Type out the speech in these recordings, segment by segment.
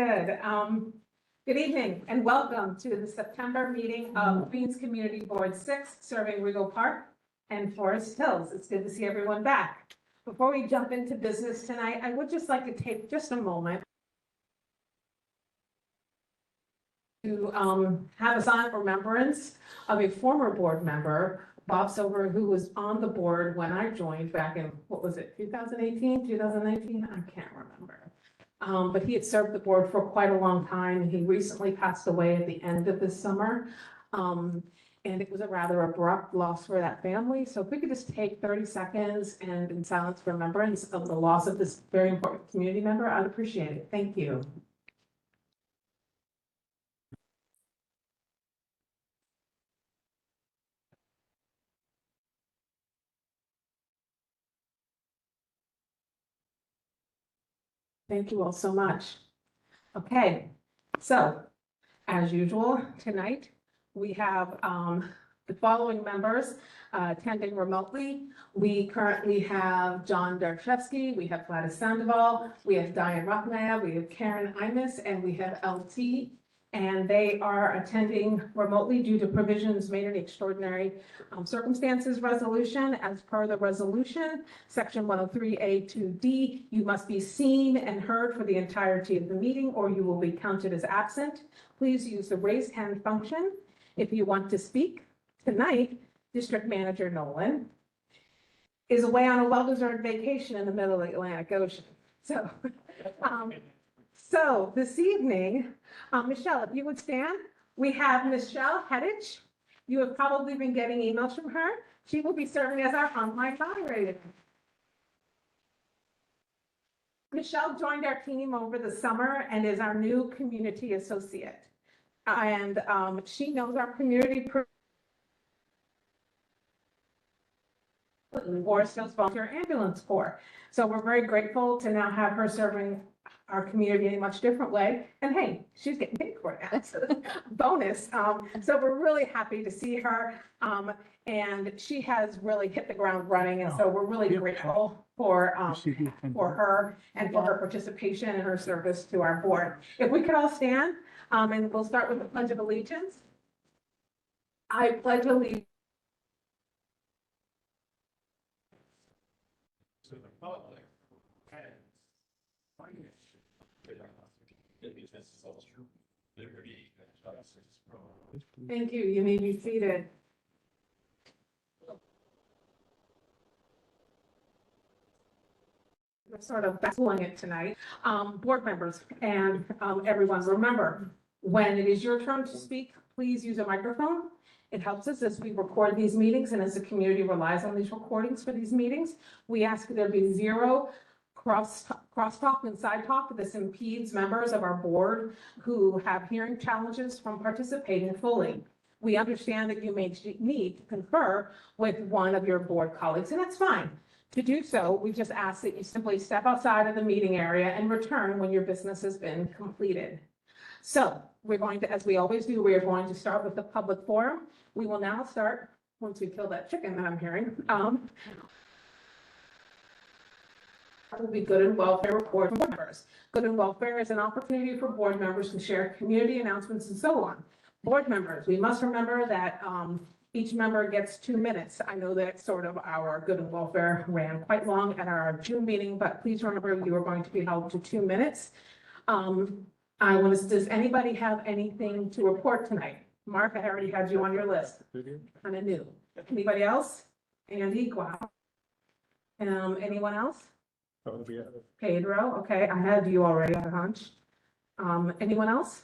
good. Good evening and welcome to the September meeting of Queens Community Board 6, serving Rego Park and Forest Hills. It's good to see everyone back. Before we jump into business tonight, I would just like to take just a moment to have a silent remembrance of a former board member, Bob Silver, who was on the board when I joined back in, what was it, 2018, 2019? I can't remember. But he had served the board for quite a long time. He recently passed away at the end of this summer. And it was a rather abrupt loss for that family. So if we could just take 30 seconds and in silence remembrance of the loss of this very important community member, I'd appreciate it. Thank you. Thank you all so much. Okay, so as usual, tonight we have the following members attending remotely. We currently have John Darshevsky, we have Gladys Sandoval, we have Diane Rockmaya, we have Karen Imus, and we have LT. And they are attending remotely due to provisions made in the extraordinary circumstances resolution. As per the resolution, section 103A2D, you must be seen and heard for the entirety of the meeting or you will be counted as absent. Please use the raised hand function if you want to speak. Tonight, District Manager Nolan is away on a well-deserved vacation in the middle of the Atlantic Ocean. So this evening, Michelle, if you would stand, we have Michelle Hettich. You have probably been getting emails from her. She will be serving as our online moderator. Michelle joined our team over the summer and is our new community associate. And she knows our community Forest Hills Volunteer Ambulance Corps. So we're very grateful to now have her serving our community in a much different way. And hey, she's getting paid for it. That's a bonus. So we're really happy to see her. And she has really hit the ground running. And so we're really grateful for her and for her participation and her service to our board. If we could all stand, and we'll start with the Pledge of Allegiance. I pledge allegiance to the republic and Thank you. You may be seated. We're sort of battling it tonight. Board members and everyone, remember, when it is your turn to speak, please use a microphone. It helps us as we record these meetings and as the community relies on these recordings for these meetings. We ask that there be zero crosstalk and side talk. This impedes members of our board who have hearing challenges from participating fully. We understand that you may need to confer with one of your board colleagues, and that's fine. To do so, we just ask that you simply step outside of the meeting area and return when your business has been completed. So we're going to, as we always do, we are going to start with the public forum. We will now start, once we kill that chicken that I'm hearing, will be good and welfare report from board members. Good and welfare is an opportunity for board members to share community announcements and so on. Board members, we must remember that each member gets 2 minutes. I know that sort of our good and welfare ran quite long at our June meeting, but please remember you are going to be held to 2 minutes. Does anybody have anything to report tonight? Mark, I already had you on your list. Kind of new. Anybody else? Andy, wow. Anyone else? Pedro, okay, I had you already on a hunch. Anyone else?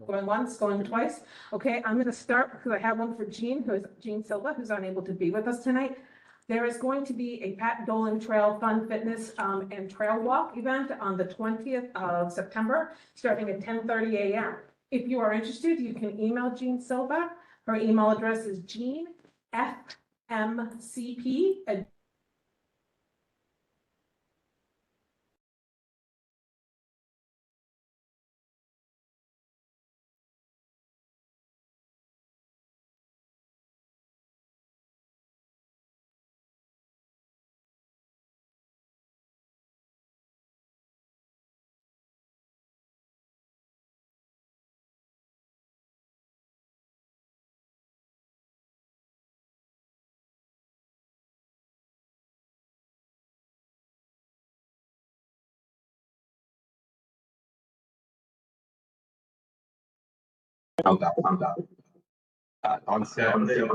Going once, going twice. Okay, I'm going to start because I have one for Jean Silva, who's unable to be with us tonight. There is going to be a Pat Dolan Trail Fun Fitness and Trail Walk event on the 20th of September, starting at 10:30 a.m. If you are interested, you can email Jean Silva. Her email address is jeanfmcp@ On Saturday.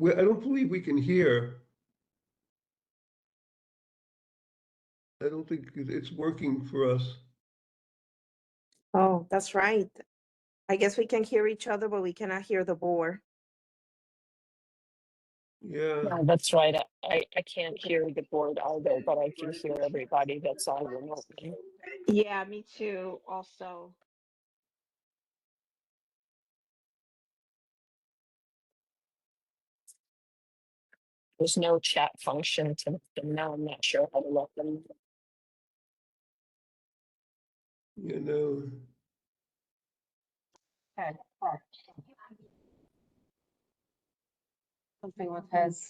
I don't believe we can hear. I don't think it's working for us. Oh, that's right. I guess we can hear each other, but we cannot hear the board. Yeah, Yeah, that's right. I can't hear the board either, but I can hear everybody that's on remotely. Yeah, me too, also. There's no chat function to them now. I'm not sure how to let them. you know, Something with his.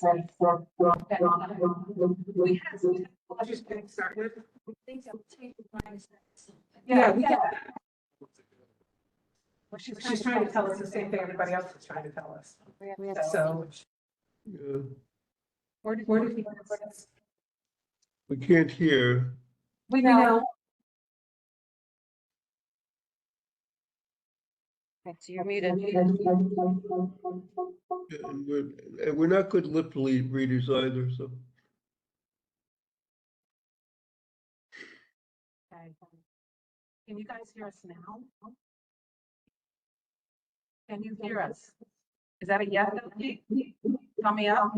We have some technologies getting started. Yeah, we get that. Well, she's trying to tell us the same thing everybody else is trying to tell us. So yeah, where did we? we can't hear. We know. So you're muted. And we're not good lip readers either, so. Okay. Can you guys hear us now? Can you hear us? Is that a yes? Tell me up.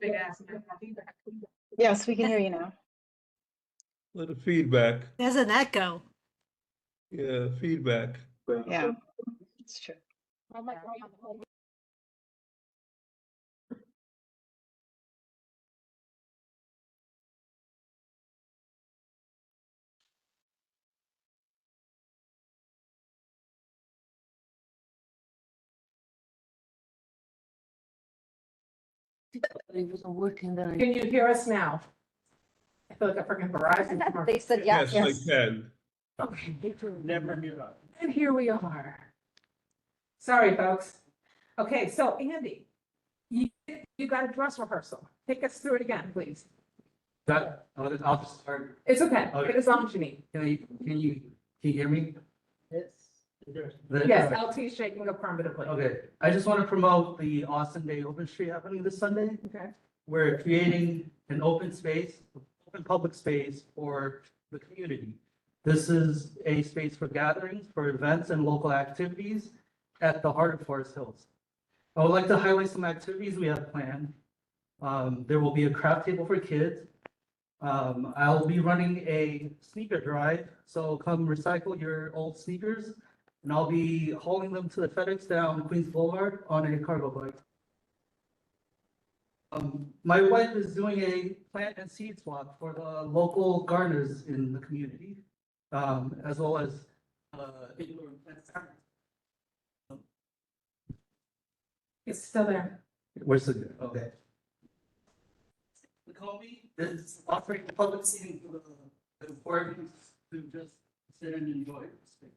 Big ass. Yes, we can hear you now. A lot of feedback. There's an echo. Yeah, feedback. Yeah, it's true. It wasn't working then. Can you hear us now? I feel like a freaking Verizon commercial. They said Yes, yes. I can. Okay. And here we are. Sorry, folks. Okay, so Andy, you got a dress rehearsal. Take us through it again, please. I'll just start. It's okay. Okay. Get as long as you need. Can you hear me? Yes, LT is shaking affirmatively. Okay, I just want to promote the Austin Day Open Street happening this Sunday. Okay. We're creating an open space, open public space for the community. This is a space for gatherings, for events and local activities at the heart of Forest Hills. I would like to highlight some activities we have planned. There will be a craft table for kids. I'll be running a sneaker drive, so come recycle your old sneakers, and I'll be hauling them to the FedEx down Queens Boulevard on a cargo bike. My wife is doing a plant and seed swap for the local gardeners in the community, as well as indoor plants. It's still there. Where's the, okay. The Comey is offering public seating for the important to just sit and enjoy the space.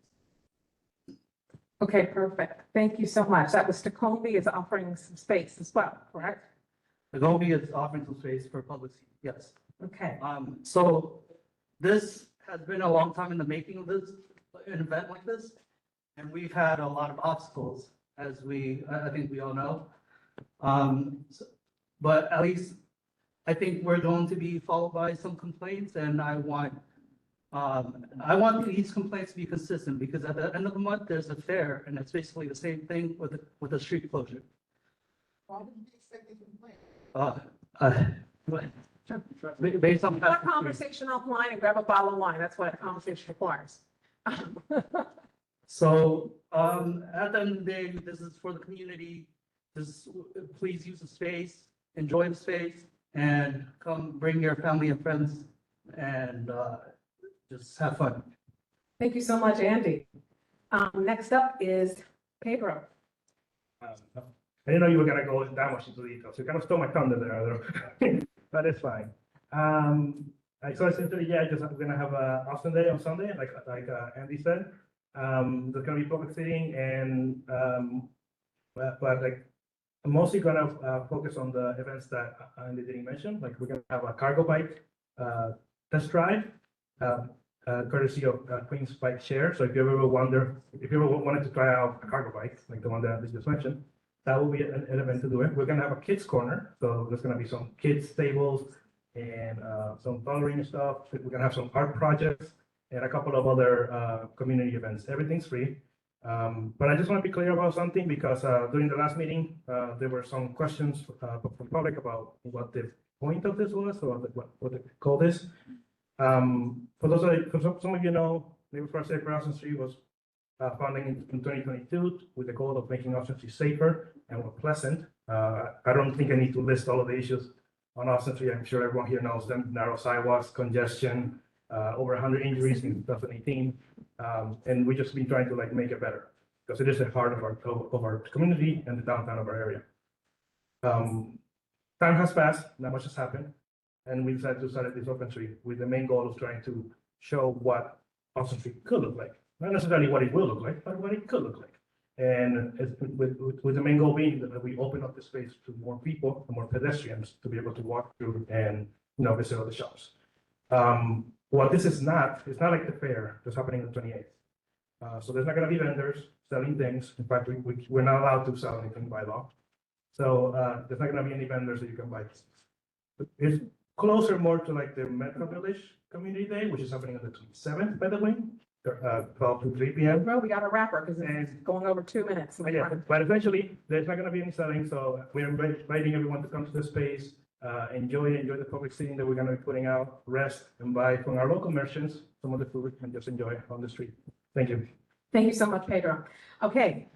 Okay, perfect. Thank you so much. That was Tacombi is offering some space as well, correct? The Comey is offering some space for public seating, yes. Okay. So this has been a long time in the making of this, an event like this. And we've had a lot of obstacles, as I think we all know. But at least I think we're going to be followed by some complaints, and I want I want these complaints to be consistent because at the end of the month, there's a fair and it's basically the same thing with a street closure. Uh, uh, Based on. Have a conversation offline and grab a bottle of wine. That's what a conversation requires. So, at the end of the day, this is for the community. Just please use the space, enjoy the space, and come bring your family and friends and, just have fun. Thank you so much, Andy. Next up is Pedro. I didn't know you were gonna go that much into details. You kind of stole my thunder there, but it's fine. So essentially, yeah, just we're gonna have a Austin Day on Sunday, like Andy said. There's gonna be public seating and but like I'm mostly gonna focus on the events that Andy didn't mention. Like we're gonna have a cargo bike test drive. Courtesy of Queen's Bike Share. So if you ever wanted to try out a cargo bike, like the one that I just mentioned, that will be an event to do it. We're gonna have a kids corner. So there's gonna be some kids tables and some coloring stuff. We're gonna have some art projects and a couple of other community events. Everything's free. But I just want to be clear about something because during the last meeting, there were some questions from public about what the point of this was or what they call this. For those for some of you know, Neighbors for a Safer Austin Street was founded in 2022 with the goal of making Austin Street safer and more pleasant. I don't think I need to list all of the issues on Austin Street. I'm sure everyone here knows them: narrow sidewalks, congestion, over 100 injuries in 2018, and we've just been trying to like make it better because it is the heart of our community and the downtown of our area. Time has passed, not much has happened. And we decided to start this Open Street with the main goal of trying to show what Austin Street could look like. Not necessarily what it will look like, but what it could look like. And with the main goal being that we open up the space to more people, and more pedestrians to be able to walk through and visit other shops. What this is not, it's not like the fair that's happening on the 28th. So there's not going to be vendors selling things. In fact, we're not allowed to sell anything by law. So there's not going to be any vendors that you can buy. It's closer more to like the Metro Village Community Day, which is happening on the 27th, by the way, 12 to 3 p.m. Well, we got a wrapper because it's going over 2 minutes. Yeah, but eventually there's not going to be any selling, so we're inviting everyone to come to the space, enjoy the public seating that we're going to be putting out, rest, and buy from our local merchants some of the food and just enjoy on the street. Thank you. Thank you so much, Pedro. Okay.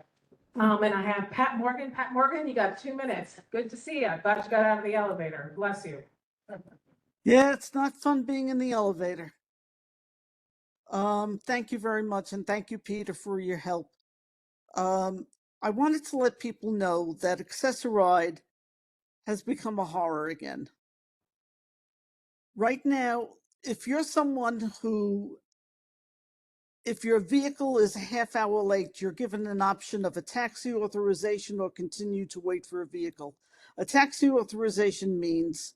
And I have Pat Morgan. Pat Morgan, you got 2 minutes. Good to see you. Glad you got out of the elevator. Bless you. Yeah, it's not fun being in the elevator. Thank you very much, and thank you, Peter, for your help. I wanted to let people know that Access-a-Ride has become a horror again. Right now, if you're someone if your vehicle is a half hour late, you're given an option of a taxi authorization or continue to wait for a vehicle. A taxi authorization means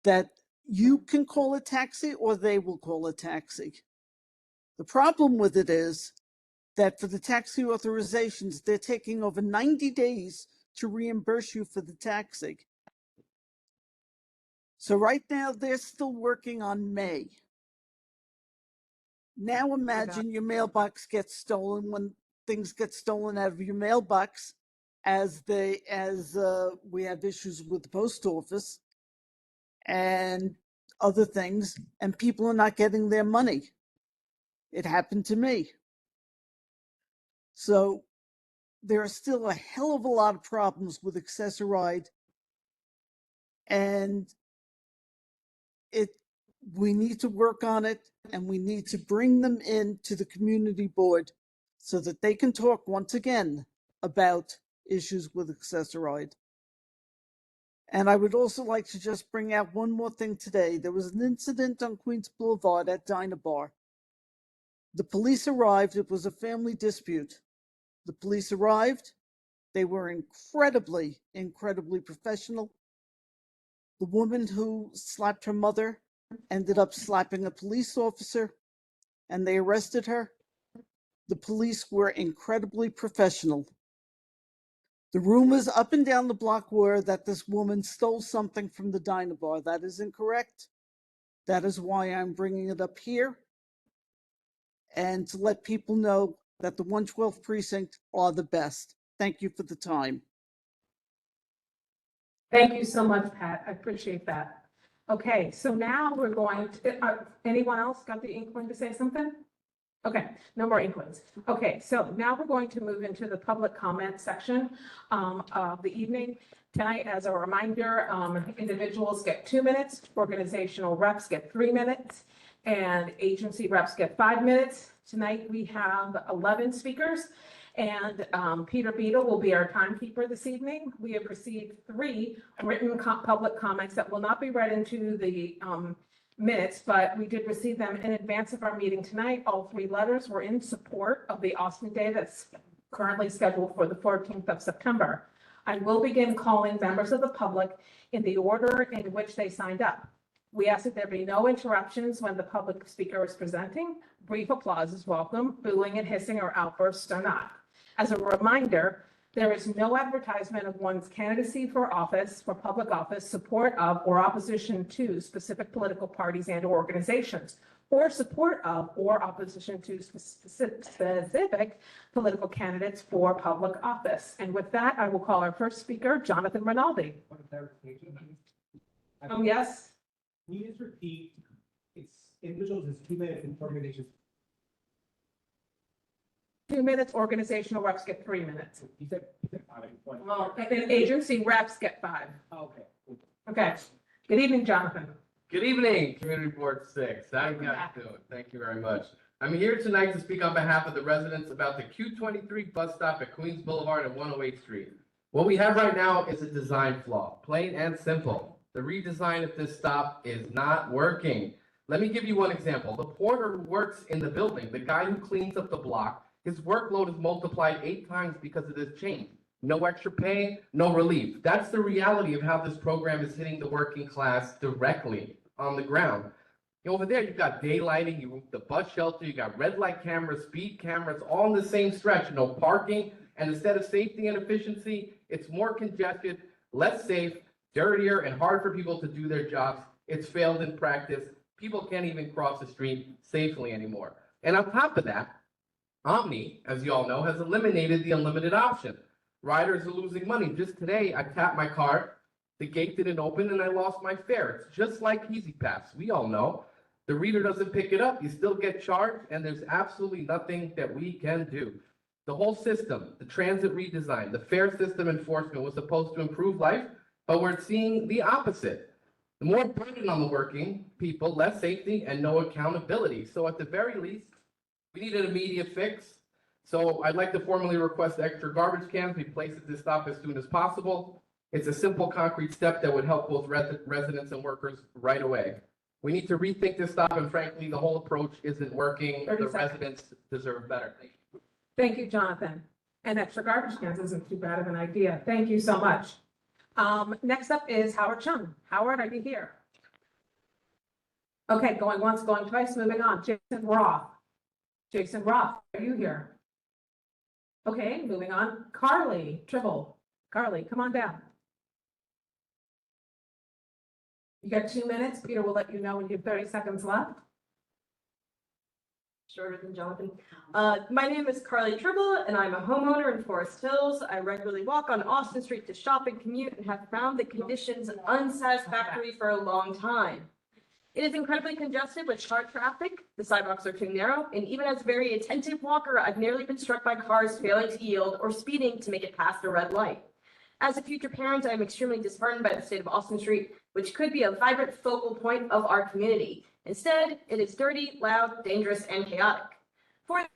that you can call a taxi or they will call a taxi. The problem with it is that for the taxi authorizations, they're taking over 90 days to reimburse you for the taxi. So right now, they're still working on May. Now imagine your mailbox gets stolen when things get stolen out of your mailbox, as we have issues with the post office and other things, and people are not getting their money. It happened to me. So there are still a hell of a lot of problems with Access-a-Ride, and we need to work on it, and we need to bring them in to the community board so that they can talk once again about issues with Access-a-Ride. And I would also like to just bring out one more thing today. There was an incident on Queens Boulevard at Dynabar. The police arrived. It was a family dispute. The police arrived. They were incredibly professional. The woman who slapped her mother ended up slapping a police officer, and they arrested her. The police were incredibly professional. The rumors up and down the block were that this woman stole something from the Dynabar. That is incorrect. That is why I'm bringing it up here. and to let people know that the 112th precinct are the best. Thank you for the time. Thank you so much, Pat. I appreciate that. Okay, so now we're going to, anyone else got the inkling to say something? Okay, no more inklings. Okay, so now we're going to move into the public comment section of the evening. Tonight, as a reminder, individuals get 2 minutes, organizational reps get 3 minutes, and agency reps get 5 minutes. Tonight, we have 11 speakers, and Peter Beadle will be our timekeeper this evening. We have received 3 written public comments that will not be read into the minutes, but we did receive them in advance of our meeting tonight. All 3 letters were in support of the Austin Day that's currently scheduled for the 14th of September. I will begin calling members of the public in the order in which they signed up. We ask that there be no interruptions when the public speaker is presenting. Brief applause is welcome. Booing and hissing or outbursts are not. As a reminder, there is no advertisement of one's candidacy for office, for public office, support of, or opposition to specific political parties and organizations, or support of, or opposition to specific political candidates for public office. And with that, I will call our first speaker, Jonathan Rinaldi. Yes? Can you just repeat, it's individuals is 2 minutes and organizations, 2 minutes, organizational reps get 3 minutes. you said 5 and 20. Well, and then agency reps get 5. Okay. Okay. Good evening, Jonathan. Good evening, Community Board 6. How you guys doing? Thank you very much. I'm here tonight to speak on behalf of the residents about the Q23 bus stop at Queens Boulevard and 108th Street. What we have right now is a design flaw, plain and simple. The redesign of this stop is not working. Let me give you one example. The porter who works in the building, the guy who cleans up the block, his workload is multiplied 8 times because of this change. No extra pay, no relief. That's the reality of how this program is hitting the working class directly on the ground. Over there, you've got daylighting, you the bus shelter, you got red light cameras, speed cameras, all in the same stretch, no parking. And instead of safety and efficiency, it's more congested, less safe, dirtier, and hard for people to do their jobs. It's failed in practice. People can't even cross the street safely anymore. And on top of that, Omni, as you all know, has eliminated the unlimited option. Riders are losing money. Just today, I tapped my card, the gate didn't open, and I lost my fare. It's just like Easy Pass. We all know. The reader doesn't pick it up, you still get charged, and there's absolutely nothing that we can do. The whole system, the transit redesign, the fare system enforcement was supposed to improve life, but we're seeing the opposite. The more burden on the working people, less safety, and no accountability. So at the very least, we need an immediate fix. So I'd like to formally request extra garbage cans be placed at this stop as soon as possible. It's a simple concrete step that would help both residents and workers right away. We need to rethink this stop, and frankly, the whole approach isn't working. 30 The seconds. residents deserve better. Thank you. Thank you, Jonathan. And extra garbage cans isn't too bad of an idea. Thank you so much. Next up is Howard Chung. Howard, are you here? Okay, going once, going twice, moving on. Jason Roth. Jason Roth, are you here? Okay, moving on. Carly Tribble. Carly, come on down. You got 2 minutes. Peter will let you know when you have 30 seconds left. Shorter than Jonathan. My name is Carly Tribble, and I'm a homeowner in Forest Hills. I regularly walk on Austin Street to shop and commute and have found the conditions unsatisfactory for a long time. It is incredibly congested with car traffic, the sidewalks are too narrow, and even as a very attentive walker, I've nearly been struck by cars failing to yield or speeding to make it past a red light. As a future parent, I am extremely disheartened by the state of Austin Street, which could be a vibrant focal point of our community. Instead, it is dirty, loud, dangerous, and chaotic. For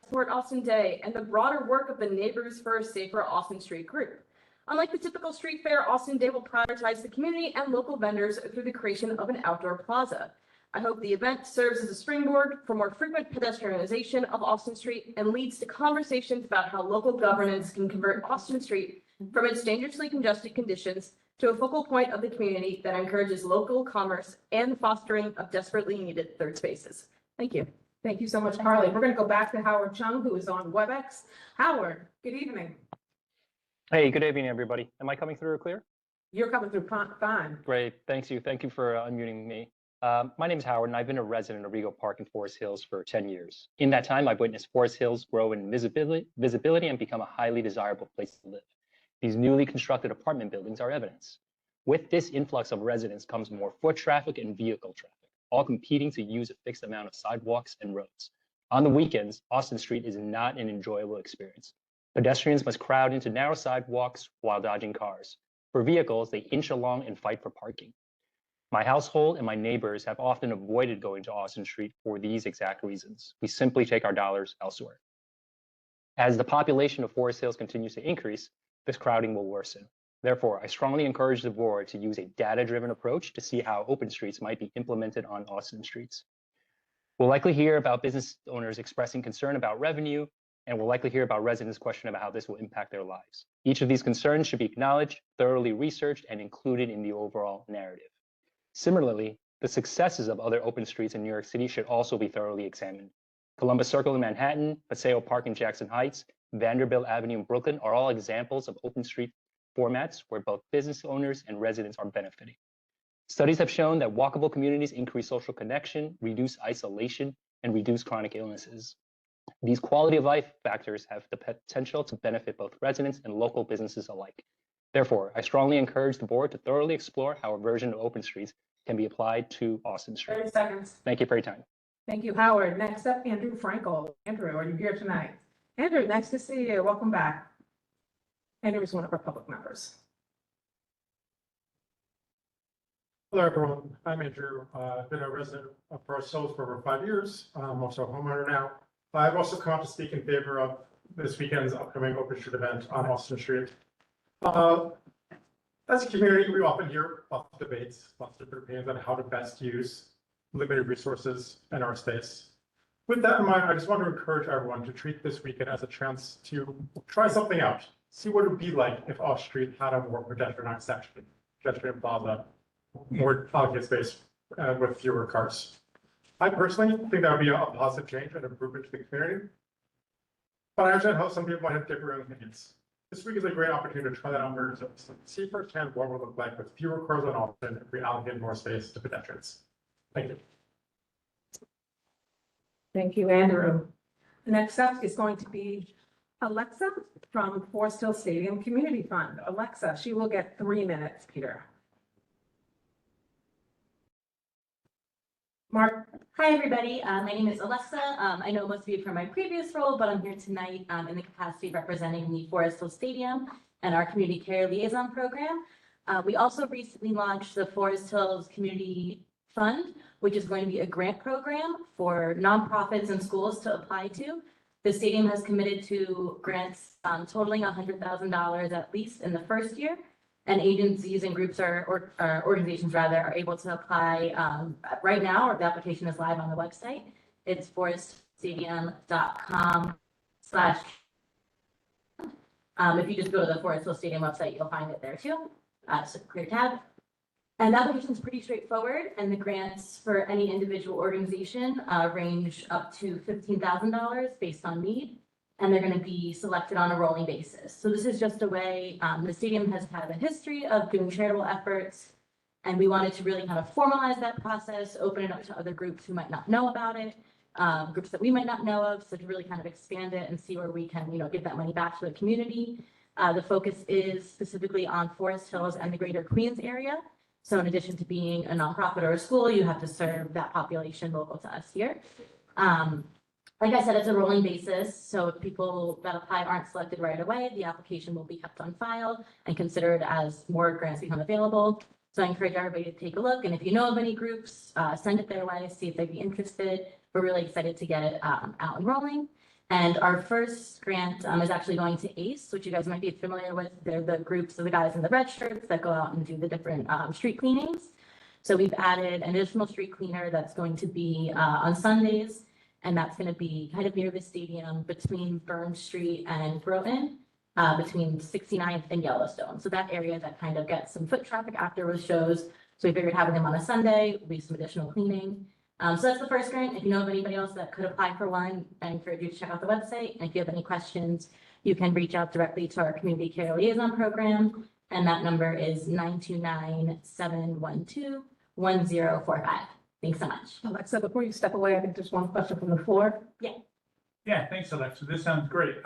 support Austin Day and the broader work of the Neighbors for a Safer Austin Street group. Unlike the typical street fair, Austin Day will prioritize the community and local vendors through the creation of an outdoor plaza. I hope the event serves as a springboard for more frequent pedestrianization of Austin Street and leads to conversations about how local governance can convert Austin Street from its dangerously congested conditions to a focal point of the community that encourages local commerce and the fostering of desperately needed third spaces. Thank you. Thank you so much, Carly. We're going to go back to Howard Chung, who is on WebEx. Howard, good evening. Hey, good evening, everybody. Am I coming through clear? You're coming through fine. Great, thank you. Thank you for unmuting me. My name is Howard, and I've been a resident of Rego Park in Forest Hills for 10 years. In that time, I've witnessed Forest Hills grow in visibility and become a highly desirable place to live. These newly constructed apartment buildings are evidence. With this influx of residents comes more foot traffic and vehicle traffic, all competing to use a fixed amount of sidewalks and roads. On the weekends, Austin Street is not an enjoyable experience. Pedestrians must crowd into narrow sidewalks while dodging cars. For vehicles, they inch along and fight for parking. My household and my neighbors have often avoided going to Austin Street for these exact reasons. We simply take our dollars elsewhere. As the population of Forest Hills continues to increase, this crowding will worsen. Therefore, I strongly encourage the board to use a data-driven approach to see how open streets might be implemented on Austin streets. We'll likely hear about business owners expressing concern about revenue, and we'll likely hear about residents' question about how this will impact their lives. Each of these concerns should be acknowledged, thoroughly researched, and included in the overall narrative. Similarly, the successes of other open streets in New York City should also be thoroughly examined. Columbus Circle in Manhattan, Paseo Park in Jackson Heights, Vanderbilt Avenue in Brooklyn are all examples of open street formats where both business owners and residents are benefiting. Studies have shown that walkable communities increase social connection, reduce isolation, and reduce chronic illnesses. These quality of life factors have the potential to benefit both residents and local businesses alike. Therefore, I strongly encourage the board to thoroughly explore how a version of open streets can be applied to Austin Street. 30 seconds. Thank you for your time. Thank you, Howard. Next up, Andrew Frankel. Andrew, are you here tonight? Andrew, nice to see you. Welcome back. Andrew is one of our public members. Hello, everyone. I'm Andrew. I've been a resident of Forest Hills for over 5 years. I'm also a homeowner now. I've also come out to speak in favor of this weekend's upcoming Open Street event on Austin Street. As a community, we often hear lots of debates, lots of different opinions on how to best use limited resources in our space. With that in mind, I just want to encourage everyone to treat this weekend as a chance to try something out. See what it would be like if Austin Street had a more pedestrianized section, pedestrian plaza, more allocated space with fewer cars. I personally think that would be a positive change and improvement to the community. But I understand how some people might have different opinions. This week is a great opportunity to try that out for yourselves. See firsthand what it would look like with fewer cars on Austin if we allocate more space to pedestrians. Thank you. Thank you, Andrew. Next up is going to be Alexa from Forest Hill Stadium Community Fund. Alexa, she will get 3 minutes, Peter. Mark. Hi, everybody. My name is Alexa. I know most of you from my previous role, but I'm here tonight in the capacity of representing the Forest Hill Stadium and our Community Care Liaison Program. We also recently launched the Forest Hills Community Fund, which is going to be a grant program for nonprofits and schools to apply to. The stadium has committed to grants totaling $100,000 at least in the first year. And agencies and groups or organizations rather are able to apply right now, or the application is live on the website. It's foreststadium.com/. If you just go to the Forest Hill Stadium website, you'll find it there too. So clear tab. And the application is pretty straightforward, and the grants for any individual organization range up to $15,000 based on need. And they're going to be selected on a rolling basis. So this is just a way, the stadium has had a history of doing charitable efforts, and we wanted to really kind of formalize that process, open it up to other groups who might not know about it, groups that we might not know of, so to really kind of expand it and see where we can, give that money back to the community. The focus is specifically on Forest Hills and the greater Queens area. So in addition to being a nonprofit or a school, you have to serve that population local to us here. Like I said, it's a rolling basis, so if people that apply aren't selected right away, the application will be kept on file and considered as more grants become available. So I encourage everybody to take a look, and if you know of any groups, send it their way, see if they'd be interested. We're really excited to get it out and rolling. And our first grant is actually going to ACE, which you guys might be familiar with. They're the groups of the guys in the red shirts that go out and do the different street cleanings. So we've added an additional street cleaner that's going to be on Sundays. And that's going to be kind of near the stadium between Burns Street and Broughton, between 69th and Yellowstone. So that area that kind of gets some foot traffic after those shows. So we figured having them on a Sunday will be some additional cleaning. So that's the first grant. If you know of anybody else that could apply for one, I encourage you to check out the website. And if you have any questions, you can reach out directly to our Community Care Liaison Program. And that number is 929-712-1045. Thanks so much. Alexa, before you step away, I think there's one question from the floor. Yeah, thanks, Alexa. This sounds great.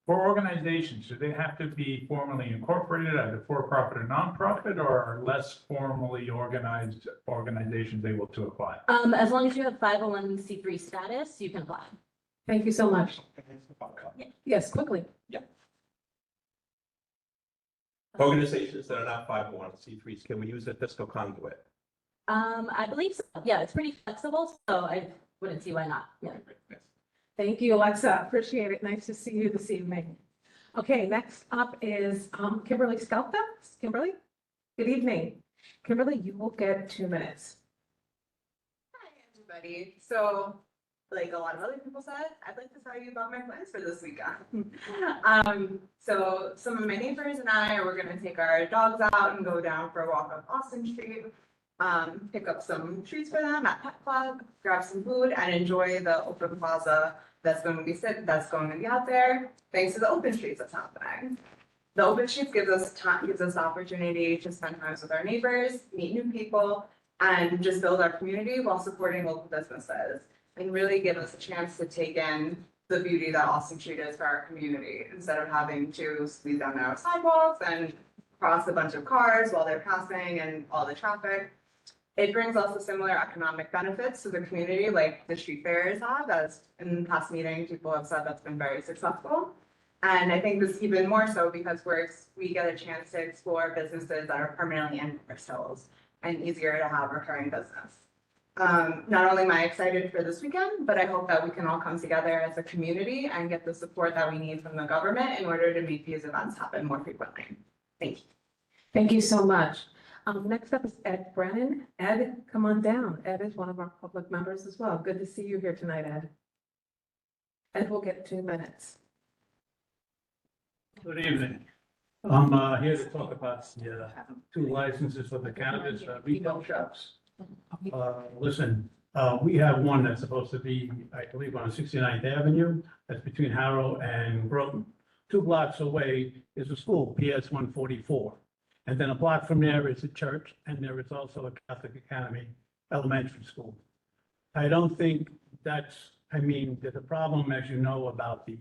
For organizations, do they have to be formally incorporated, either for-profit or nonprofit, or are less formally organized organizations able to apply? As long as you have 501c3 status, you can apply. Thank you so much. Yes, quickly. Organizations that are not 501c3s, can we use a fiscal conduit? I believe so. Yeah, it's pretty flexible, so I wouldn't see why not. Yeah. Thank you, Alexa. Appreciate it. Nice to see you this evening. Okay, next up is Kimberly Skelta. Kimberly, good evening. Kimberly, you will get 2 minutes. Everybody. So, like a lot of other people said, I'd like to tell you about my plans for this weekend. So some of my neighbors and I we're gonna take our dogs out and go down for a walk up Austin Street. Pick up some treats for them at Pet Club, grab some food, and enjoy the open plaza that's going to be out there. Thanks to the open streets that's happening. The open streets gives us the opportunity to spend time with our neighbors, meet new people, and just build our community while supporting local businesses, and really give us a chance to take in the beauty that Austin Street is for our community, instead of having to squeeze down our sidewalks and cross a bunch of cars while they're passing and all the traffic. It brings also similar economic benefits to the community, like the street fairs have, as in past meetings, people have said that's been very successful. And I think this even more so because we get a chance to explore businesses that are permanently in Forest Hills and easier to have recurring business. Not only am I excited for this weekend, but I hope that we can all come together as a community and get the support that we need from the government in order to make these events happen more frequently. Thank you. Thank you so much. Next up is Ed Brennan. Ed, come on down. Ed is one of our public members as well. Good to see you here tonight, Ed. Ed will get 2 minutes. Good evening. I'm here to talk about the 2 licenses for the cannabis retail shops. Listen, we have one that's supposed to be, I believe, on 69th Avenue. That's between Harrow and Groton. 2 blocks away is a school, PS 144. And then a block from there is a church, and there is also a Catholic Academy Elementary School. I don't think there's a problem, as you know, about the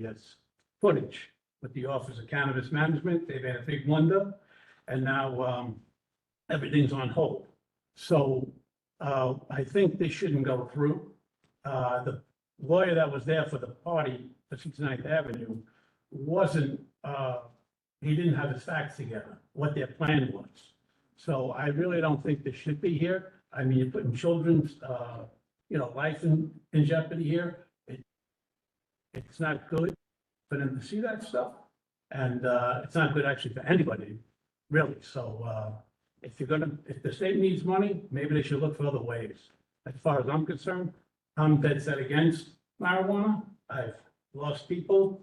footage with the Office of Cannabis Management. They've had a big wonder, and now everything's on hold. So I think this shouldn't go through. The lawyer that was there for the party for 69th Avenue wasn't, he didn't have his facts together, what their plan was. So I really don't think this should be here. I mean, you're putting children's, life in jeopardy here. It's not good for them to see that stuff. And it's not good actually for anybody, really. So if the state needs money, maybe they should look for other ways. As far as I'm concerned, I'm dead set against marijuana. I've lost people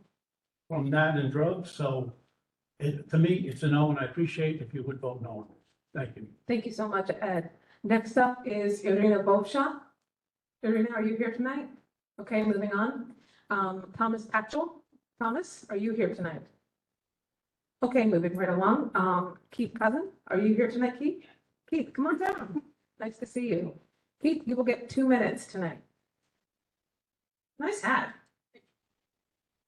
from that and drugs. So to me, it's a no, and I appreciate if you would vote no. Thank you. Thank you so much, Ed. Next up is Irina Bovsha. Irina, are you here tonight? Okay, moving on. Thomas Patchell. Thomas, are you here tonight? Okay, moving right along. Keith Cousin, are you here tonight, Keith? Keith, come on down. Nice to see you. Keith, you will get 2 minutes tonight. Nice hat.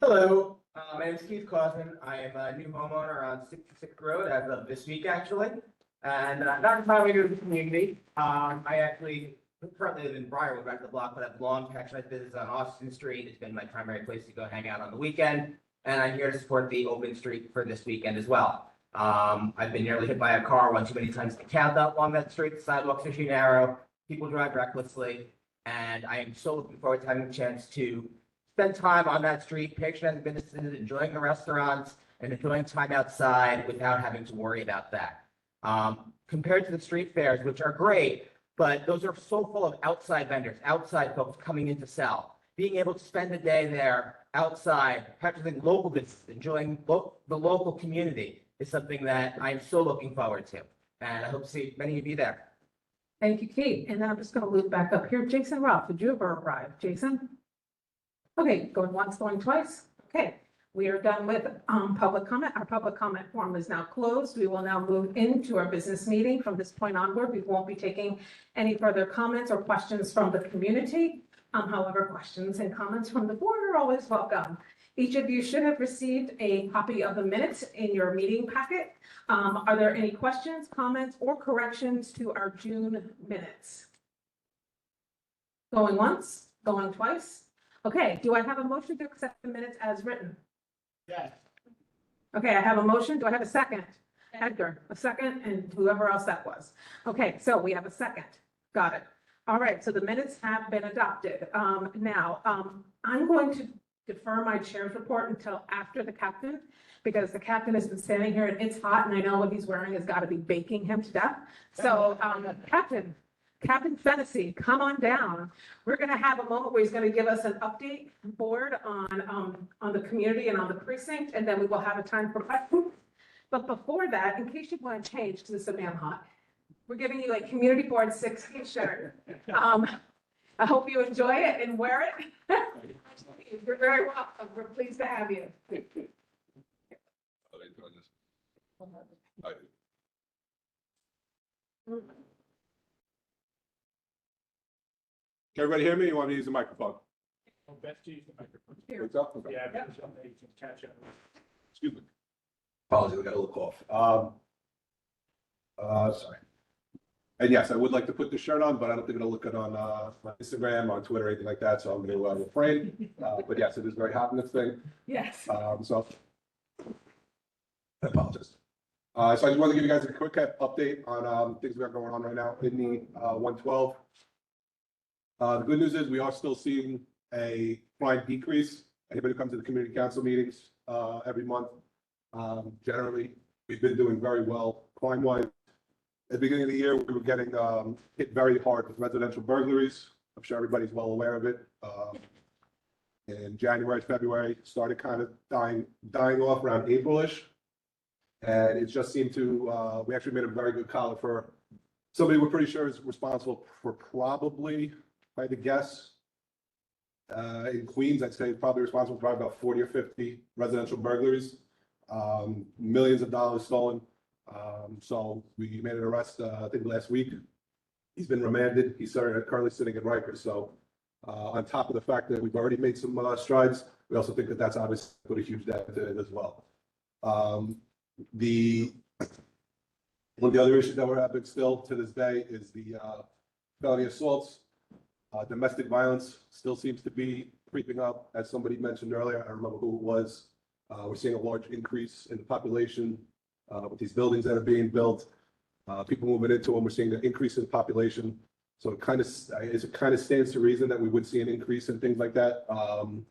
Hello, my name is Keith Causman. I am a new homeowner on 66th Road as of this week, actually. And not finally to the community. I actually currently live in Briarwood, back to the block, but I've long patronized business on Austin Street. It's been my primary place to go hang out on the weekend. And I'm here to support the open street for this weekend as well. I've been nearly hit by a car one too many times to count up along that street. The sidewalks are too narrow. People drive recklessly. And I am so looking forward to having a chance to spend time on that street, patronizing businesses, enjoying the restaurants, and enjoying time outside without having to worry about that. Compared to the street fairs, which are great, but those are so full of outside vendors, outside folks coming in to sell. Being able to spend the day there outside, practicing local business, enjoying the local community is something that I'm so looking forward to. And I hope to see many of you there. Thank you, Kate. And I'm just going to loop back up here. Jason Roth, did you ever arrive? Jason? Okay, going once, going twice. Okay, We are done with public comment. Our public comment forum is now closed. We will now move into our business meeting. From this point onward, we won't be taking any further comments or questions from the community. However, questions and comments from the board are always welcome. Each of you should have received a copy of the minutes in your meeting packet. Are there any questions, comments, or corrections to our June minutes? Going once, going twice? Okay, do I have a motion to accept the minutes as written? Yes. Okay, I have a motion. Do I have a second? Edgar, a second, and whoever else that was. Okay, so we have a second. Got it. All right, so the minutes have been adopted. Now, I'm going to defer my chair's report until after the captain, because the captain has been standing here and it's hot, and I know what he's wearing has got to be baking him to death. So, Captain Fennessy, come on down. We're going to have a moment where he's going to give us an update board on the community and on the precinct, and then we will have a time for questions. But before that, in case you want to change to the Savannah hot, we're giving you a Community Board 6 t-shirt. I hope you enjoy it and wear it. You're very welcome. We're pleased to have you. Can everybody hear me? You want me to use the microphone? Best to use the microphone. What's up? Okay. Yeah, because you can catch up. Excuse me. Apologies, I got a little cough. Sorry. And yes, I would like to put the shirt on, but I don't think it'll look good on my Instagram, on Twitter, anything like that, so I'm going to refrain. But yes, it is very hot in this thing. Yes. So I apologize. So I just wanted to give you guys a quick update on things we got going on right now in the 112. The good news is we are still seeing a crime decrease. Anybody who comes to the community council meetings every month, generally, we've been doing very well crime-wise. At the beginning of the year, we were getting hit very hard with residential burglaries. I'm sure everybody's well aware of it. In January, February, started kind of dying off around April-ish. And it just seemed to, we actually made a very good collar for somebody we're pretty sure is responsible for probably, if I had to guess, in Queens, I'd say probably responsible for probably about 40 or 50 residential burglaries, millions of dollars stolen. So we made an arrest, I think last week. He's been remanded. He's currently sitting in Rikers. So on top of the fact that we've already made some strides, we also think that that's obviously put a huge dent in it as well. One of the other issues that we're having still to this day is the felony assaults. Domestic violence still seems to be creeping up, as somebody mentioned earlier. I don't remember who it was. We're seeing a large increase in the population with these buildings that are being built. People moving into them, we're seeing an increase in population. So it kind of stands to reason that we would see an increase in things like that,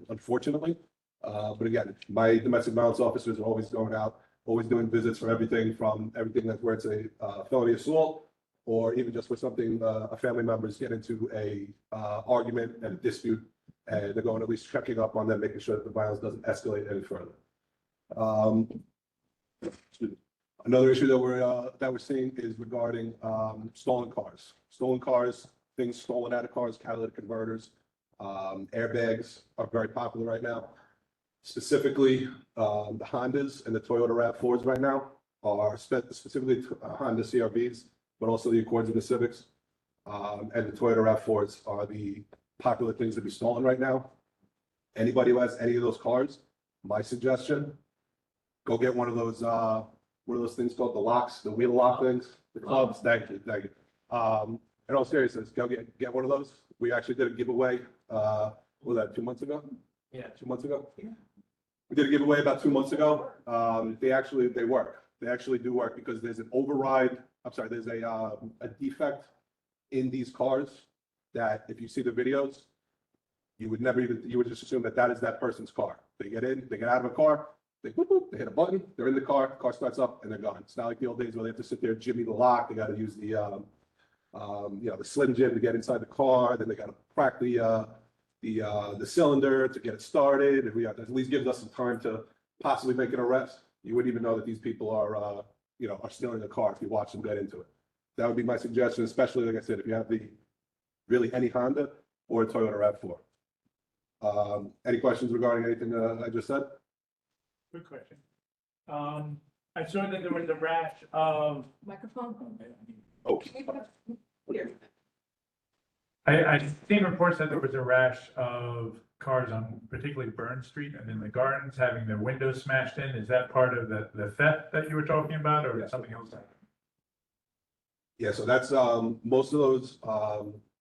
unfortunately. But again, my domestic violence officers are always going out, always doing visits for everything that's where it's a felony assault, or even just for something a family members get into a argument and a dispute, and they're going at least checking up on them, making sure that the violence doesn't escalate any further. Another issue that we're seeing is regarding stolen cars. Stolen cars, things stolen out of cars, catalytic converters, airbags are very popular right now. Specifically, the Hondas and the Toyota RAV4s right now are specifically Honda CRVs, but also the Accords and the Civics. And the Toyota RAV4s are the popular things to be stolen right now. Anybody who has any of those cars, my suggestion, go get one of those things called the locks, the wheel lock things, the clubs. Thank you. In all seriousness, go get one of those. We actually did a giveaway. What was that, 2 months ago? Yeah. 2 months ago? Yeah. We did a giveaway about 2 months ago. They work. They actually do work because there's there's a defect in these cars that if you see the videos, you would just assume that is that person's car. They get in, they get out of a car, they whoop, whoop, they hit a button, they're in the car starts up and they're gone. It's not like the old days where they have to sit there, jimmy the lock. They got to use the Slim Jim to get inside the car. Then they got to crack the cylinder to get it started. If we have to, at least gives us some time to possibly make an arrest. You wouldn't even know that these people are stealing a car if you watch them get into it. That would be my suggestion, especially like I said, if you have any Honda or a Toyota RAV4. Any questions regarding anything I just said? Quick question. I saw that there was a rash of, Microphone? Oh. Here. I've seen reports that there was a rash of cars on particularly Burn Street and in the gardens having their windows smashed in. Is that part of the theft that you were talking about or something else? Yeah, so that's, most of those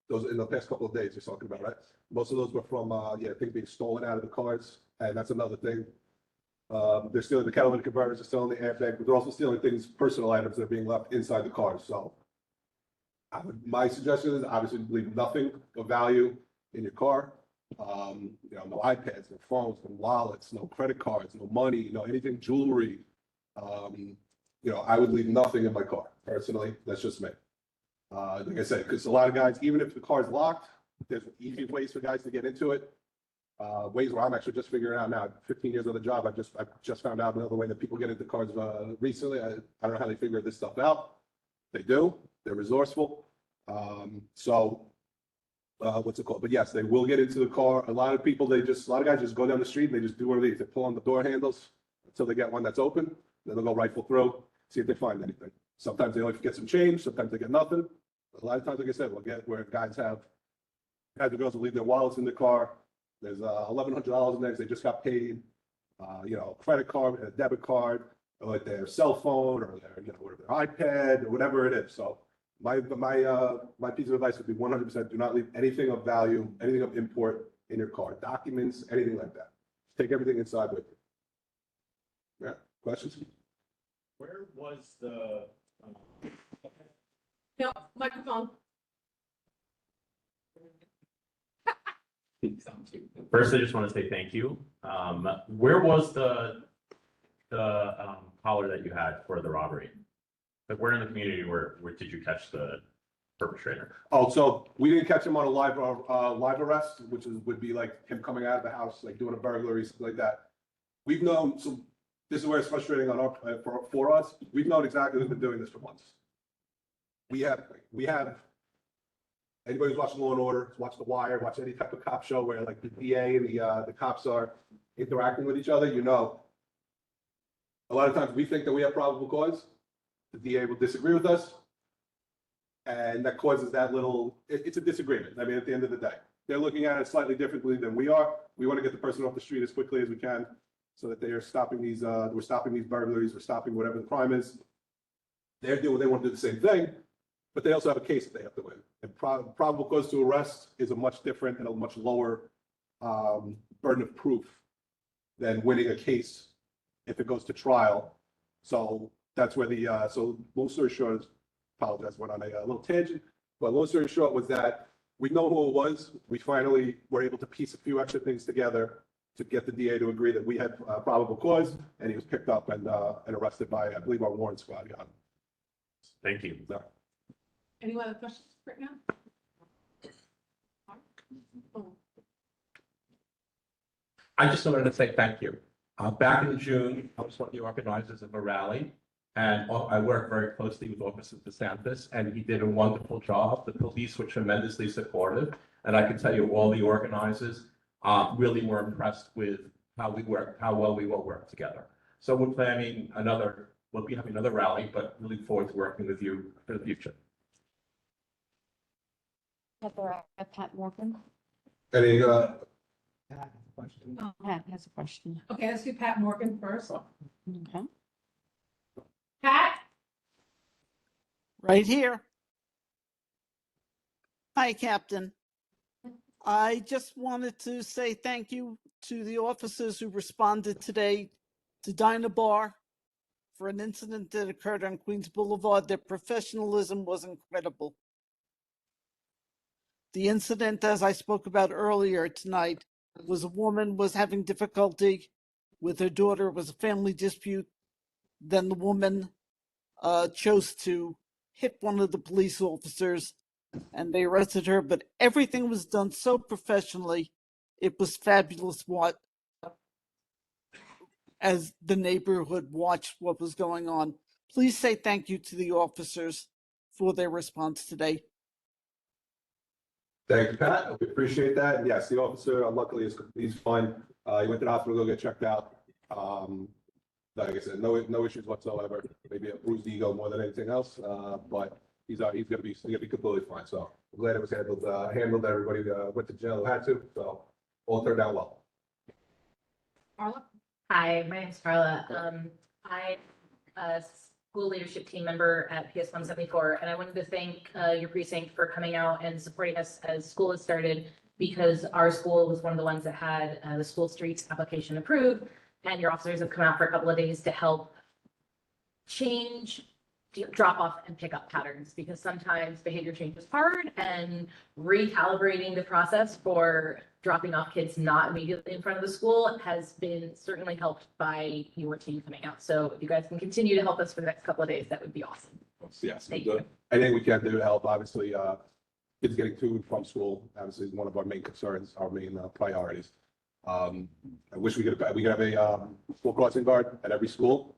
in the past couple of days you're talking about, right? Most of those were from, things being stolen out of the cars, and that's another thing. They're stealing the catalytic converters, they're stealing the airbag, but they're also stealing things, personal items that are being left inside the cars, so. My suggestion is obviously leave nothing of value in your car. No iPads, no phones, no wallets, no credit cards, no money, anything, jewelry. I would leave nothing in my car, personally, that's just me. Like I said, because a lot of guys, even if the car's locked, there's easy ways for guys to get into it. Ways where I'm actually just figuring out now, 15 years on the job, I've just found out another way that people get into cars recently. I don't know how they figure this stuff out. They do, they're resourceful. What's it called? But yes, they will get into the car. A lot of guys just go down the street and they just do what they pull on the door handles until they get one that's open. Then they'll go rifle through, see if they find anything. Sometimes they only get some change, sometimes they get nothing. A lot of times, like I said, we'll get where guys and girls will leave their wallets in the car. There's $1,100 in there because they just got paid. Credit card, a debit card, or like their cell phone, or their iPad, or whatever it is. So my piece of advice would be 100% do not leave anything of value, anything of import in your car, documents, anything like that. Take everything inside with you. Yeah, questions? Where was the? No, microphone. First, I just want to say thank you. Where was the collar that you had for the robbery? Like, where in the community where did you catch the perpetrator? Oh, so we didn't catch him on a live arrest, which would be like him coming out of the house, like doing a burglary, something like that. We've known, so this is where it's frustrating on for us. We've known exactly who's been doing this for months. We have anybody who's watching Law and Order, watch The Wire, watch any type of cop show where like the DA and the cops are interacting with each other, a lot of times we think that we have probable cause. The DA will disagree with us. And that causes that it's a disagreement. I mean, at the end of the day, they're looking at it slightly differently than we are. We want to get the person off the street as quickly as we can so that they are stopping we're stopping these burglaries, we're stopping whatever the crime is. They want to do the same thing, but they also have a case that they have to win. And probable cause to arrest is a much different and a much lower burden of proof than winning a case if it goes to trial. So that's where so long story short, apologize, went on a little tangent, but long story short was that we know who it was. We finally were able to piece a few extra things together to get the DA to agree that we had probable cause, and he was picked up and arrested by, I believe, our warrant squad. Yeah. Thank you. Yeah. Any other questions right now? I just wanted to say thank you. Back in June, I was one of the organizers of a rally, and I worked very closely with Officer DeSantis, and he did a wonderful job. The police were tremendously supportive, and I can tell you all the organizers really were impressed with how well we all work together. So we'll be having another rally, but we look forward to working with you for the future. Pat Morgan. Any Pat has a question. Okay, let's do Pat Morgan first. Okay. Pat? Right here. Hi, Captain. I just wanted to say thank you to the officers who responded today to Dinah Bar for an incident that occurred on Queens Boulevard. Their professionalism was incredible. The incident, as I spoke about earlier tonight, was a woman was having difficulty with her daughter. It was a family dispute. Then the woman chose to hit one of the police officers and they arrested her, but everything was done so professionally. It was fabulous as the neighborhood watched what was going on. Please say thank you to the officers for their response today. Thank you, Pat. We appreciate that. And yes, the officer, luckily, he's fine. He went to the hospital to go get checked out. like I said, no issues whatsoever. Maybe a bruised ego more than anything else, but he's gonna be completely fine. So I'm glad it was handled. Everybody went to jail who had to, so all turned out well. Carla? Hi, my name's Carla. I'm a school leadership team member at PS 174, and I wanted to thank your precinct for coming out and supporting us as school has started, because our school was one of the ones that had the school streets application approved, and your officers have come out for a couple of days to help change drop off and pick up patterns, because sometimes behavior change is hard, and recalibrating the process for dropping off kids not immediately in front of the school has been certainly helped by your team coming out. So if you guys can continue to help us for the next couple of days, that would be awesome. Yes, Thank good. Anything we can do to help, obviously, kids getting to and from school, obviously, is one of our main concerns, our main priorities. I wish we could have a school crossing guard at every school.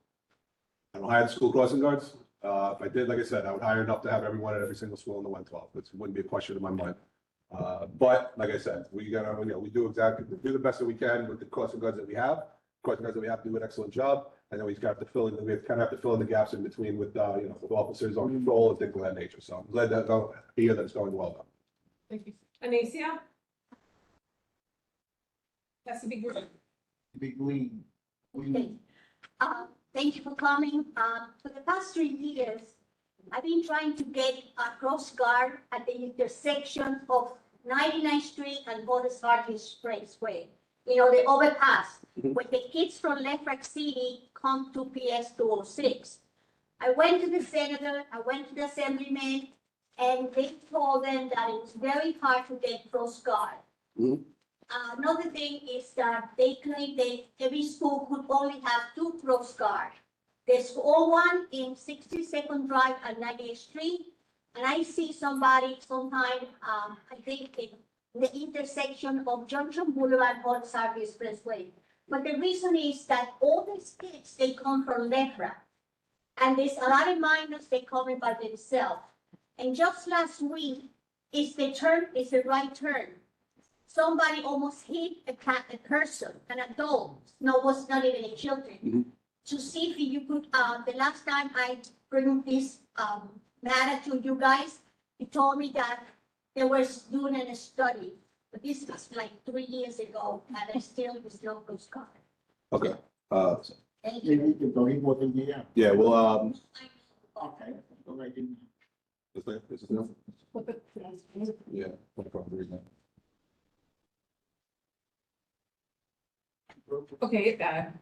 I don't hire the school crossing guards. If I did, like I said, I would hire enough to have everyone at every single school in the 112. It wouldn't be a question in my mind. But like I said, we do the best that we can with the crossing guards that we have. Crossing guards that we have do an excellent job, and then we kind of have to fill in the gaps in between with with officers on patrol and things of that nature. So I'm glad that it's going well done. Thank you. Anicia? Has to be green. Big green. Okay. Thank you for coming. For the past 3 years, I've been trying to get a cross guard at the intersection of 99th Street and Forest Park Expressway. You know, the overpass, where the kids from Lefrak City come to PS 206. I went to the senator, I went to the assemblyman, and they told them that it was very hard to get cross guard. Another thing is that they claim that every school could only have 2 cross guard. There's one in 62nd Drive and 98th Street, and I see somebody sometime, I think in the intersection of Junction Boulevard and South Expressway. But the reason is that all these kids, they come from Lefrak, and there's a lot of minors, they come in by themselves. And just last week, it's the right turn. Somebody almost hit a person, an adult, no, it was not even a children. To see if you could, the last time I bring this matter to you guys, you told me that they were doing a study, but this was like 3 years ago, and I still was no good scholar. Okay. Thank you. Yeah. Well. Okay. Is this now? Yeah. No problem. Okay, can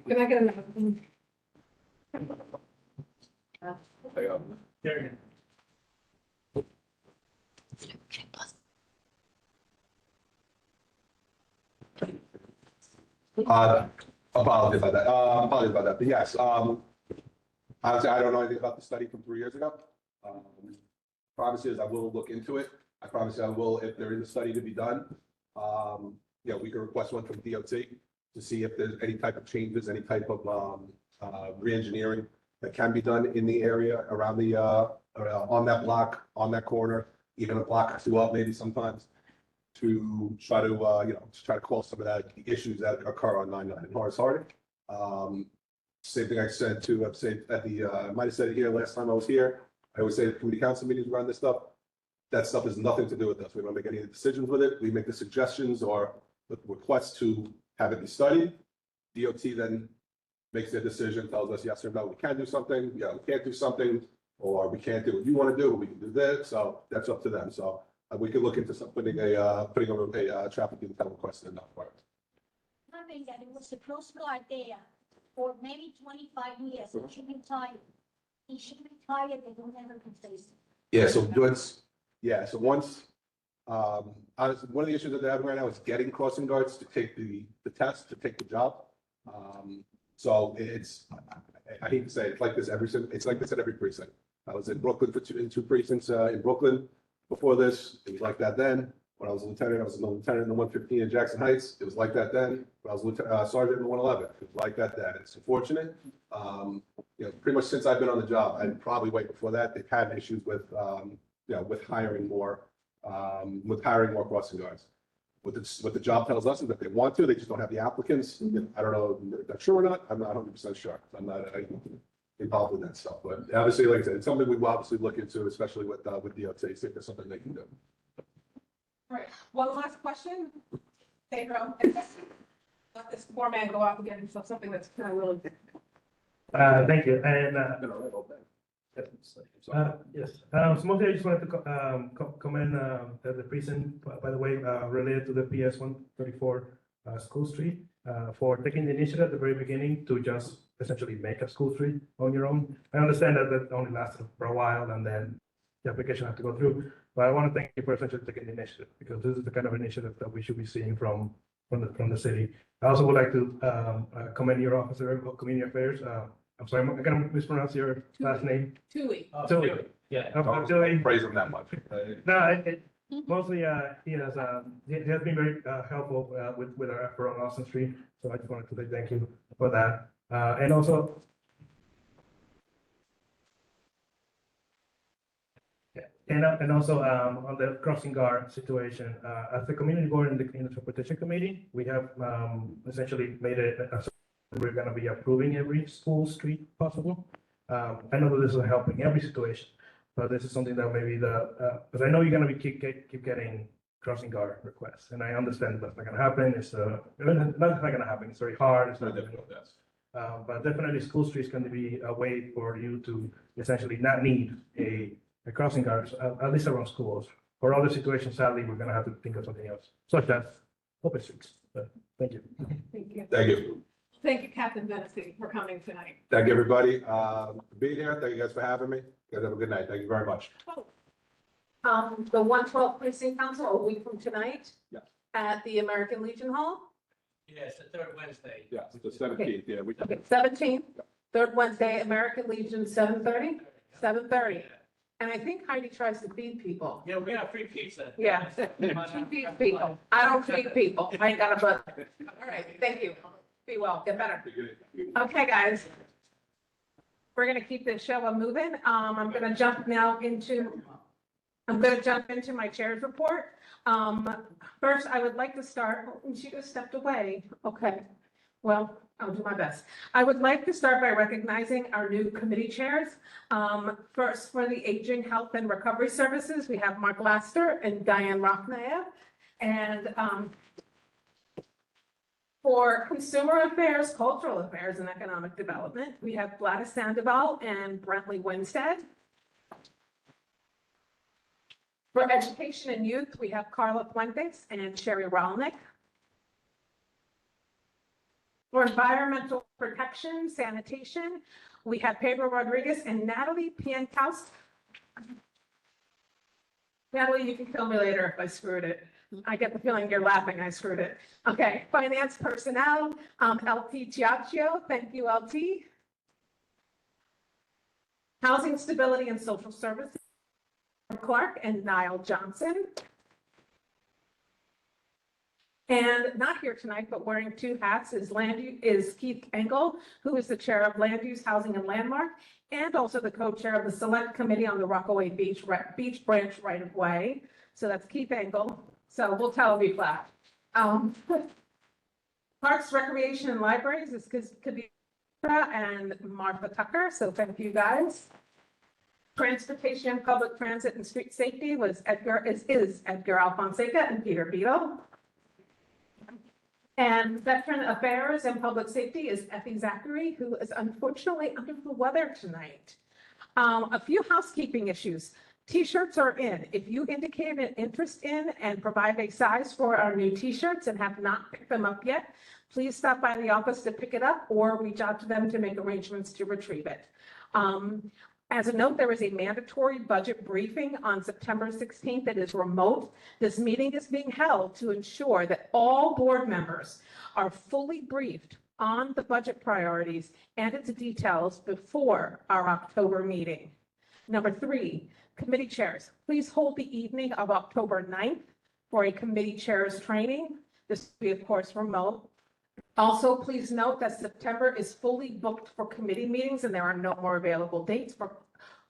I get another? Apologies about that. But yes, honestly, I don't know anything about the study from 3 years ago. Promise is I will look into it. I promise you I will, if there is a study to be done. We can request one from DOT to see if there's any type of changes, any type of re-engineering that can be done in the area around the on that block, on that corner, even a block or 2 up maybe sometimes, to try to quell some of the issues that occur on 99 and Horace Harding. Same thing I said to I might have said it here last time I was here. I always say the community council meetings around this stuff. That stuff has nothing to do with us. We don't make any decisions with it. We make the suggestions or the requests to have it be studied. DOT then makes their decision, tells us yes or no, we can do something, we can't do something, or we can't do what you want to do, we can do this. So that's up to them. So we could look into putting a traffic detail request in that part. Happened that it was a cross guard there for maybe 25 years. It should be retired. He should retire. They don't ever replace it. Yeah. So once, honestly, one of the issues that they're having right now is getting crossing guards to take the test, to take the job. So I hate to say it, it's like this at every precinct. I was in Brooklyn in 2 precincts in Brooklyn before this. It was like that then. When I was a lieutenant, I was a lieutenant in the 115 in Jackson Heights. It was like that then. When I was a sergeant in the 111, it was like that then. It's unfortunate. Pretty much since I've been on the job, and probably way before that, they've had issues with hiring more crossing guards. what the job tells us is that they want to, they just don't have the applicants. I don't know, if they're sure or not, I'm not 100% sure. I'm not involved with that stuff, but obviously, like I said, it's something we will obviously look into, especially with DOT, see if there's something they can do. All right, one last question. Pedro, let this poor man go out and get himself something that's kind of really. Thank you, and, yes, so mostly I just wanted to commend the precinct, by the way, related to the PS 134 School Street, for taking the initiative at the very beginning to just essentially make a school street on your own. I understand that that only lasted for a while and then the application had to go through, but I want to thank you for essentially taking the initiative, because this is the kind of initiative that we should be seeing from the city. I also would like to commend your officer of community affairs. I'm sorry, I'm gonna mispronounce your last name. Tui. Tui. Yeah. Tui. Praise them that much. No, mostly, he has been very helpful with our effort on Austin Street. So I just wanted to say thank you for that. And also, and also on the crossing guard situation, as the community board in the interpretation committee, we have essentially made it we're going to be approving every school street possible. I know that this is helping every situation, but this is something that maybe because I know you're going to be keep getting crossing guard requests, and I understand that's not going to happen. It's not going to happen. It's very hard. It's not difficult. Yes. But definitely school streets can be a way for you to essentially not need a crossing guard, at least around schools. For other situations, sadly, we're going to have to think of something else, such as open streets. But thank you. Thank you. Thank you. Thank you, Captain Dennessy, for coming tonight. Thank you, everybody, for being here. Thank you guys for having me. You guys have a good night. Thank you very much. The 112 Precinct Council, a week from tonight. Yes. At the American Legion Hall. Yes, the third Wednesday. Yes, the 17th, yeah. Okay, 17th, third Wednesday, American Legion, 7:30. 7:30. And I think Heidi tries to feed people. Yeah, we got free pizza. Yeah, she feeds people. I don't feed people. I ain't got a butt. All right, thank you. Be well, get better. Okay, guys. We're gonna keep this show moving. I'm gonna jump into my chair's report. First, I would like to start, she just stepped away. Okay, well, I'll do my best. I would like to start by recognizing our new committee chairs. First, for the Aging, Health, and Recovery Services, we have Mark Laster and Diane Rocknayev. And for Consumer Affairs, Cultural Affairs, and Economic Development, we have Gladys Sandoval and Brentley Winstead. For Education and Youth, we have Carla Fuentes and Sherry Rolnick. For Environmental Protection, Sanitation, we have Pedro Rodriguez and Natalie Pienkaus. Natalie, you can kill me later if I screwed it. I get the feeling you're laughing, I screwed it. Okay, Finance Personnel, LT Giacchio, thank you, LT. Housing Stability and Social Services, Clark and Niall Johnson. And not here tonight, but wearing two hats is Keith Engel, who is the chair of Land Use, Housing, and Landmark, and also the co-chair of the Select Committee on the Rockaway Beach Branch Right-of-Way. So that's Keith Engel. So we'll tell him he flat. Parks, Recreation, and Libraries is Kadira and Martha Tucker. So thank you guys. Transportation, Public Transit, and Street Safety is Edgar Alfonseca and Peter Beadle. And Veteran Affairs and Public Safety is Effie Zachary, who is unfortunately under the weather tonight. A few housekeeping issues. T-shirts are in. If you indicate an interest in and provide a size for our new T-shirts and have not picked them up yet, please stop by the office to pick it up or reach out to them to make arrangements to retrieve it. As a note, there is a mandatory budget briefing on September 16th that is remote. This meeting is being held to ensure that all board members are fully briefed on the budget priorities and its details before our October meeting. Number 3, committee chairs. Please hold the evening of October 9th for a committee chairs training. This will be, of course, remote. Also, please note that September is fully booked for committee meetings and there are no more available dates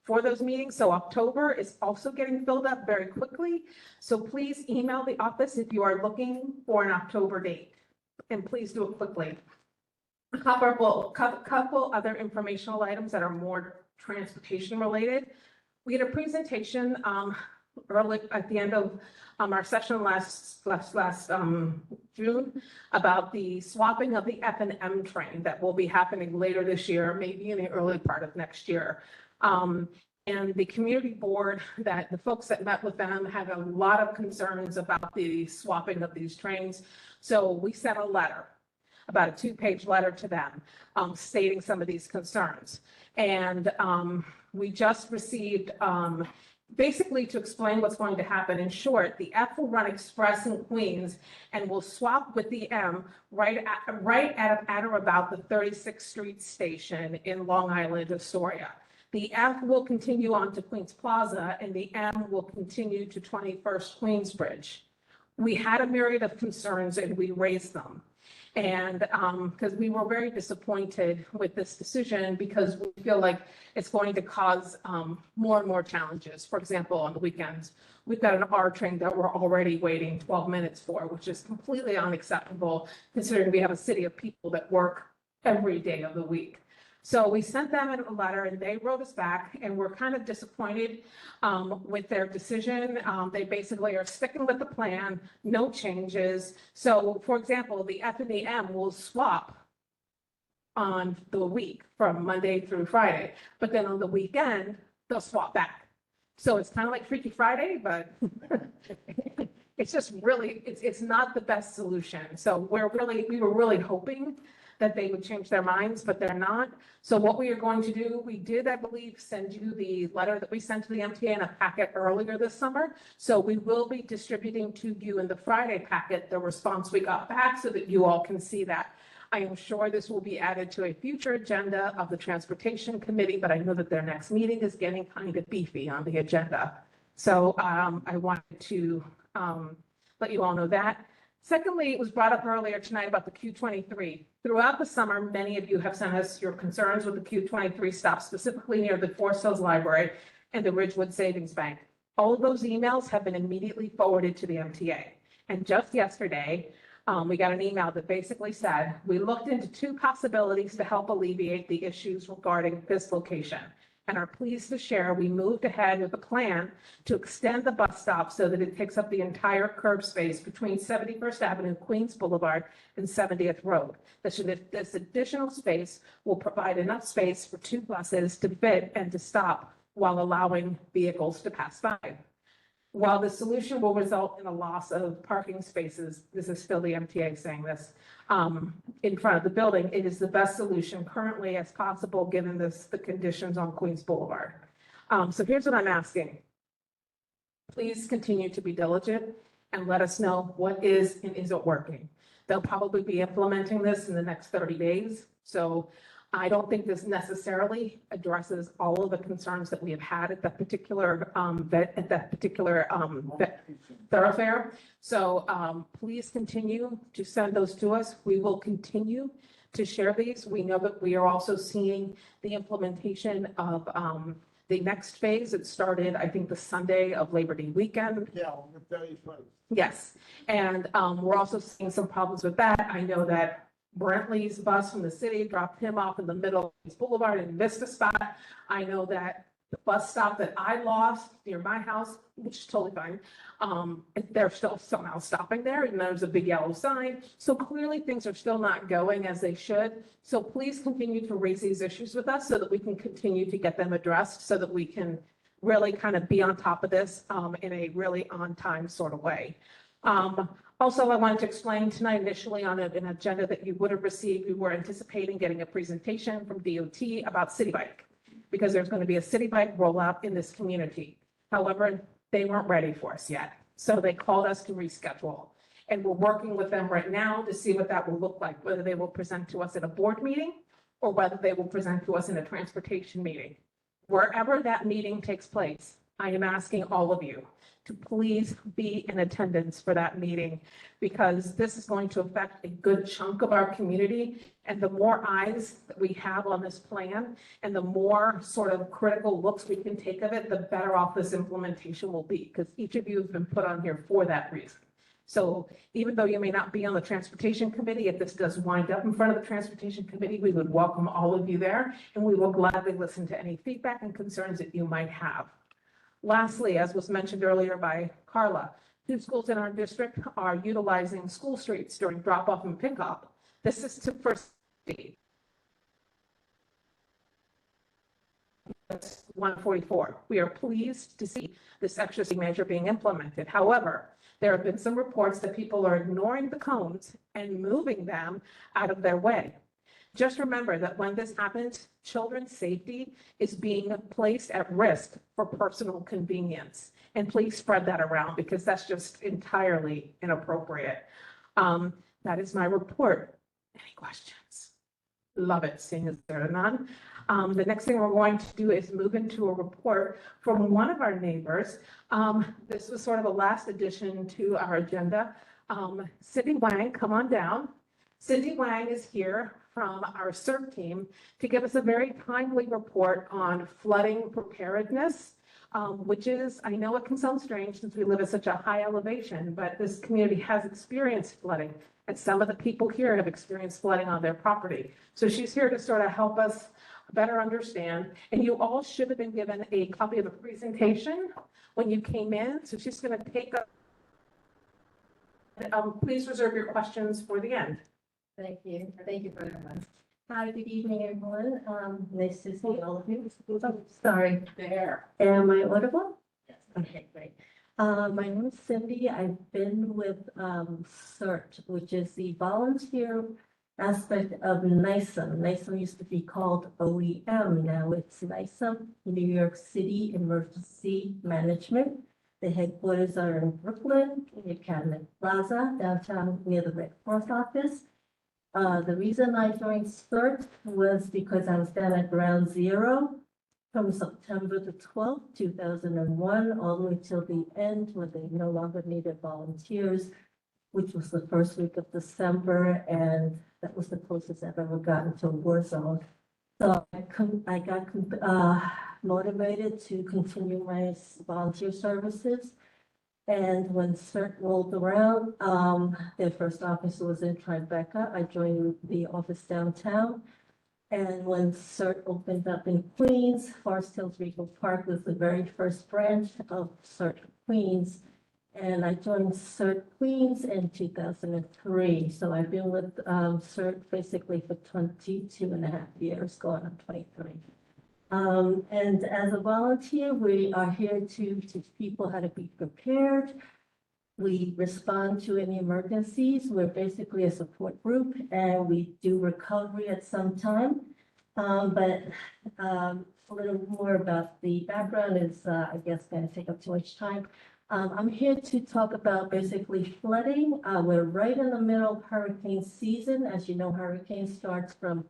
for those meetings. So October is also getting filled up very quickly. So please email the office if you are looking for an October date, and please do it quickly. A couple other informational items that are more transportation related. We had a presentation early at the end of our session last June about the swapping of the F and M train that will be happening later this year, maybe in the early part of next year. And the community board, that the folks that met with them had a lot of concerns about the swapping of these trains. So we sent a letter, about a 2-page letter to them, stating some of these concerns. And we just received, basically to explain what's going to happen. In short, the F will run express in Queens and will swap with the M right at or about the 36th Street station in Long Island, Astoria. The F will continue on to Queens Plaza and the M will continue to 21st Queensbridge. We had a myriad of concerns and we raised them. And because we were very disappointed with this decision because we feel like it's going to cause more and more challenges. For example, on the weekends, we've got an R train that we're already waiting 12 minutes for, which is completely unacceptable considering we have a city of people that work every day of the week. So we sent them a letter and they wrote us back and we're kind of disappointed with their decision. They basically are sticking with the plan, no changes. So for example, the F and the M will swap on the week from Monday through Friday, but then on the weekend, they'll swap back. So it's kind of like Freaky Friday, but it's just really, it's not the best solution. So we were really hoping that they would change their minds, but they're not. So what we are going to do, we did, I believe, send you the letter that we sent to the MTA in a packet earlier this summer. So we will be distributing to you in the Friday packet the response we got back so that you all can see that. I am sure this will be added to a future agenda of the Transportation Committee, but I know that their next meeting is getting kind of beefy on the agenda. So I wanted to let you all know that. Secondly, it was brought up earlier tonight about the Q23. Throughout the summer, many of you have sent us your concerns with the Q23 stop, specifically near the Forest Hills Library and the Ridgewood Savings Bank. All of those emails have been immediately forwarded to the MTA. And just yesterday, we got an email that basically said, we looked into 2 possibilities to help alleviate the issues regarding this location and are pleased to share we moved ahead with a plan to extend the bus stop so that it takes up the entire curb space between 71st Avenue, Queens Boulevard, and 70th Road. This additional space will provide enough space for 2 buses to fit and to stop while allowing vehicles to pass by. While the solution will result in a loss of parking spaces, this is still the MTA saying this, in front of the building, it is the best solution currently as possible given the conditions on Queens Boulevard. So here's what I'm asking. Please continue to be diligent and let us know what is and isn't working. They'll probably be implementing this in the next 30 days. So I don't think this necessarily addresses all of the concerns that we have had at that particular thoroughfare. So please continue to send those to us. We will continue to share these. We know that we are also seeing the implementation of the next phase. It started, I think, the Sunday of Labor Day weekend. Yeah, on the 31st. Yes, and we're also seeing some problems with that. I know that Brentley's bus from the city dropped him off in the middle of Queens Boulevard and missed a spot. I know that the bus stop that I lost near my house, which is totally fine, they're still somehow stopping there and there's a big yellow sign. So clearly things are still not going as they should. So please continue to raise these issues with us so that we can continue to get them addressed so that we can really kind of be on top of this in a really on time sort of way. Also, I wanted to explain tonight initially on an agenda that you would have received, we were anticipating getting a presentation from DOT about City Bike because there's going to be a City Bike rollout in this community. However, they weren't ready for us yet. So they called us to reschedule. And we're working with them right now to see what that will look like, whether they will present to us at a board meeting or whether they will present to us in a transportation meeting. Wherever that meeting takes place, I am asking all of you to please be in attendance for that meeting, because this is going to affect a good chunk of our community. And the more eyes that we have on this plan and the more sort of critical looks we can take of it, the better off this implementation will be, because each of you has been put on here for that reason. So even though you may not be on the transportation committee, if this does wind up in front of the transportation committee, we would welcome all of you there, and we will gladly listen to any feedback and concerns that you might have. Lastly, as was mentioned earlier by Carla, 2 schools in our district are utilizing school streets during drop-off and pickup. This is to first aid. 144. We are pleased to see this extra safety measure being implemented. However, there have been some reports that people are ignoring the cones and moving them out of their way. Just remember that when this happens, children's safety is being placed at risk for personal convenience. And please spread that around, because that's just entirely inappropriate. That is my report. Any questions? Love it, seeing as there are none. The next thing we're going to do is move into a report from one of our neighbors. This was sort of a last addition to our agenda. Cindy Wang, come on down. Cindy Wang is here from our CERT team to give us a very timely report on flooding preparedness, which is, I know it can sound strange since we live at such a high elevation, but this community has experienced flooding, and some of the people here have experienced flooding on their property. So she's here to sort of help us better understand, and you all should have been given a copy of the presentation when you came in, so she's going to take up. Please reserve your questions for the end. Thank you. Thank you very much. Hi, good evening, everyone. Nice to see all of you. Oh, sorry. There. Am I audible? Yes. Okay, great. My name is Cindy. I've been with CERT, which is the volunteer aspect of NYSEM. NYSEM used to be called OEM. Now it's NYSEM, New York City Emergency Management. The headquarters are in Brooklyn, in Cabinet Plaza, downtown near the Red Cross office. The reason I joined CERT was because I was down at ground zero from September the 12th, 2001, all the way till the end when they no longer needed volunteers, which was the first week of December, and that was the closest I've ever gotten to a war zone. So I got motivated to continue my volunteer services. And when CERT rolled around, their first office was in Tribeca. I joined the office downtown. And when CERT opened up in Queens, Forest Hills Regional Park was the very first branch of CERT Queens. And I joined CERT Queens in 2003. So I've been with CERT basically for 22 and a half years, going on 23. And as a volunteer, we are here to teach people how to be prepared. We respond to any emergencies. We're basically a support group, and we do recovery at some time. But a little more about the background is, I guess, going to take up too much time. I'm here to talk about basically flooding. We're right in the middle of hurricane season. As you know, hurricane starts from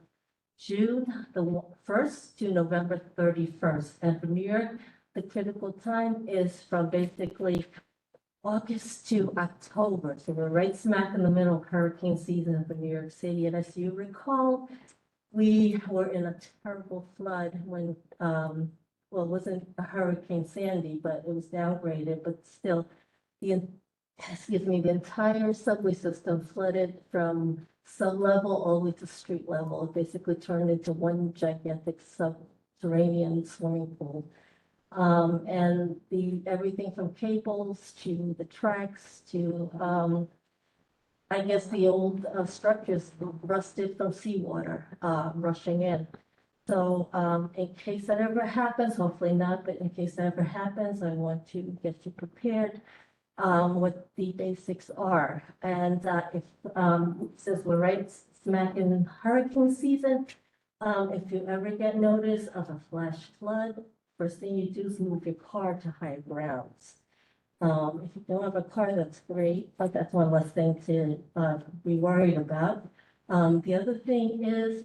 June the 1st to November 31st. And for New York, the critical time is from basically August to October. So we're right smack in the middle of hurricane season for New York City. And as you recall, we were in a terrible flood when, well, it wasn't a Hurricane Sandy, but it was downgraded, but still, the entire subway system flooded from sub-level all the way to street level. It basically turned into one gigantic subterranean swimming pool. And everything from cables to the tracks to, I guess the old structures rusted from seawater rushing in. So in case that ever happens, hopefully not, but in case that ever happens, I want to get you prepared what the basics are. And since we're right smack in hurricane season, if you ever get notice of a flash flood, first thing you do is move your car to higher grounds. If you don't have a car, that's great, but that's one less thing to be worried about. The other thing is,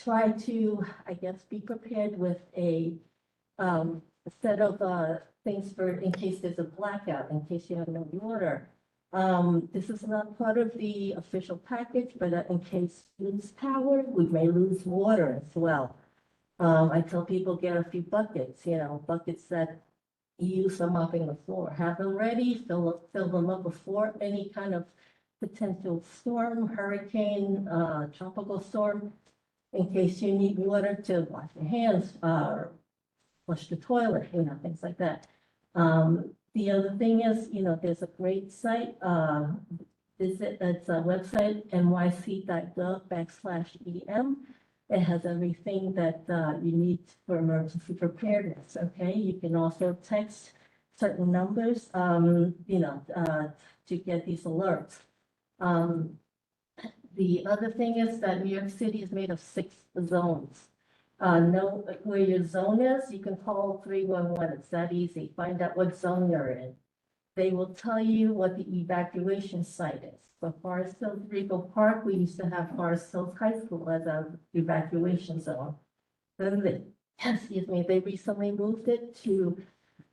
try to, I guess, be prepared with a set of, things for, in case there's a blackout, in case you have no water. This is not part of the official package, but in case we lose power, we may lose water as well. I tell people get a few buckets, buckets that you use for mopping the floor. Have them ready, fill them up before any kind of potential storm, hurricane, tropical storm, in case you need water to wash your hands, flush the toilet, things like that. The other thing is, there's a great site, it's a website, nyc.gov/em. It has everything that you need for emergency preparedness, okay? You can also text certain numbers, to get these alerts. The other thing is that New York City is made of 6 zones. Know where your zone is, you can call 311, it's that easy. Find out what zone you're in. They will tell you what the evacuation site is. For Forest Hills Regal Park, we used to have Forest Hills High School as an evacuation zone. Then they recently moved it to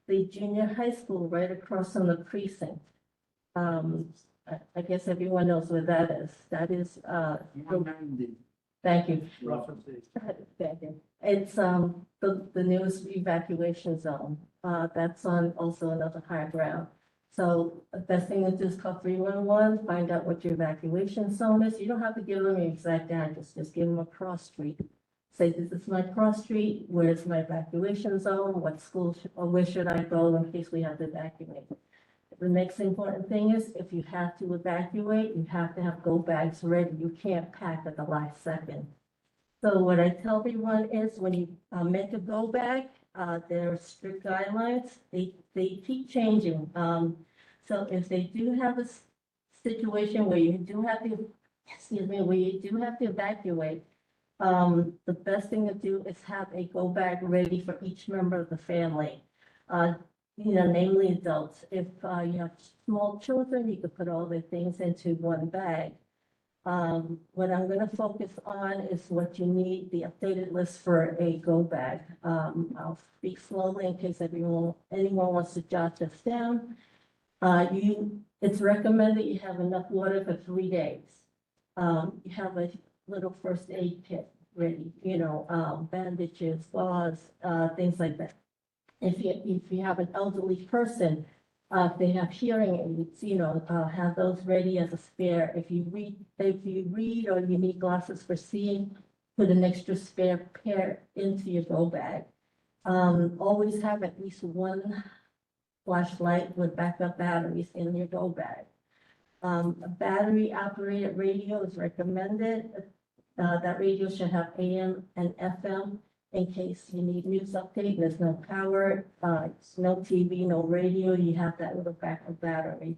the junior high school right across from the precinct. I guess everyone knows where that is. That is, thank you. Thank you. It's, the newest evacuation zone. That's on also another high ground. So the best thing to do is call 311, find out what your evacuation zone is. You don't have to give them your exact address, just give them a cross street. Say, this is my cross street, where's my evacuation zone, what school, or where should I go in case we have to evacuate? The next important thing is if you have to evacuate, you have to have go bags ready. You can't pack at the last second. So what I tell everyone is when you make a go bag, there are strict guidelines. They keep changing. So if they do have a situation where you do have to, evacuate, the best thing to do is have a go bag ready for each member of the family. Namely adults. If you have small children, you could put all their things into one bag. What I'm going to focus on is what you need, the updated list for a go bag. I'll speak slowly in case anyone wants to jot this down. It's recommended you have enough water for 3 days. You have a little first aid kit ready, bandages, gauze, things like that. If you have an elderly person, if they have hearing aids, have those ready as a spare. If you read or you need glasses for seeing, put an extra spare pair into your go bag. Always have at least one flashlight with backup batteries in your go bag. A battery operated radio is recommended. That radio should have AM and FM. In case you need news update, there's no power, no TV, no radio, you have that little backup battery.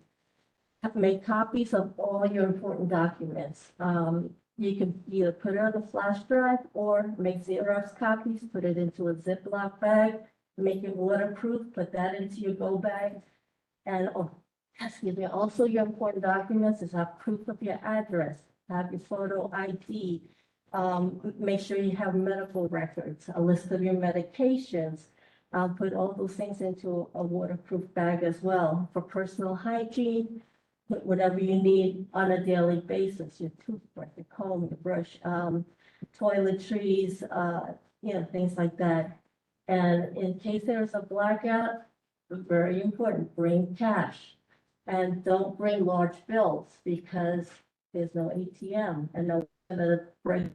Make copies of all your important documents. You can either put it on a flash drive or make Xerox copies, put it into a Ziploc bag, make it waterproof, put that into your go bag. And also your important documents is have proof of your address, have your photo ID. Make sure you have medical records, a list of your medications. Put all those things into a waterproof bag as well. For personal hygiene, put whatever you need on a daily basis, your toothbrush, your comb, your brush, toiletries, things like that. And in case there's a blackout, very important, bring cash. And don't bring large bills because there's no ATM and no way to bring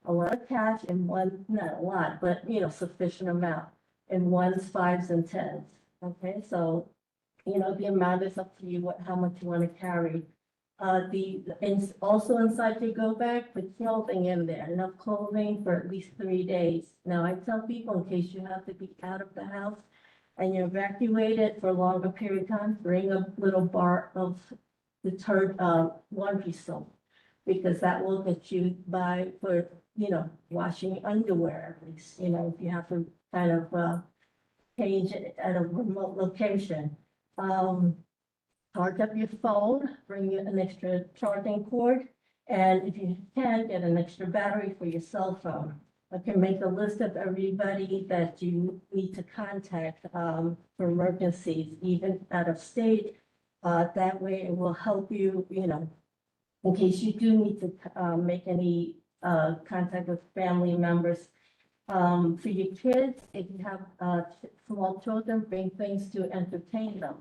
a lot of cash in one, not a lot, but sufficient amount in ones, 5s, and 10s. Okay, so the amount is up to you, how much you want to carry. Also inside your go bag, put clothing in there, enough clothing for at least 3 days. Now I tell people in case you have to be out of the house and you're evacuated for a longer period of time, bring a little bar of detergent, laundry soap, because that will get you by for washing underwear at least, if you have to kind of change it at a remote location. Charge up your phone, bring an extra charging cord, and if you can, get an extra battery for your cell phone. Okay, make a list of everybody that you need to contact, for emergencies, even out of state. That way it will help you, you know, in case you do need to, make any, contact with family members. For your kids, if you have, small children, bring things to entertain them.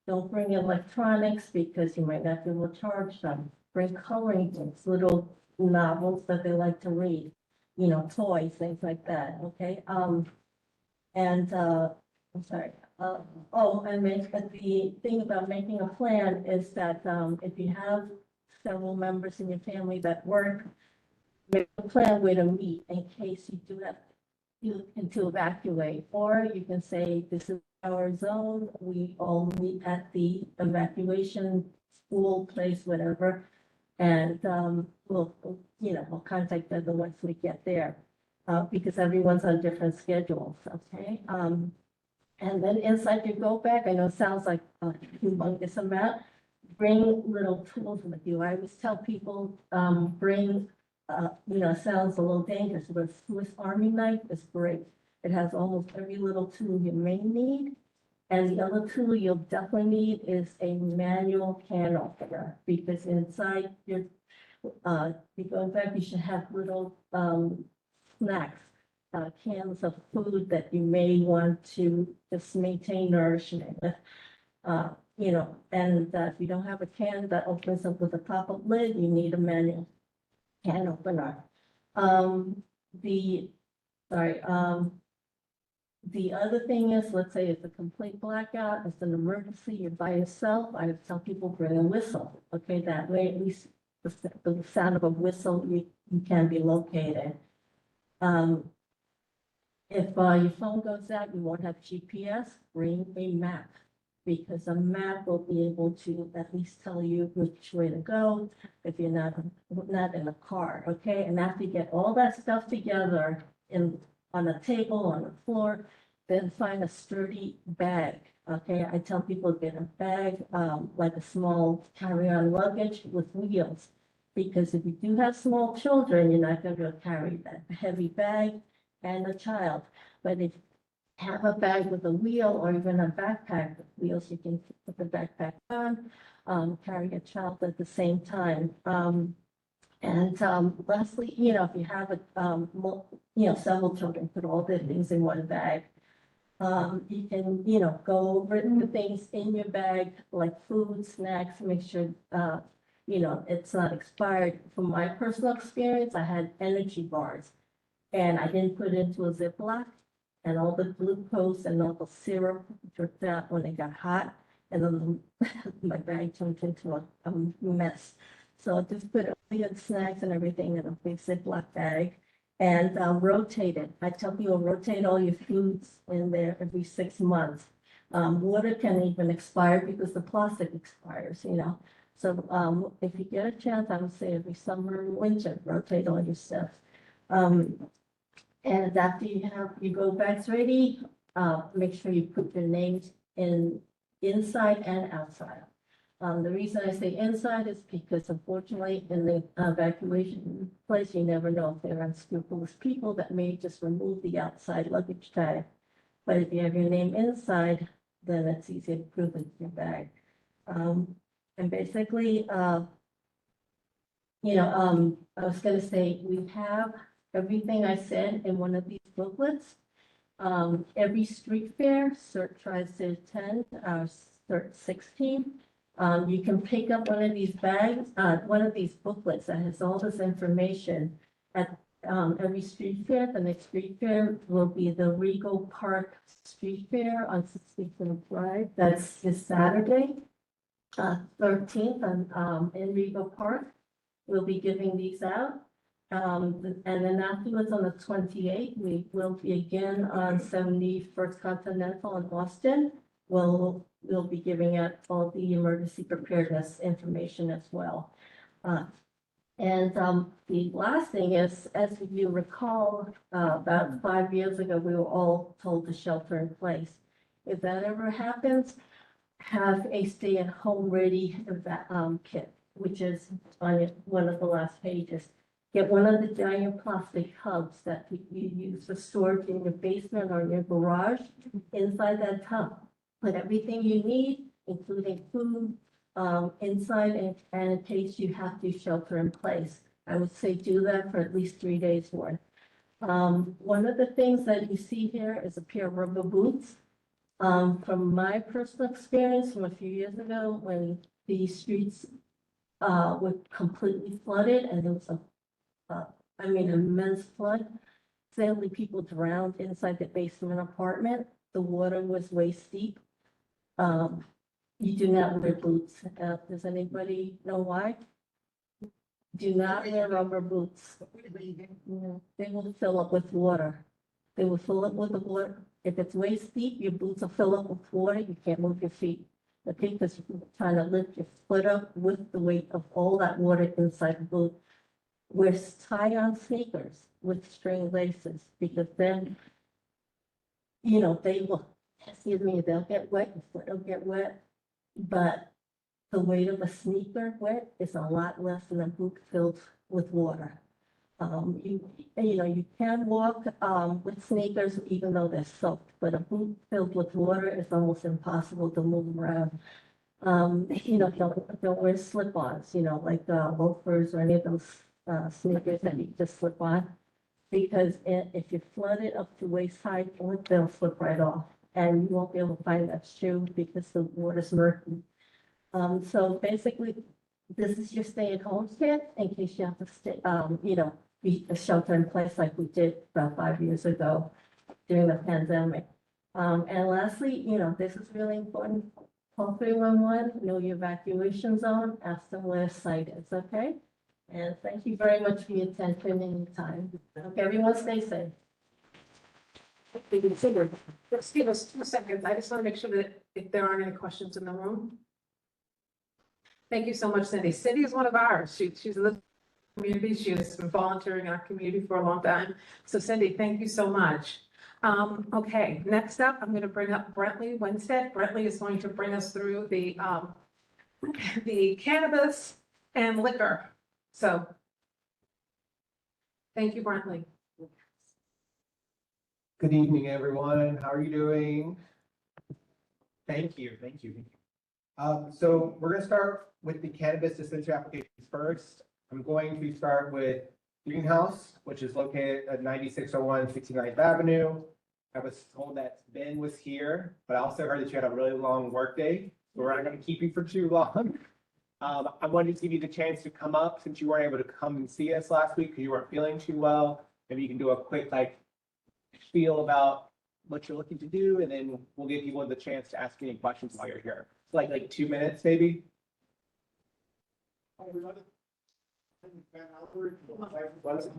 Don't bring electronics because you might not be able to charge them. Bring coloring books, little novels that they like to read, you know, toys, things like that, okay? I'm sorry, and the thing about making a plan is that, if you have several members in your family that work, make a plan where to meet in case you do have to evacuate, or you can say, this is our zone, we all meet at the evacuation school place, whatever. And, we'll contact them once we get there, because everyone's on different schedules, okay? And then inside your go bag, I know it sounds like a humongous amount, bring little tools with you. I always tell people, bring, it sounds a little dangerous, but a Swiss Army knife is great. It has almost every little tool you may need. And the other tool you'll definitely need is a manual can opener, because inside your, you go back, you should have little, snacks, cans of food that you may want to just maintain nourishment with. And if you don't have a can that opens up with a pop-up lid, you need a manual can opener. The other thing is, let's say it's a complete blackout, it's an emergency, you're by yourself, I tell people bring a whistle, okay? That way, at least the sound of a whistle, you can be located. If your phone goes out, you won't have GPS, bring a map, because a map will be able to at least tell you which way to go if you're not in a car, okay? And after you get all that stuff together on a table, on the floor, then find a sturdy bag, okay? I tell people get a bag, like a small carry-on luggage with wheels, because if you do have small children, you're not going to carry that heavy bag and a child. But if you have a bag with a wheel or even a backpack with wheels, you can put the backpack on, carry a child at the same time. Lastly, if you have several children, put all their things in one bag. You can, go over the things in your bag, like food, snacks, make sure, it's not expired. From my personal experience, I had energy bars and I didn't put it into a Ziploc, and all the glucose and all the syrup dripped out when it got hot, and then my bag turned into a mess. So I just put all your snacks and everything in a big Ziploc bag and rotate it. I tell people rotate all your foods in there every 6 months. Water can even expire because the plastic expires, So if you get a chance, I would say every summer and winter, rotate all your stuff. And after you have your go bags ready, make sure you put your names in inside and outside. The reason I say inside is because unfortunately in the evacuation place, you never know if they're unscrupulous people that may just remove the outside luggage tag. But if you have your name inside, then it's easy to prove it's your bag. And basically, I was gonna say, we have everything I said in one of these booklets. Every street fair, CERT tries to attend, CERT 16. You can pick up one of these bags, one of these booklets that has all this information at every street fair. The next street fair will be the Regal Park Street Fair on 64th Drive. That's this Saturday, 13th, in Regal Park. We'll be giving these out. And then afterwards on the 28th, we will be again on 71st Continental in Boston. We'll be giving out all the emergency preparedness information as well. The last thing is, as you recall, about 5 years ago, we were all told to shelter in place. If that ever happens, have a stay-at-home ready kit, which is on one of the last pages. get one of the giant plastic tubs that you use for storage in your basement or your garage. Inside that tub, put everything you need, including food, inside, and in case you have to shelter in place. I would say do that for at least 3 days worth. One of the things that you see here is a pair of rubber boots. From my personal experience from a few years ago, when the streets were completely flooded and there was an immense flood, sadly people drowned inside the basement apartment. The water was waist deep. You do not wear boots. Does anybody know why? Do not wear rubber boots. No, they will fill up with water. They will fill up with the water. If it's waist deep, your boots will fill up with water. You can't move your feet. Okay, because you're trying to lift your foot up with the weight of all that water inside the boot. Wear tie-on sneakers with string laces, because then, they will, they'll get wet, your foot will get wet, but the weight of a sneaker wet is a lot less than a boot filled with water. You can walk with sneakers even though they're soaked, but a boot filled with water is almost impossible to move around. Don't wear slip-ons, like loafers or any of those sneakers that you just slip on, because if you flood it up to waist height, they'll slip right off, and you won't be able to find that shoe because the water's murky. So basically, this is your stay-at-home kit in case you have to stay, be a shelter in place like we did about 5 years ago during the pandemic. And lastly, this is really important. Call 311, know your evacuation zone, ask them where site is, okay? And thank you very much for your attention and your time. Hope everyone stay safe. Just give us 2 seconds. I just want to make sure that if there aren't any questions in the room. Thank you so much, Cindy. Cindy is one of ours. She's in the community. She has been volunteering in our community for a long time. So Cindy, thank you so much. Okay, next up, I'm going to bring up Brentley Winstead. Brentley is going to bring us through the cannabis and liquor. So thank you, Brentley. Good evening, everyone. How are you doing? Thank you. So we're gonna start with the cannabis dispensary applications first. I'm going to start with Greenhouse, which is located at 9601 69th Avenue. I was told that Ben was here, but I also heard that you had a really long workday. So we're not gonna keep you for too long. I wanted to give you the chance to come up since you weren't able to come and see us last week because you weren't feeling too well. Maybe you can do a quick spiel about what you're looking to do, and then we'll give you the chance to ask any questions while you're here. Like 2 minutes, maybe.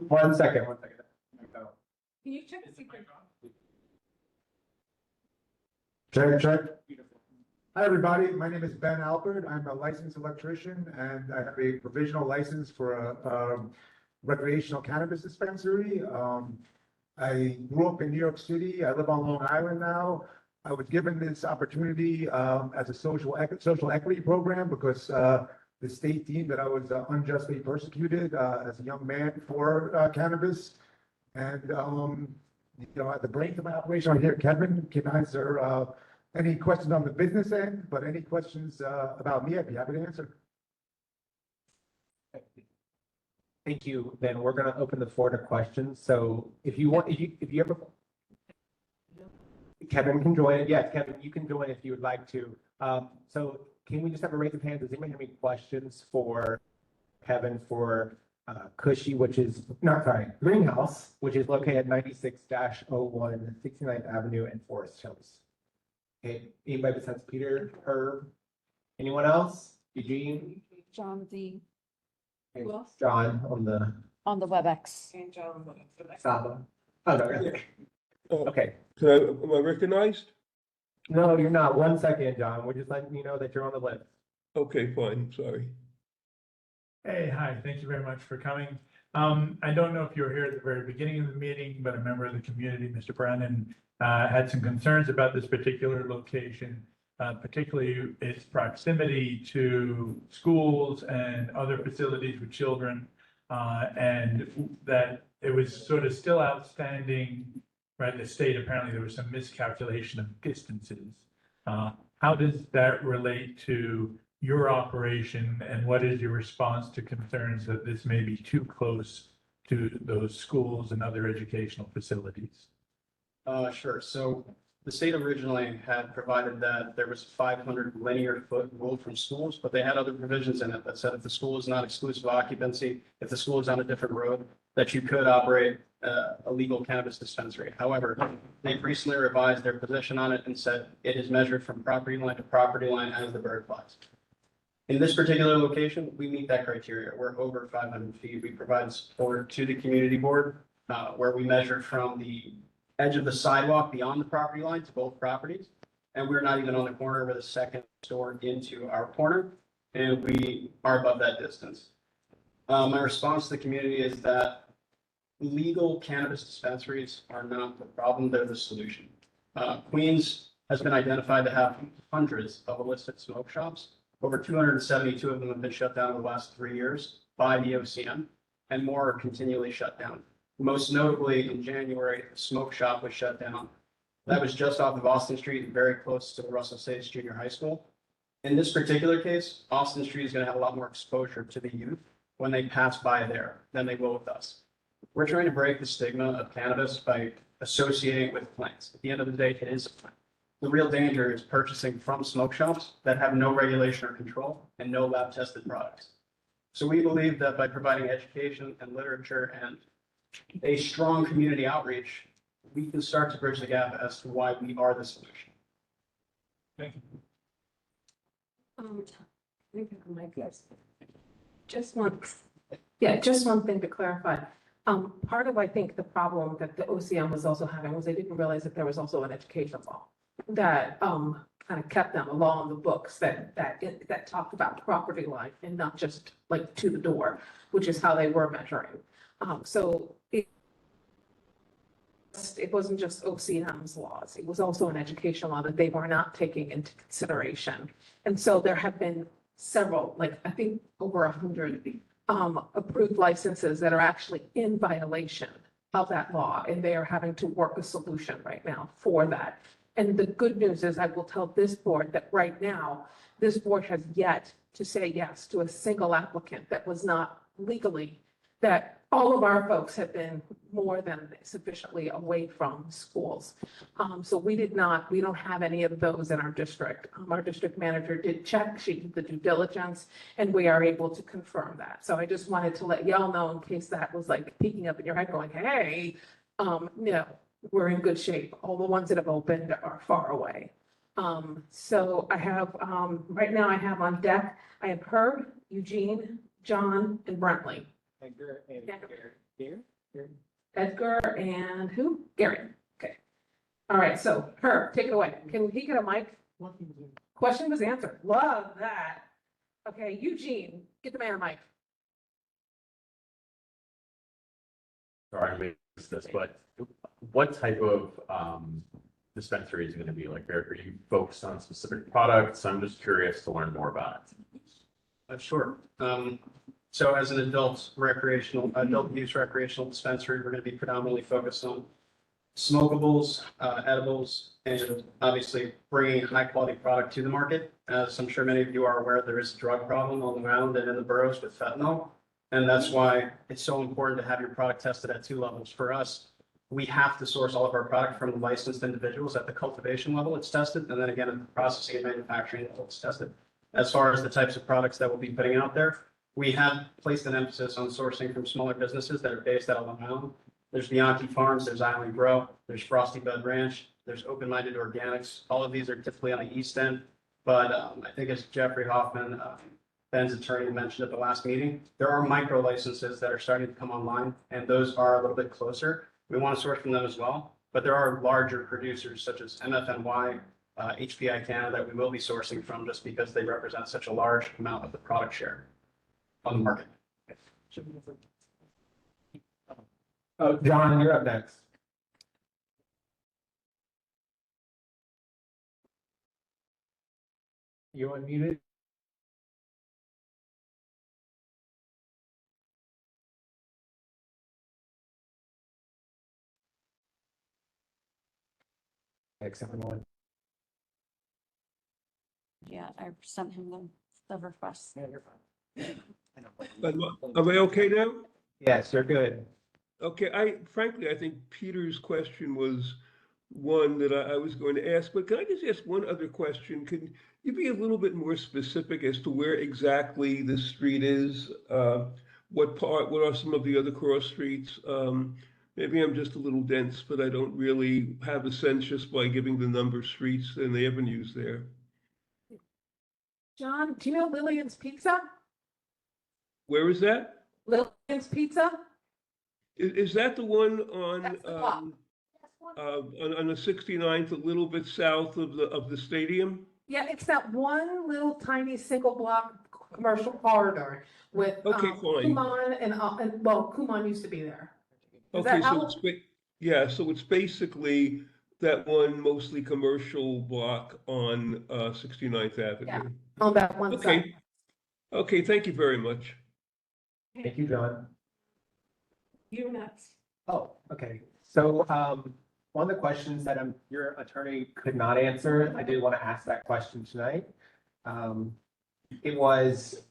One second. Can you check the secret? Check. Hi, everybody. My name is Ben Alpert. I'm a licensed electrician, and I have a provisional license for a recreational cannabis dispensary. I grew up in New York City. I live on Long Island now. I was given this opportunity as a social equity program because the state deemed that I was unjustly persecuted as a young man for cannabis. And at the brains of my operation right here, Kevin can answer any questions on the business end, but any questions about me, I'd be happy to answer. Thank you. Then we're going to open the floor to questions. So if you ever, Kevin can join it. Yes, Kevin, you can join if you would like to. So can we just have a raise of hands? Does anybody have any questions for Kevin for Cushy, Greenhouse, which is located at 96-01 69th Avenue and Forest Hills? Okay, anybody besides Peter, Herb, anyone else? Eugene? John D. Okay, Who else? John On the WebEx. Saba. Oh, no. Okay. Am I recognized? No, you're not. 1 second, John. We're just letting you know that you're on the list. Okay, fine, sorry. Hey, hi, thank you very much for coming. I don't know if you were here at the very beginning of the meeting, but a member of the community, Mr. Brennan, had some concerns about this particular location, particularly its proximity to schools and other facilities with children. and that it was sort of still outstanding, right? The state, apparently there was some miscalculation of distances. How does that relate to your operation, and what is your response to concerns that this may be too close to those schools and other educational facilities? Sure. So the state originally had provided that there was 500 linear foot rule from schools, but they had other provisions in it that said if the school is not exclusive occupancy, if the school is on a different road, that you could operate a legal cannabis dispensary. However, they've recently revised their position on it and said it is measured from property line to property line as the bird flies. In this particular location, we meet that criteria. We're over 500 feet. We provide support to the community board where we measure from the edge of the sidewalk beyond the property line to both properties. And we're not even on the corner. We're the second store into our corner, and we are above that distance. My response to the community is that legal cannabis dispensaries are not the problem, they're the solution. Queens has been identified to have hundreds of illicit smoke shops. Over 272 of them have been shut down in the last 3 years by the OCM, and more are continually shut down. Most notably, in January, a smoke shop was shut down. That was just off of Austin Street, very close to the Russell Sage Junior High School. In this particular case, Austin Street is going to have a lot more exposure to the youth when they pass by there than they will with us. We're trying to break the stigma of cannabis by associating it with plants. At the end of the day, it is a plant. The real danger is purchasing from smoke shops that have no regulation or control and no lab tested products. So we believe that by providing education and literature and a strong community outreach, we can start to bridge the gap as to why we are the solution. Thank you. I think I might guess. Just one thing to clarify. Part of, I think, the problem that the OCM was also having was they didn't realize that there was also an education law that kind of kept them along the books that talked about property line and not just like to the door, which is how they were measuring. So it wasn't just OCM's laws, it was also an education law that they were not taking into consideration. And so there have been several, like I think over 100 approved licenses that are actually in violation of that law, and they are having to work a solution right now for that. And the good news is I will tell this board that right now, this board has yet to say yes to a single applicant that was not legally, that all of our folks have been more than sufficiently away from schools. So we don't have any of those in our district. Our district manager did check, she did the due diligence, and we are able to confirm that. So I just wanted to let y'all know in case that was like peeking up in your head going, hey, no, we're in good shape. All the ones that have opened are far away. So I have, right now I have on deck, I have Herb, Eugene, John, and Brentley. Edgar and who? Gary. Okay. All right, so Herb, take it away. Can he get a mic? Question was answered. Love that. Okay, Eugene, get the man a mic. Sorry, I missed this, but what type of dispensary is it going to be? Like, are you focused on specific products? I'm just curious to learn more about it. Sure. So as an adult use recreational dispensary, we're going to be predominantly focused on smokables, edibles, and obviously bringing high quality product to the market. As I'm sure many of you are aware, there is a drug problem on the ground and in the boroughs with fentanyl. And that's why it's so important to have your product tested at 2 levels. For us, we have to source all of our product from licensed individuals at the cultivation level, it's tested, and then again, at the processing and manufacturing level, it's tested. As far as the types of products that we'll be putting out there, we have placed an emphasis on sourcing from smaller businesses that are based out of Long Island. There's Bianchi Farms, there's Island Grow, there's Frosty Bud Ranch, there's Open Minded Organics. All of these are typically on the east end, but I think as Jeffrey Hoffman, Ben's attorney, mentioned at the last meeting, there are micro licenses that are starting to come online, and those are a little bit closer. We want to source from them as well, but there are larger producers such as MFNY, HPI Canada that we will be sourcing from just because they represent such a large amount of the product share on the market. Oh, John, you're up next. You unmuted? Accept one. Yeah, I sent him the request. Yeah, you're fine. Am I okay now? Yes, you're good. Okay, frankly, I think Peter's question was one that I was going to ask, but can I just ask one other question? Can you be a little bit more specific as to where exactly the street is? What are some of the other cross streets? Maybe I'm just a little dense, but I don't really have a sense just by giving the number of streets and the avenues there. John, do you know Lillian's Pizza? Where is that? Lillian's Pizza? Is that the one That's the one. on the 69th, a little bit south of the stadium? Yeah, it's that one little tiny single block commercial corridor with Okay, fine. Kumon and well, Kumon used to be there. Is Okay, that so how- yeah, so it's basically that one mostly commercial block on 69th Avenue. Yeah, on that one side. Okay. Okay, thank you very much. Thank you, John. You're next. Oh, okay. So, one of the questions that your attorney could not answer, I did want to ask that question tonight. It was,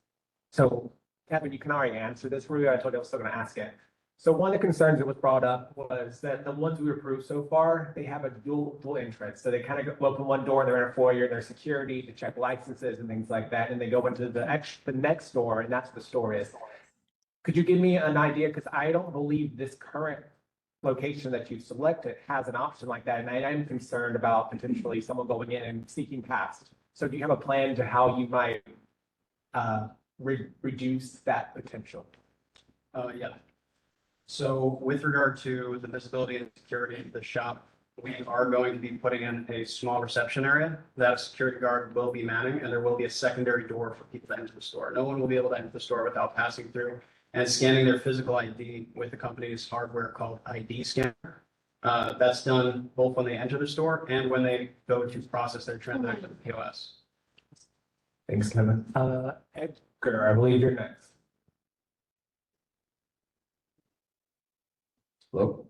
so Kevin, you can already answer this for you. I told you I was still gonna ask it. So one of the concerns that was brought up was that the ones we approved so far, they have a dual entrance. So they kind of open one door, they're in a foyer, there's security to check licenses and things like that. And they go into the next door, and that's what the store is. Could you give me an idea? Because I don't believe this current location that you've selected has an option like that. And I am concerned about potentially someone going in and seeking past. So do you have a plan to how you might reduce that potential? Yeah. So with regard to the visibility and security of the shop, we are going to be putting in a small reception area that a security guard will be manning, and there will be a secondary door for people to enter the store. No one will be able to enter the store without passing through and scanning their physical ID with the company's hardware called ID Scanner. That's done both when they enter the store and when they go to process their transaction at the POS. Thanks, Kevin. Edgar, I believe you're next. Hello.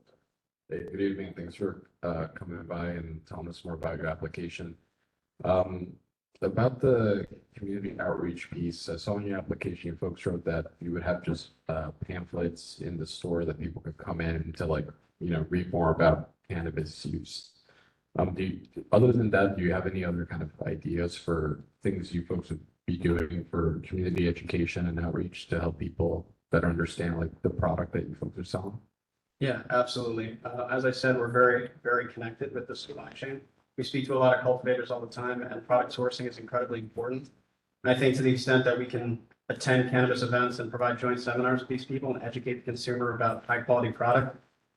Hey, good evening. Thanks for coming by and telling us more about your application. About the community outreach piece, I saw in your application, you folks wrote that you would have just pamphlets in the store that people could come in to read more about cannabis use. Other than that, do you have any other kind of ideas for things you folks would be doing for community education and outreach to help people better understand the product that you folks are selling? Yeah, absolutely. As I said, we're very, very connected with the supply chain. We speak to a lot of cultivators all the time, and product sourcing is incredibly important. And I think to the extent that we can attend cannabis events and provide joint seminars with these people and educate the consumer about high quality product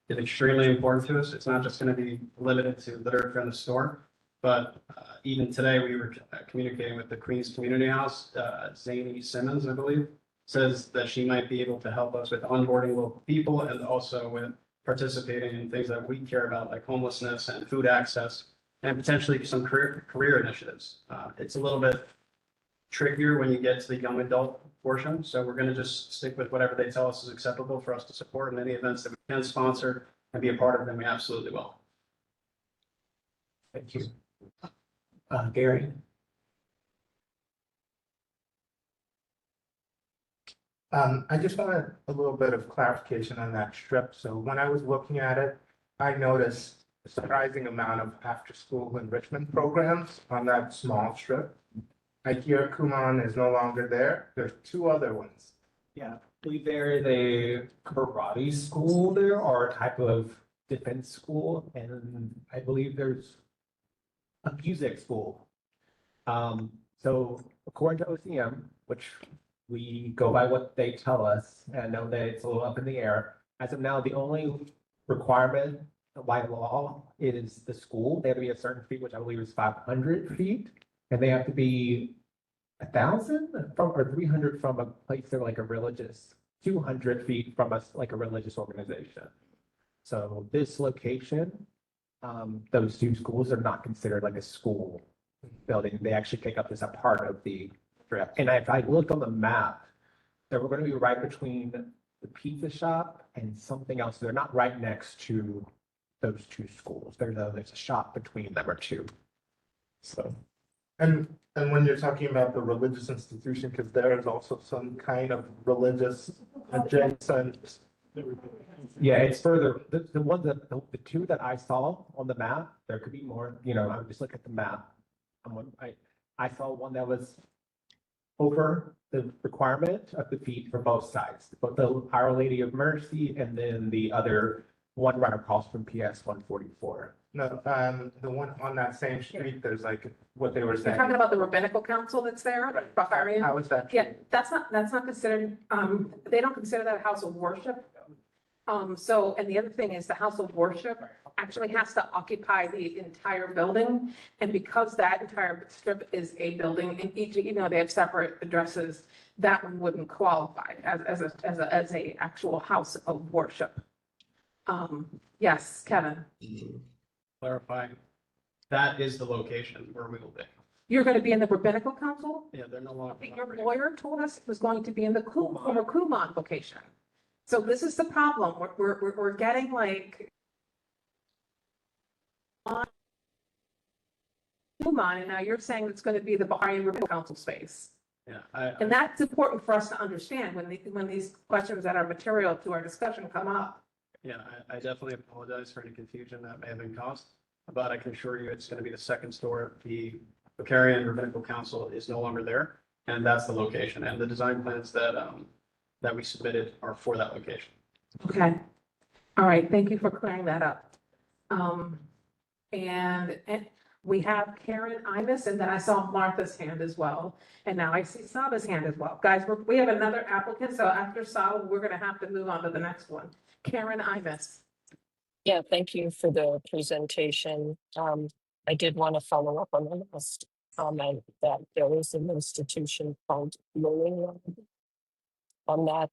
is extremely important to us. It's not just going to be limited to literature in the store, but even today we were communicating with the Queens Community House. Zany Simmons, I believe, says that she might be able to help us with onboarding local people and also with participating in things that we care about, like homelessness and food access, and potentially some career initiatives. It's a little bit trickier when you get to the young adult portion, so we're going to just stick with whatever they tell us is acceptable for us to support, and any events that we can sponsor and be a part of them, we absolutely will. Thank you. Gary? I just wanted a little bit of clarification on that strip. So when I was looking at it, I noticed a surprising amount of after-school enrichment programs on that small strip. I hear Kumon is no longer there. There's two other ones. Yeah, I believe there is a karate school there or a type of defense school, and I believe there's a music school. So according to OCM, which we go by what they tell us, and I know that it's a little up in the air. As of now, the only requirement by law is the school. They have to be a certain feet, which I believe is 500 feet, and they have to be 1,000 from or 300 from a place they're like a religious, 200 feet from a religious organization. So this location, those two schools are not considered like a school building. They actually take up as a part of the strip. And if I looked on the map, they were going to be right between the pizza shop and something else. They're not right next to those two schools. There's a shop between them or two. So. And when you're talking about the religious institution, because there is also some kind of religious adjacent. Yeah, it's further, the one that, the two that I saw on the map, there could be more, you know, I would just look at the map. I saw one that was over the requirement of the feet for both sides, both the Our Lady of Mercy and then the other one right across from PS 144. No, the one on that same street, there's like what they were You're saying. talking about the rabbinical council that's there, Baharian? How is that? Yeah, that's not considered, they don't consider that a house of worship. So, and the other thing is the house of worship actually has to occupy the entire building. And because that entire strip is a building and each, you know, they have separate addresses, that one wouldn't qualify as a actual house of worship. Yes, Kevin, Clarifying, that is the location where we will be. you're going to be in the rabbinical council? Yeah, they're no longer. Your lawyer told us it was going to be in the former Kumon location. So this is the problem. We're getting like on Kumon, and now you're saying it's going to be the Baharian Rabbinical Council space. Yeah, And that's important for us to understand when these questions that are material to our discussion come up. Yeah, I definitely apologize for any confusion that may have been caused, but I can assure you it's going to be the second store. The Vicarian Rabbinical Council is no longer there, and that's the location. And the design plans that we submitted are for that location. Okay. All right. Thank you for clearing that up. And we have Karen Imus, and then I saw Martha's hand as well. And now I see Saba's hand as well. Guys, we have another applicant, so after Saba, we're going to have to move on to the next one. Karen Imus. Yeah, thank you for the presentation. I did want to follow up on the last comment that there is an institution called Learning Lab on that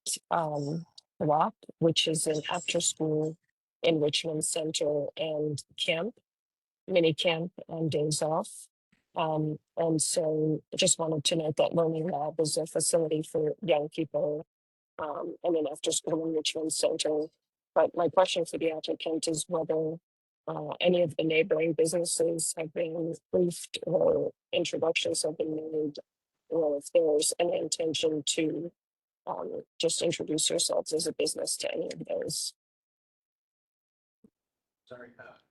block, which is an after-school enrichment center and camp, mini camp on days off. And so I just wanted to note that Learning Lab is a facility for young people and an after-school enrichment center. But my question for the applicant is whether any of the neighboring businesses have been briefed or introductions have been made, or if there's an intention to just introduce yourselves as a business to any of those. Sorry.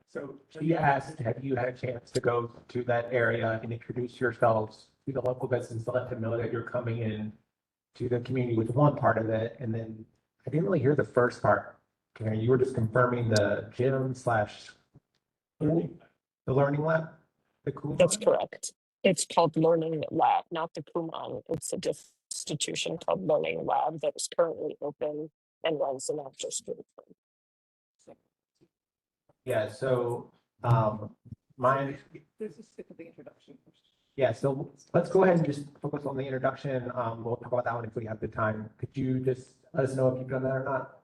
So she asked, have you had a chance to go to that area and introduce yourselves to the local business to let them know that you're coming in to the community with one part of it? And then I didn't really hear the first part. Karen, you were just confirming the gym / the learning lab? The Kumon? That's correct. It's called Learning Lab, not the Kumon. It's a institution called Learning Lab that is currently open and runs an after school. Yeah, so my, This is stick with the introduction. yeah, so let's go ahead and just focus on the introduction. We'll talk about that one if we have the time. Could you just let us know if you've done that or not?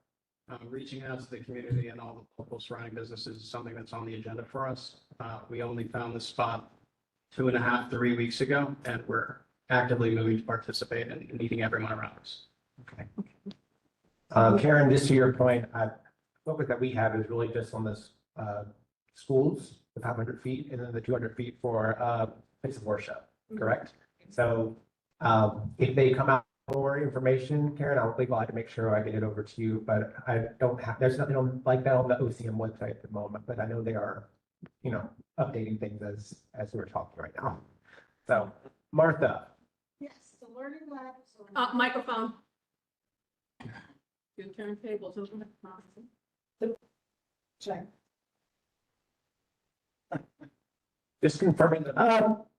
Reaching out to the community and all the local surrounding businesses is something that's on the agenda for us. We only found this spot 2.5, 3 weeks ago, and we're actively moving to participate and meeting everyone around us. Okay. Karen, just to your point, focus that we have is really just on this schools, the 500 feet, and then the 200 feet for place of worship, correct? So if they come out with more information, Karen, I'll be glad to make sure I get it over to you, but I don't have, there's nothing like that on the OCM website at the moment, but I know they are, you know, updating things as we're talking right now. So Martha. Yes, the Learning Lab. Microphone. You turn tables over. Check. Just confirming that.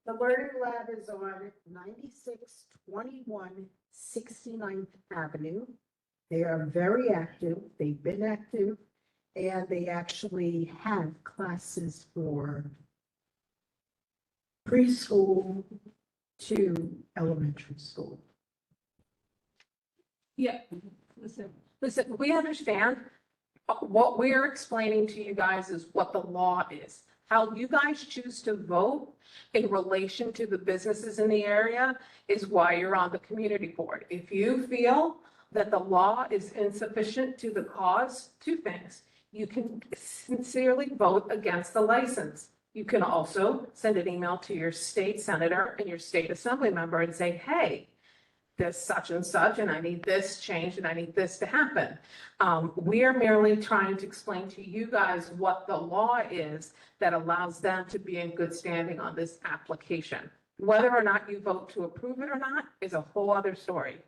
The Learning Lab is on 9621 69th Avenue. They are very active. They've been active, and they actually have classes for preschool to elementary school. Yeah, listen, we understand. What we're explaining to you guys is what the law is. How you guys choose to vote in relation to the businesses in the area is why you're on the community board. If you feel that the law is insufficient to the cause, two things. you can sincerely vote against the license. You can also send an email to your state senator and your state assembly member and say, hey, there's such and such, and I need this changed, and I need this to happen. We are merely trying to explain to you guys what the law is that allows them to be in good standing on this application. Whether or not you vote to approve it or not is a whole other story.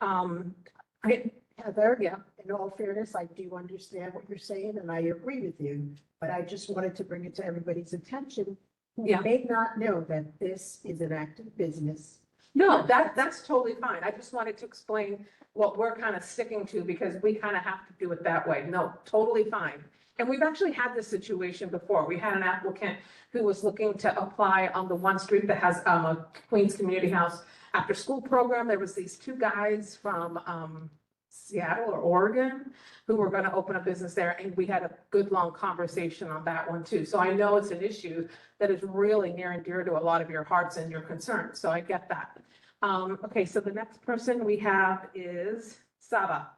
Heather, Yeah. in all fairness, I do understand what you're saying and I agree with you, but I just wanted to bring it to everybody's attention. Who Yeah. may not know that this is an active business. No, that's totally fine. I just wanted to explain what we're kind of sticking to because we kind of have to do it that way. No, totally fine. And we've actually had this situation before. We had an applicant who was looking to apply on the one street that has a Queens Community House after school program. There was these two guys from Seattle or Oregon who were going to open a business there. And we had a good long conversation on that one too. So I know it's an issue that is really near and dear to a lot of your hearts and your concerns. So I get that. Okay, so the next person we have is Saba.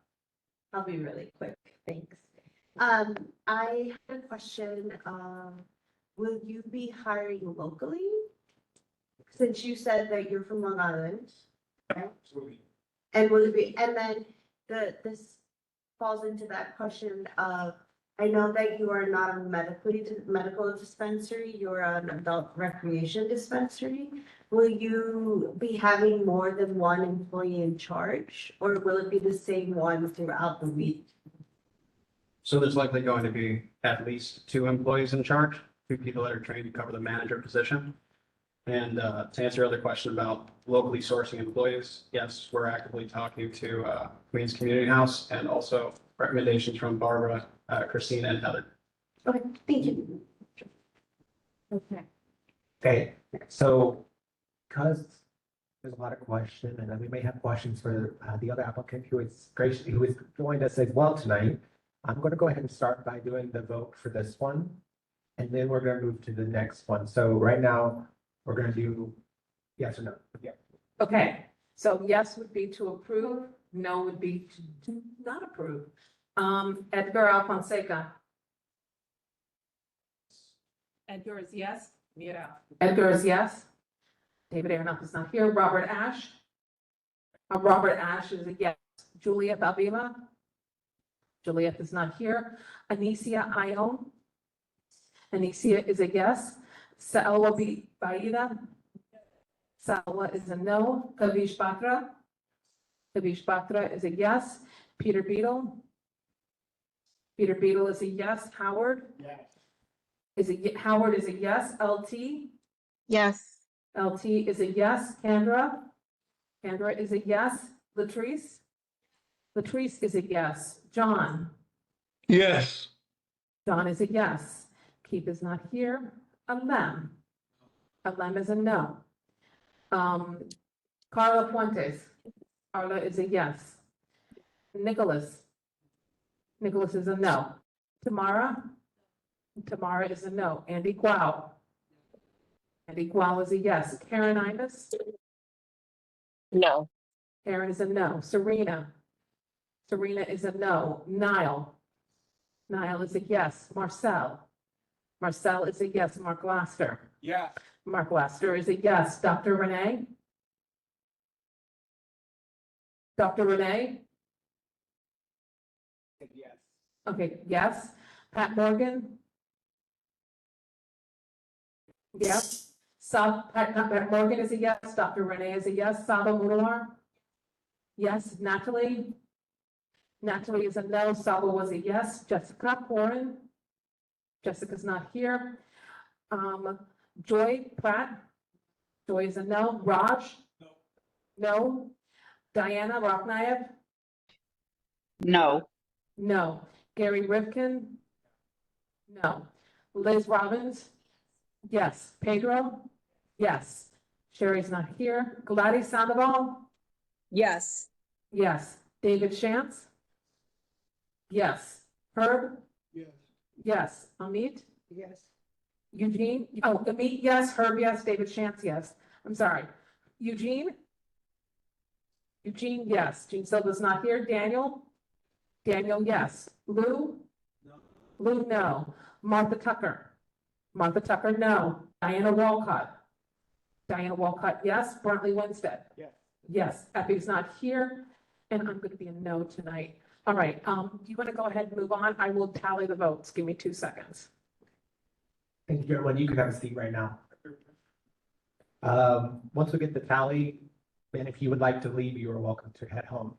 I'll be really quick, thanks. I had a question, will you be hiring locally? Since you said that you're from Long Island. Absolutely. And will it be, and then this falls into that question of, I know that you are not a medical dispensary, you're an adult recreation dispensary. Will you be having more than one employee in charge, or will it be the same one throughout the week? So there's likely going to be at least 2 employees in charge, 2 people that are trained to cover the manager position. And to answer your other question about locally sourcing employees, yes, we're actively talking to Queens Community House and also recommendations from Barbara, Christina, and Heather. Okay, thank you. Okay. Okay, so because there's a lot of questions, and then we may have questions for the other applicant who is gracious, who has joined us as well tonight. I'm going to go ahead and start by doing the vote for this one, and then we're going to move to the next one. So right now, we're going to do yes or no. Yeah. Okay, so yes would be to approve, no would be to not approve. Edgar Alfonseca. Edgar is yes. Mira. Edgar is yes. David Aronoff is not here. Robert Ash. Robert Ash is a yes. Juliet Balbima. Juliet is not here. Anicia Ione. Anicia is a yes. Salwa Baida. Salwa is a no. Kavish Batra. Kavish Batra is a yes. Peter Beadle. Peter Beadle is a yes. Howard. Yes. Howard is a yes. LT. Yes. LT is a yes. Kendra. Kendra is a yes. Latrice. Latrice is a yes. John. Yes. John is a yes. Keith is not here. Alem. Alem is a no. Carla Fuentes. Carla is a yes. Nicholas. Nicholas is a no. Tamara. Tamara is a no. Andy Guao. Andy Guao is a yes. Karen Imus. No. Karen is a no. Serena. Serena is a no. Niall. Niall is a yes. Marcel. Marcel is a yes. Mark Laster. Yeah. Mark Laster is a yes. Dr. Renee? Dr. Renee? Yes. Okay, yes. Pat Morgan? Yes. Pat Morgan is a yes. Dr. Renee is a yes. Saba Mudalar? Yes. Natalie? Natalie is a no. Saba was a yes. Jessica Corin? Jessica's not here. Joy Pratt? Joy is a no. Raj? No. No. Diana Rocknayev? No. No. Gary Rivkin? No. Liz Robbins? Yes. Pedro? Yes. Sherry's not here. Gladys Sandoval? Yes. Yes. David Shantz? Yes. Herb? Yes. Yes. Amit? Yes. Eugene? Oh, Amit, yes. Herb, yes. David Shantz, yes. I'm sorry. Eugene? Eugene, yes. Gene Silva's not here. Daniel? Daniel, yes. Lou? No. Lou, no. Martha Tucker. Martha Tucker, no. Diana Walcott. Diana Walcott, yes. Brantley Winstead. Yes. Yes, Effie's not here, and I'm gonna be a no tonight. All right, do you want to go ahead and move on? I will tally the votes. Give me 2 seconds. Thank you, Geraldine. You can have a seat right now. Once we get the tally, and if you would like to leave, you are welcome to head home.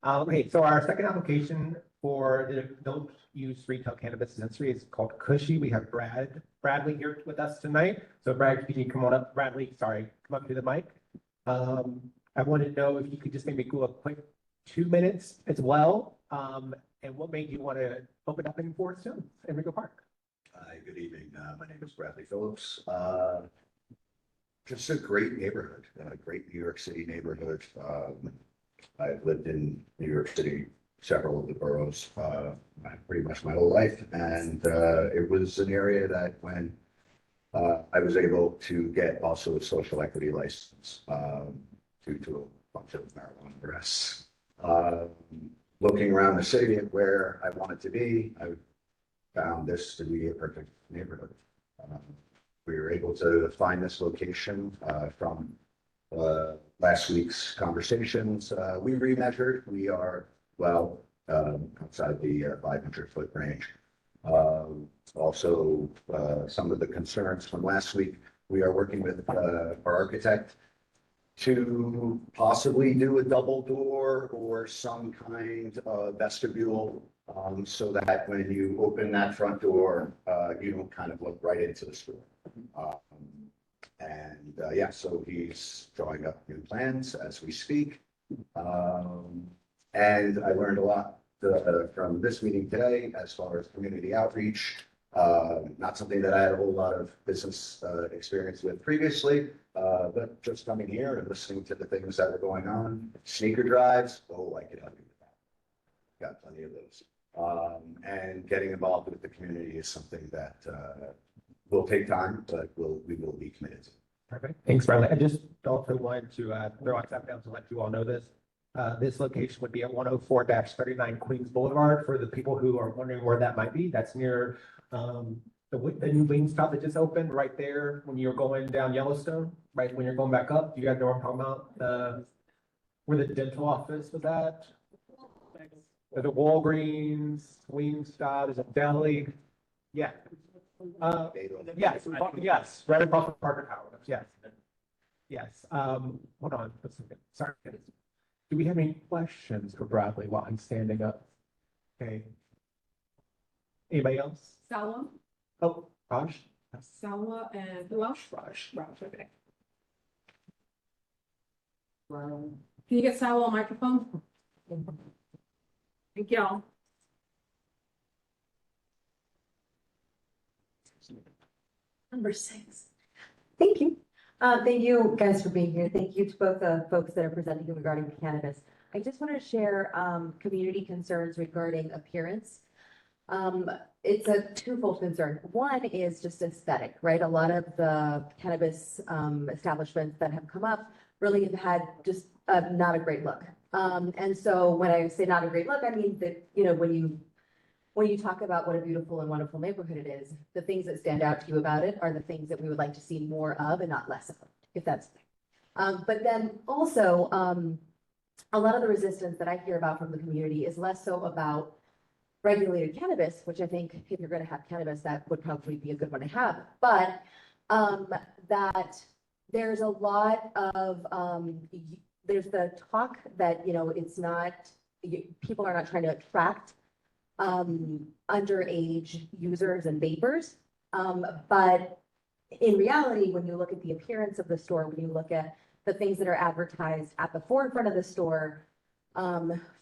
Okay, so our second application for the adult use retail cannabis dispensary is called Cushy. We have Bradley here with us tonight. So Brad, could you come on up? Bradley, sorry, come up to the mic. I want to know if you could just maybe go a quick 2 minutes as well. And what made you want to open up in Forest Hills, Enrico Park? Hi, good evening. My name is Bradley Phillips. Just a great neighborhood, a great New York City neighborhood. I've lived in New York City, several of the boroughs, pretty much my whole life. And it was an area that when I was able to get also a social equity license due to a bunch of marijuana arrests. Looking around the city at where I wanted to be, I found this to be a perfect neighborhood. We were able to find this location from last week's conversations. We remeasured. We are well outside the 500-foot range. Also, some of the concerns from last week, we are working with our architect to possibly do a double door or some kind of vestibule so that when you open that front door, you don't kind of look right into the store. Yeah, so he's drawing up new plans as we speak. And I learned a lot from this meeting today as far as community outreach. Not something that I had a whole lot of business experience with previously, but just coming here and listening to the things that are going on. Sneaker drives, oh, I could help you with that. Got plenty of those. And getting involved with the community is something that will take time, but we will be committed to. Perfect. Thanks, Bradley. I just also wanted to throw out that down to let you all know this. This location would be at 104-39 Queens Boulevard. For the people who are wondering where that might be, that's near the new Wingstop that just opened right there when you're going down Yellowstone, right when you're going back up. You guys know what I'm talking about? Where the dental office was at? There's a Walgreens, Wingstop, there's a deli. Yeah. Yes, yes, right across from Parker Tower. Yes. Yes. Hold on. Sorry. Do we have any questions for Bradley while I'm standing up? Okay. Anybody else? Salwa, Oh, Raj? Salwa, and who else? Raj, okay. Can you get Salwa on microphone? Thank y'all. Number 6. Thank you. Thank you guys for being here. Thank you to both the folks that are presenting regarding cannabis. I just want to share community concerns regarding appearance. It's a twofold concern. One is just aesthetic, right? A lot of the cannabis establishments that have come up really have had just not a great look. And so when I say not a great look, I mean that, you know, when you talk about what a beautiful and wonderful neighborhood it is, the things that stand out to you about it are the things that we would like to see more of and not less of, if that's. But then also, a lot of the resistance that I hear about from the community is less so about regulated cannabis, which I think if you're going to have cannabis, that would probably be a good one to have. But that there's a lot of, there's the talk that, you know, it's not, people are not trying to attract underage users and vapors. But in reality, when you look at the appearance of the store, when you look at the things that are advertised at the forefront of the store,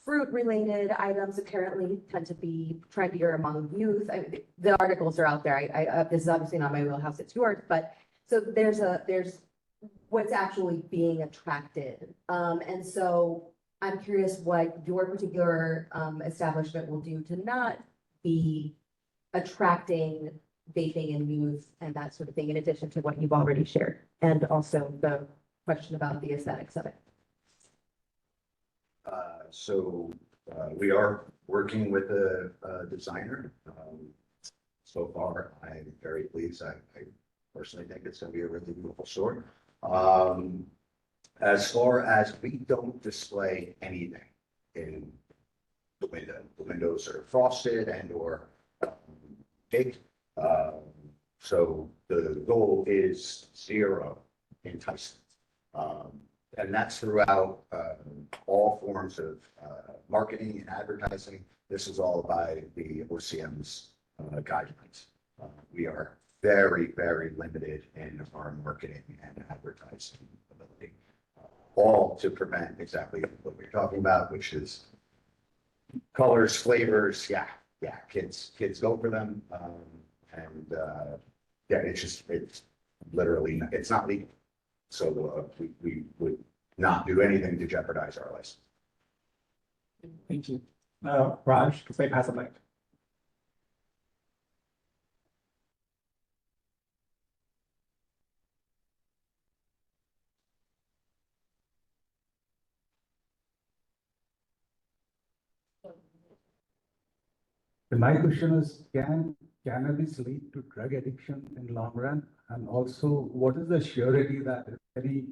fruit-related items apparently tend to be trendier among youth. The articles are out there. This is obviously not my wheelhouse, it's yours, but so there's what's actually being attracted. And so I'm curious what your particular establishment will do to not be attracting vaping and youth and that sort of thing, in addition to what you've already shared, and also the question about the aesthetics of it. So We are working with a designer. So far, I'm very pleased. I personally think it's gonna be a really beautiful store. As far as we don't display anything in the window, the windows are frosted and or baked. So the goal is zero enticement. And that's throughout all forms of marketing and advertising. This is all by the OCM's guidelines. We are very, very limited in our marketing and advertising ability, all to prevent exactly what we're talking about, which is colors, flavors. Yeah, kids go for them. Yeah, it's literally, it's not legal. So we would not do anything to jeopardize our license. Thank you. Raj, say pass it back. My question is, can cannabis lead to drug addiction in long run? And also, what is the surety that any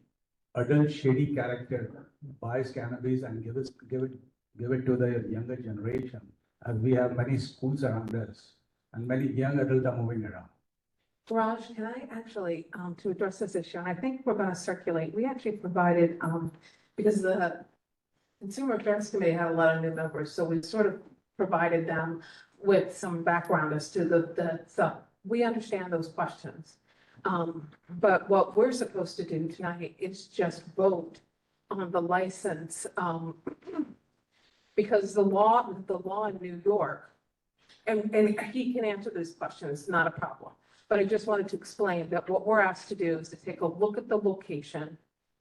adult shady character buys cannabis and give it to the younger generation? As we have many schools around us and many young adults are moving around. Raj, can I actually, to address this issue, and I think we're going to circulate, we actually provided, because the Consumer Affairs Committee had a lot of new members, so we sort of provided them with some background as to the stuff. We understand those questions. But what we're supposed to do tonight is just vote on the license, because the law in New York, and he can answer these questions, not a problem. But I just wanted to explain that what we're asked to do is to take a look at the location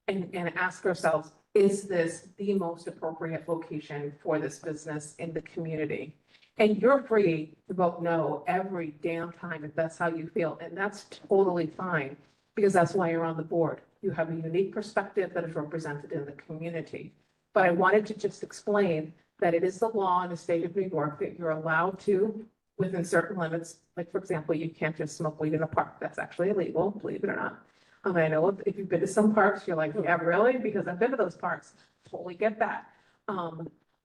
and ask ourselves, is this the most appropriate location for this business in the community? And you're free to vote no every damn time if that's how you feel. And that's totally fine, because that's why you're on the board. You have a unique perspective that is represented in the community. But I wanted to just explain that it is the law in the state of New York that you're allowed to, within certain limits, like for example, you can't just smoke weed in a park. That's actually illegal, believe it or not. I know if you've been to some parks, you're like, yeah, really? Because I've been to those parks. Totally get that.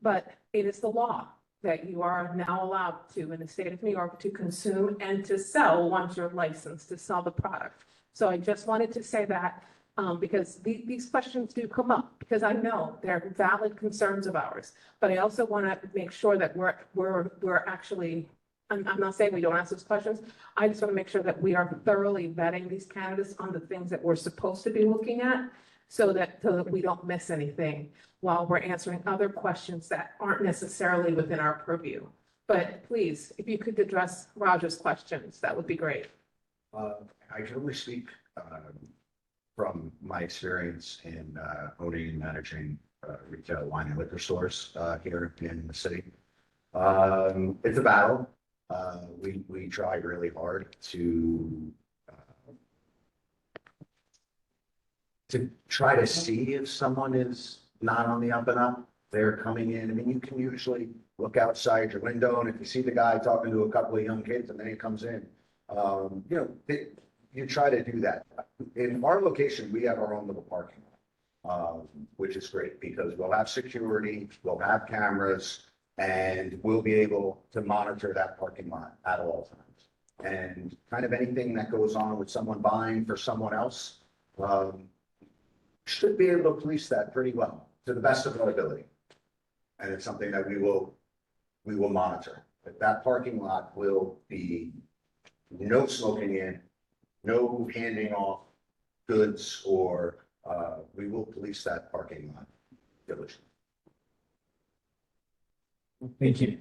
But it is the law that you are now allowed to, in the state of New York, to consume and to sell once you're licensed to sell the product. So I just wanted to say that because these questions do come up, because I know they're valid concerns of ours. But I also want to make sure that we're actually, I'm not saying we don't ask those questions. I just want to make sure that we are thoroughly vetting these candidates on the things that we're supposed to be looking at, so that we don't miss anything while we're answering other questions that aren't necessarily within our purview. But please, if you could address Roger's questions, that would be great. I can only speak from my experience in owning and managing retail wine and liquor stores here in the city. It's a battle. We try really hard to try to see if someone is not on the up and up. They're coming in. I mean, you can usually look outside your window, and if you see the guy talking to a couple of young kids and then he comes in, you try to do that. In our location, we have our own little parking lot, which is great because we'll have security, we'll have cameras, and we'll be able to monitor that parking lot at all times. And kind of anything that goes on with someone buying for someone else, should be able to police that pretty well to the best of our ability. And it's something that we will monitor. But that parking lot will be no smoking in, no handing off goods, or we will police that parking lot diligently. Thank you.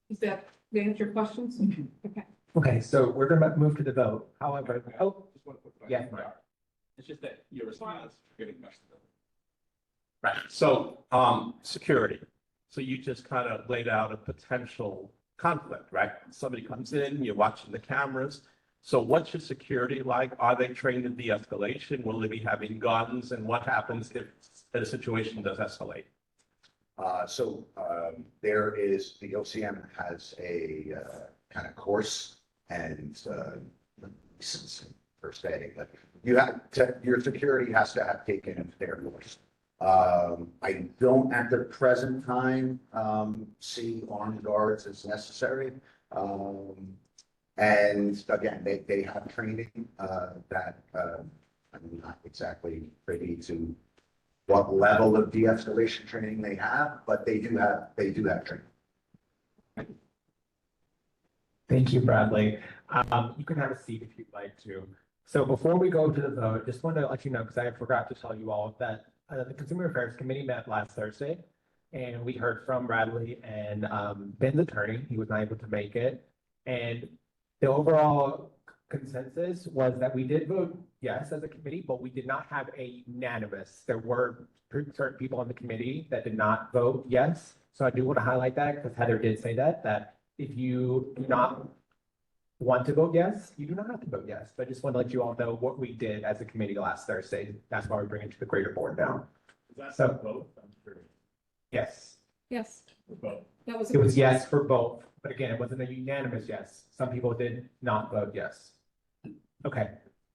Is that answer your questions? Okay. Okay, so we're gonna move to the vote. However, yeah. It's just that your response, getting questions. Right, so, security. So you just kind of laid out a potential conflict, right? Somebody comes in, you're watching the cameras. So what's your security like? Are they trained in de-escalation? Will they be having guns? And what happens if a situation does escalate? There is, the OCM has a kind of course and since first day, but you have to, your security has to have taken their course. I don't at the present time see armed guards as necessary. And again, they have training that I'm not exactly privy to what level of de-escalation training they have, but they do have training. Thank you, Bradley. You can have a seat if you'd like to. So before we go to the vote, just wanted to let you know, because I forgot to tell you all, that the Consumer Affairs Committee met last Thursday, and we heard from Bradley and Ben's attorney. He was not able to make it. And the overall consensus was that we did vote yes as a committee, but we did not have a unanimous. There were certain people on the committee that did not vote yes. So I do want to highlight that, because Heather did say that if you do not want to vote yes, you do not have to vote yes. But I just want to let you all know what we did as a committee last Thursday. That's why we bring it to the greater board now. Is that So- for both? I'm curious. Yes, Yes, For both. that was. it was yes for both, but again, it wasn't a unanimous yes. Some people did not vote yes. Okay,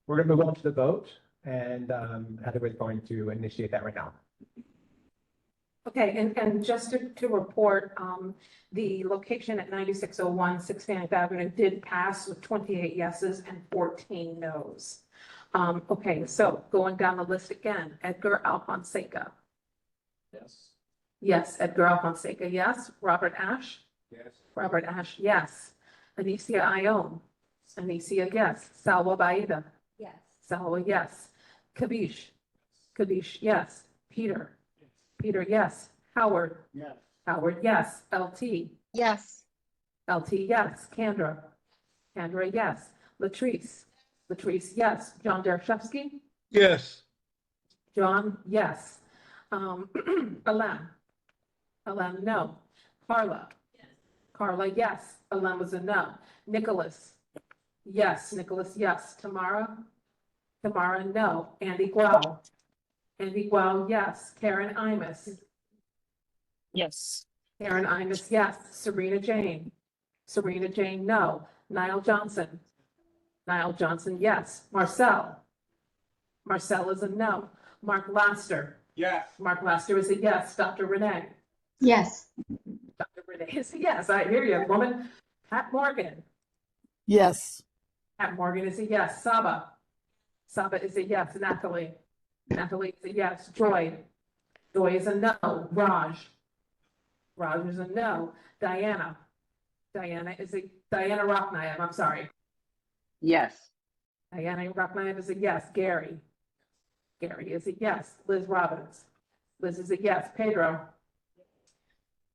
we're gonna move on to the vote, and Heather is going to initiate that right now. Okay, and just to report, the location at 9601 69th Avenue did pass with 28 yeses and 14 nos. Okay, so going down the list again, Edgar Alfonseca. Yes. Yes, Edgar Alfonseca, yes. Robert Ash. Yes. Robert Ash, yes. Anicia Ione. Anicia, yes. Salwa Baida. Yes. Salwa, yes. Kabish. Kabish, yes. Peter. Peter, yes. Howard. Yes. Howard, yes. LT. Yes. LT, yes. Kendra. Kendra, yes. Latrice. Latrice, yes. John Dershowski. Yes. John, yes. Alan. Alan, no. Carla. Carla, yes. Alan was a no. Nicholas. Yes. Nicholas, yes. Tamara. Tamara, no. Andy Gual. Andy Gual, yes. Karen Imus. Yes. Karen Imus, yes. Serena Jane. Serena Jane, no. Niall Johnson. Niall Johnson, yes. Marcel. Marcel is a no. Mark Laster. Yes. Mark Laster is a yes. Dr. Renee. Yes. Dr. Renee is a yes. I hear you, woman. Pat Morgan. Yes. Pat Morgan is a yes. Saba. Saba is a yes. Natalie. Natalie is a yes. Joy. Joy is a no. Raj. Raj is a no. Diana. Diana Rocknayev, I'm sorry. Yes. Diana Rocknayev is a yes. Gary. Gary is a yes. Liz Robbins. Liz is a yes. Pedro.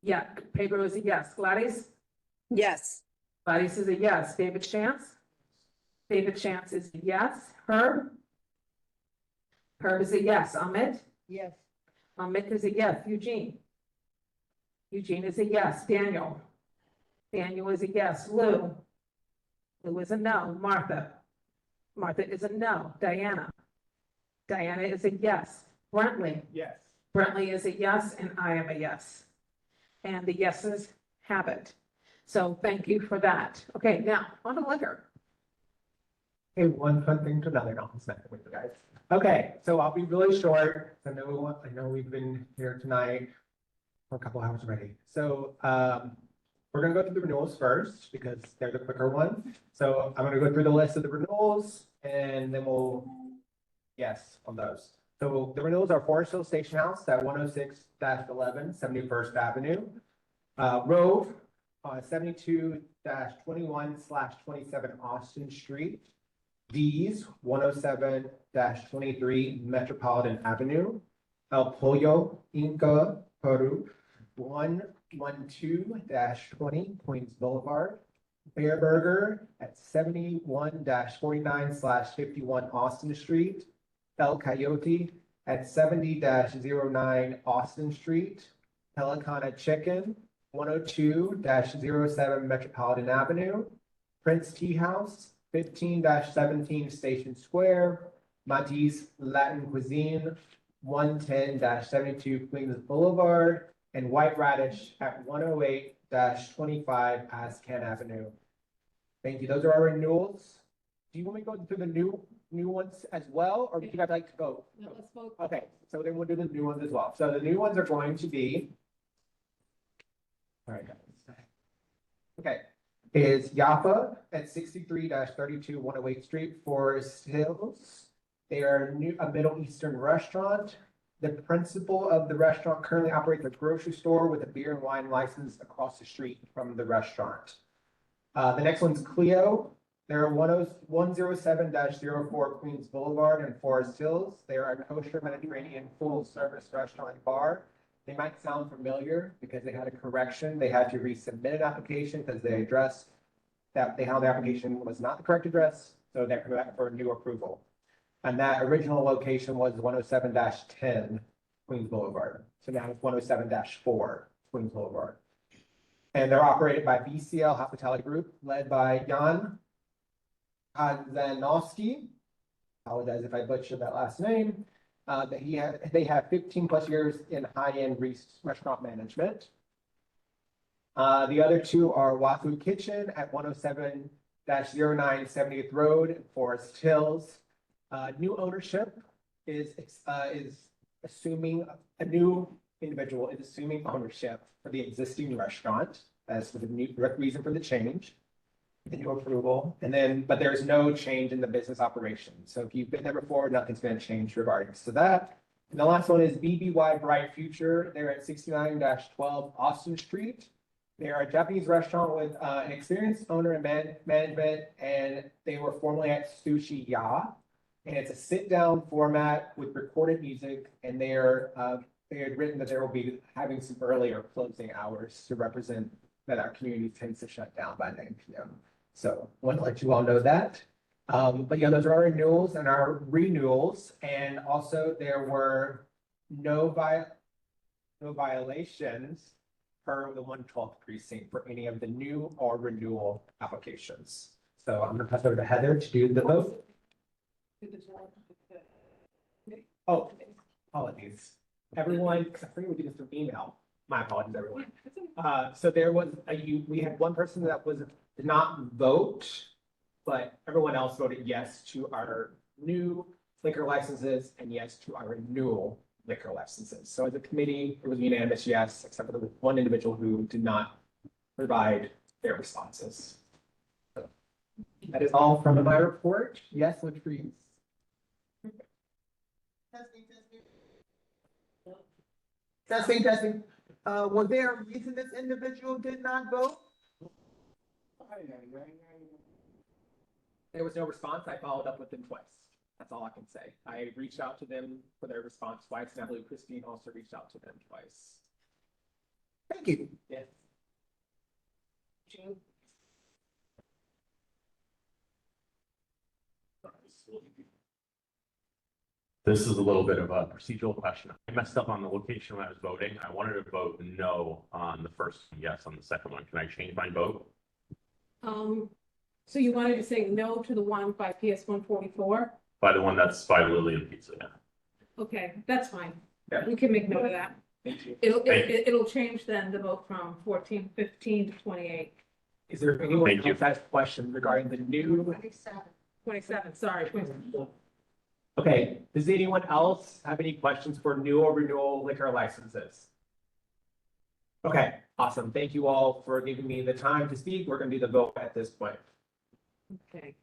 Yeah, Pedro is a yes. Gladys. Yes. Gladys is a yes. David Chance. David Chance is a yes. Herb. Herb is a yes. Amit. Yes. Amit is a yes. Eugene. Eugene is a yes. Daniel. Daniel is a yes. Lou. Lou is a no. Martha. Martha is a no. Diana. Diana is a yes. Brentley. Yes. Brentley is a yes, and I am a yes. And the yeses have it. So thank you for that. Okay, now on to liquor. Okay, one fun thing to another, no, it's not with you guys. Okay, so I'll be really short. I know we've been here tonight for a couple hours already. So we're gonna go through the renewals first because they're the quicker one. So I'm gonna go through the list of the renewals and then we'll yes on those. So the renewals are Forest Hill Station House at 106-11 71st Avenue. Rove 72-21/27 Austin Street. D's 107-23 Metropolitan Avenue. El Pollo Inca Peru 112-20 Queens Boulevard. Bear Burger at 71-49/51 Austin Street. El Coyote at 70-09 Austin Street. Pelicana Chicken 102-07 Metropolitan Avenue. Prince Tea House 15-17 Station Square. Matisse Latin Cuisine 110-72 Queens Boulevard. and White Radish at 108-25 Ascan Avenue. Thank you. Those are our renewals. Do you want me to go through the new ones as well, or do you guys like to go? No, let's vote. Okay, so then we'll do the new ones as well. So the new ones are going to be. All right, guys. Okay, is Yapa at 63-32 108 Street, Forest Hills. They are a Middle Eastern restaurant. The principal of the restaurant currently operates a grocery store with a beer and wine license across the street from the restaurant. The next one's Clio. They're 107-04 Queens Boulevard in Forest Hills. They are a kosher Mediterranean full-service restaurant and bar. They might sound familiar because they had a correction. They had to resubmit an application because they addressed that they found the application was not the correct address, so they're coming back for a new approval. And that original location was 107-10 Queens Boulevard. So now it's 107-4 Queens Boulevard. And they're operated by BCL Hospitality Group, led by Jan Kazanowski. Apologize if I butchered that last name. They have 15+ years in high-end restaurant management. The other two are Wafu Kitchen at 107-09 70th Road, Forest Hills. New ownership is assuming a new individual is assuming ownership for the existing restaurant. That's the new reason for the change, the new approval. And then, but there's no change in the business operation. So if you've been there before, nothing's going to change regarding to that. And the last one is BBY Bright Future. They're at 69-12 Austin Street. They are a Japanese restaurant with an experienced owner and management, and they were formerly at Sushi Ya. And it's a sit-down format with recorded music, and they had written that there will be having some earlier closing hours to represent that our community tends to shut down by 9 p.m. So I want to let you all know that. But yeah, those are our renewals and our renewals. And also there were no violations per the 112th precinct for any of the new or renewal applications. So I'm gonna pass over to Heather to do the vote. Oh, apologies. Everyone, because I forget we did this through email. My apologies, everyone. So there was we had one person that did not vote, but everyone else voted yes to our new liquor licenses and yes to our renewal liquor licenses. So as a committee, it was unanimous yes, except for the one individual who did not provide their responses. So that is all from my report. Yes, which reads. Testing. Was there a reason this individual did not vote? There was no response. I followed up with them twice. That's all I can say. I reached out to them for their response twice, and I believe Christine also reached out to them twice. Thank you. Yes. This is a little bit of a procedural question. I messed up on the location when I was voting. I wanted to vote no on the first, yes on the second one. Can I change my vote? So you wanted to say no to the one by PS 144? By the one that's by Lillian Pizza, yeah. Okay, that's fine. Yeah. We can make note of that. Thank you. It'll change then the vote from 15 to 28. Is there anyone else that has a question regarding the new? 27, sorry. 27. Okay, does anyone else have any questions for new or renewal liquor licenses? Okay, awesome. Thank you all for giving me the time to speak. We're gonna do the vote at this point. Okay.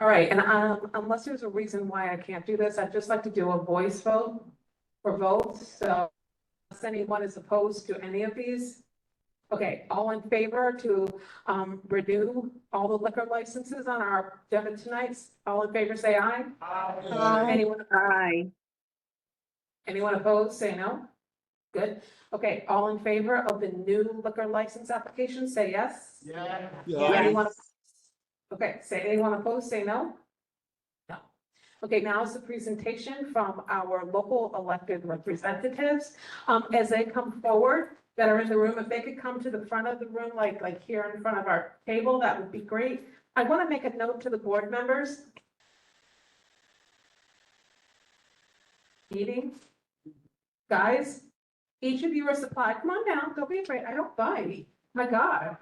All right, and unless there's a reason why I can't do this, I'd just like to do a voice vote for votes. So if anyone is opposed to any of these. Okay, all in favor to renew all the liquor licenses on our agenda tonight? All in favor, say aye. Aye. Anyone? Aye. Anyone opposed, say no. Good. Okay, all in favor of the new liquor license application, say yes. Yeah. Anyone? Okay, say anyone opposed, say no. No. Okay, now is the presentation from our local elected representatives. As they come forward, that are in the room, if they could come to the front of the room, like here in front of our table, that would be great. I want to make a note to the board members. Meeting, Guys, each of you are supplied, come on down, don't be afraid, I don't bite, my God.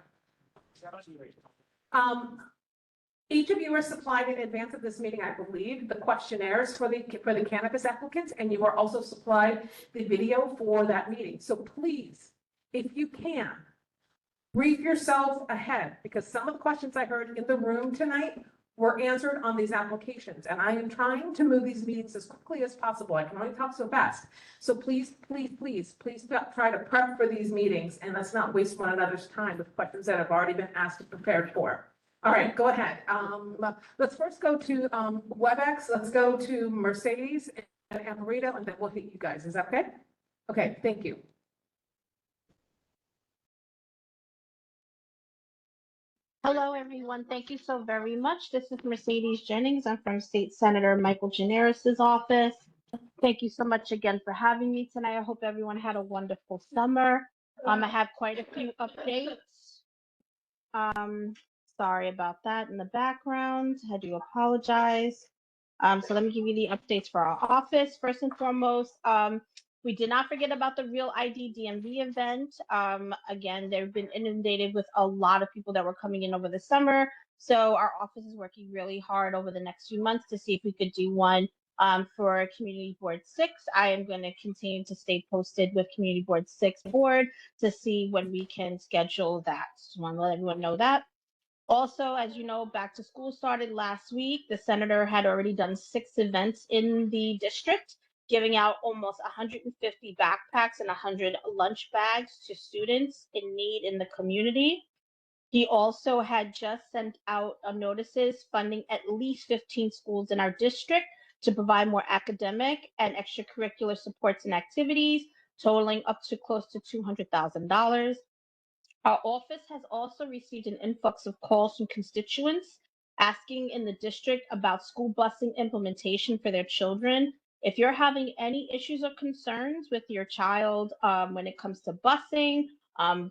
Each of you are supplied in advance of this meeting, I believe, the questionnaires for the cannabis applicants, and you are also supplied the video for that meeting. So please, if you can, brief yourself ahead, because some of the questions I heard in the room tonight were answered on these applications, and I am trying to move these meetings as quickly as possible. I can only talk so fast. So please, please, please, please try to prep for these meetings, and let's not waste one another's time with questions that have already been asked and prepared for. All right, go ahead. Let's first go to WebEx. Let's go to Mercedes and Amparito, and then we'll hit you guys. Is that okay? Okay, thank you. Hello, everyone. Thank you so very much. This is Mercedes Jennings. I'm from State Senator Michael Generos's office. Thank you so much again for having me tonight. I hope everyone had a wonderful summer. I have quite a few updates. Sorry about that in the background. I do apologize. So let me give you the updates for our office. First and foremost, we did not forget about the Real ID DMV event. Again, they've been inundated with a lot of people that were coming in over the summer. So our office is working really hard over the next few months to see if we could do one for Community Board 6. I am going to continue to stay posted with Community Board 6 board to see when we can schedule that. Just want to let everyone know that. Also, as you know, back to school started last week. The senator had already done 6 events in the district, giving out almost 150 backpacks and 100 lunch bags to students in need in the community. He also had just sent out notices funding at least 15 schools in our district to provide more academic and extracurricular supports and activities, totaling up to close to $200,000. Our office has also received an influx of calls from constituents asking in the district about school busing implementation for their children. If you're having any issues or concerns with your child when it comes to busing,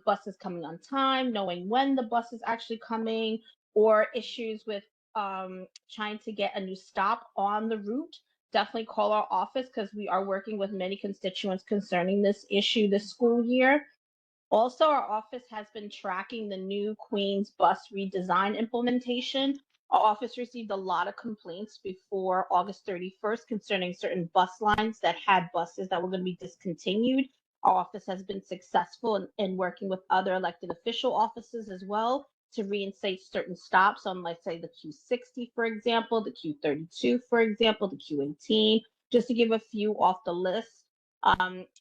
buses coming on time, knowing when the bus is actually coming, or issues with trying to get a new stop on the route, definitely call our office because we are working with many constituents concerning this issue this school year. Also, our office has been tracking the new Queens bus redesign implementation. Our office received a lot of complaints before August 31st concerning certain bus lines that had buses that were going to be discontinued. Our office has been successful in working with other elected official offices as well to reinstate certain stops on, let's say, the Q60, for example, the Q32, for example, the Q18, just to give a few off the list,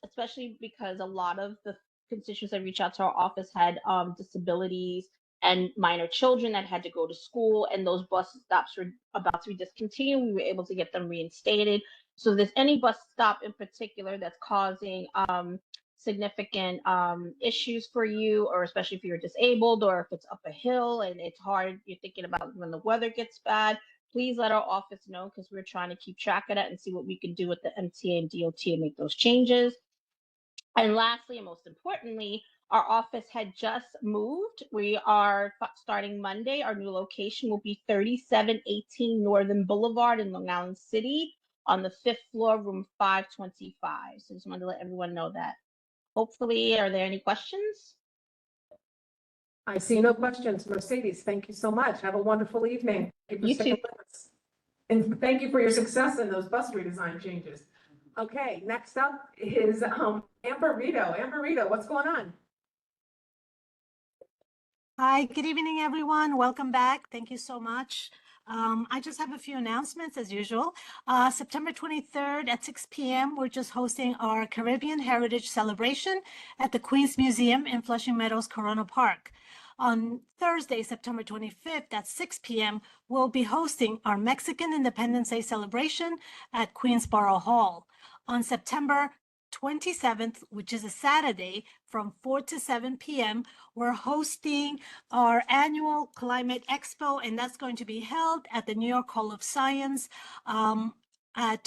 especially because a lot of the constituents that reach out to our office had disabilities and minor children that had to go to school, and those bus stops were about to be discontinued. We were able to get them reinstated. So if there's any bus stop in particular that's causing significant issues for you, or especially if you're disabled, or if it's up a hill and it's hard, you're thinking about when the weather gets bad, please let our office know, because we're trying to keep track of that and see what we can do with the MTA and DOT and make those changes. And lastly, and most importantly, our office had just moved. We are starting Monday. Our new location will be 3718 Northern Boulevard in Long Island City on the 5th floor, room 525. So just wanted to let everyone know that. Hopefully, are there any questions? I see no questions. Mercedes, thank you so much. Have a wonderful evening. Thank you for sticking with us. And thank you for your success in those bus redesign changes. Okay, next up is Amparito. Amparito, what's going on? Hi, good evening, everyone. Welcome back. Thank you so much. I just have a few announcements as usual. September 23rd at 6 p.m., we're just hosting our Caribbean Heritage Celebration at the Queens Museum in Flushing Meadows, Corona Park. On Thursday, September 25th at 6 p.m., we'll be hosting our Mexican Independence Day celebration at Queensborough Hall. On September 27th, which is a Saturday, from 4 to 7 p.m., we're hosting our annual Climate Expo, and that's going to be held at the New York Hall of Science. at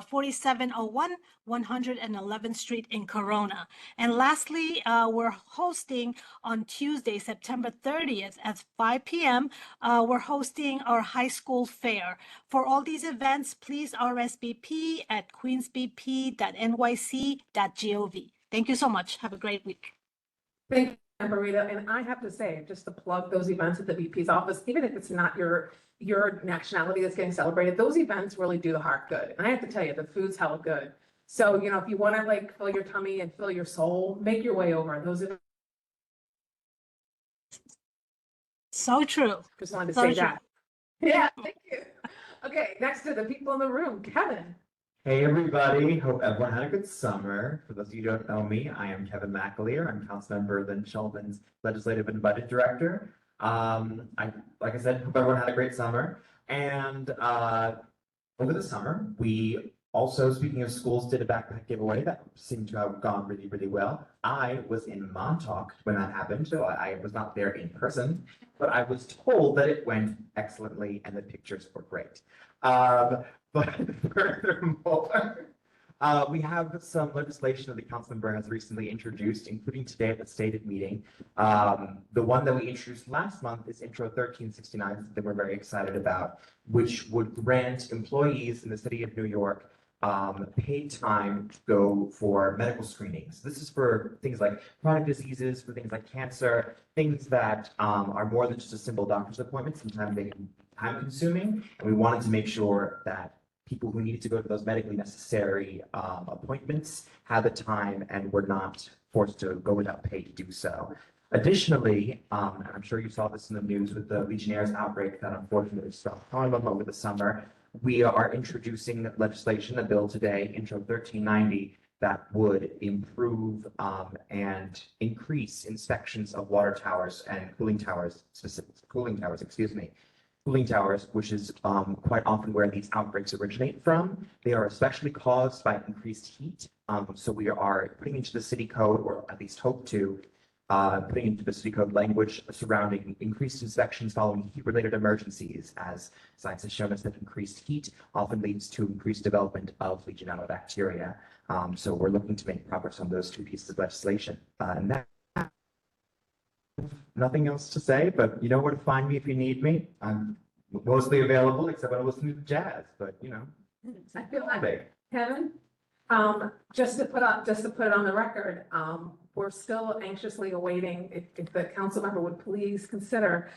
4701 111th Street in Corona. And lastly, we're hosting on Tuesday, September 30th at 5 p.m. We're hosting our high school fair. For all these events, please RSVP at queensbp.nyc.gov. Thank you so much. Have a great week. Thank you, Marita. And I have to say, just to plug those events at the VP's office, even if it's not your nationality that's getting celebrated, those events really do the heart good. And I have to tell you, the food's hella good. So, you know, if you want to like fill your tummy and fill your soul, make your way over. Those are so true. Just wanted to So say true. that. Yeah, thank you. Okay, next to the people in the room, Kevin. Hey everybody, hope everyone had a good summer. For those of you who don't know me, I am Kevin McAleer. I'm council member Lynn Sheldon's Legislative and Budget Director. Like I said, hope everyone had a great summer. And over the summer, we also, speaking of schools, did a backpack giveaway that seemed to have gone really, really well. I was in Montauk when that happened, so I was not there in person, but I was told that it went excellently and the pictures were great. But furthermore, we have some legislation that the councilmember has recently introduced, including today at the stated meeting. The one that we introduced last month is Intro 1369 that we're very excited about, which would grant employees in the city of New York paid time to go for medical screenings. This is for things like chronic diseases, for things like cancer, things that are more than just a simple doctor's appointment. Sometimes they can be time consuming, and we wanted to make sure that people who needed to go to those medically necessary appointments had the time and were not forced to go without pay to do so. Additionally, and I'm sure you saw this in the news with the Legionnaires outbreak that unfortunately struck Harlem over the summer, we are introducing legislation, a bill today, Intro 1390, that would improve and increase inspections of water towers and cooling towers, cooling towers, which is quite often where these outbreaks originate from. They are especially caused by increased heat. So we are putting into the city code, or at least hope to, putting into the city code language surrounding increased inspections following heat-related emergencies, as science has shown us that increased heat often leads to increased development of Legionella bacteria. So we're looking to make progress on those two pieces of legislation. And that, nothing else to say, but you know where to find me if you need me. I'm mostly available, except when I listen to jazz, but you know. I feel like, Kevin, just to put it on the record, we're still anxiously awaiting if the council member would please consider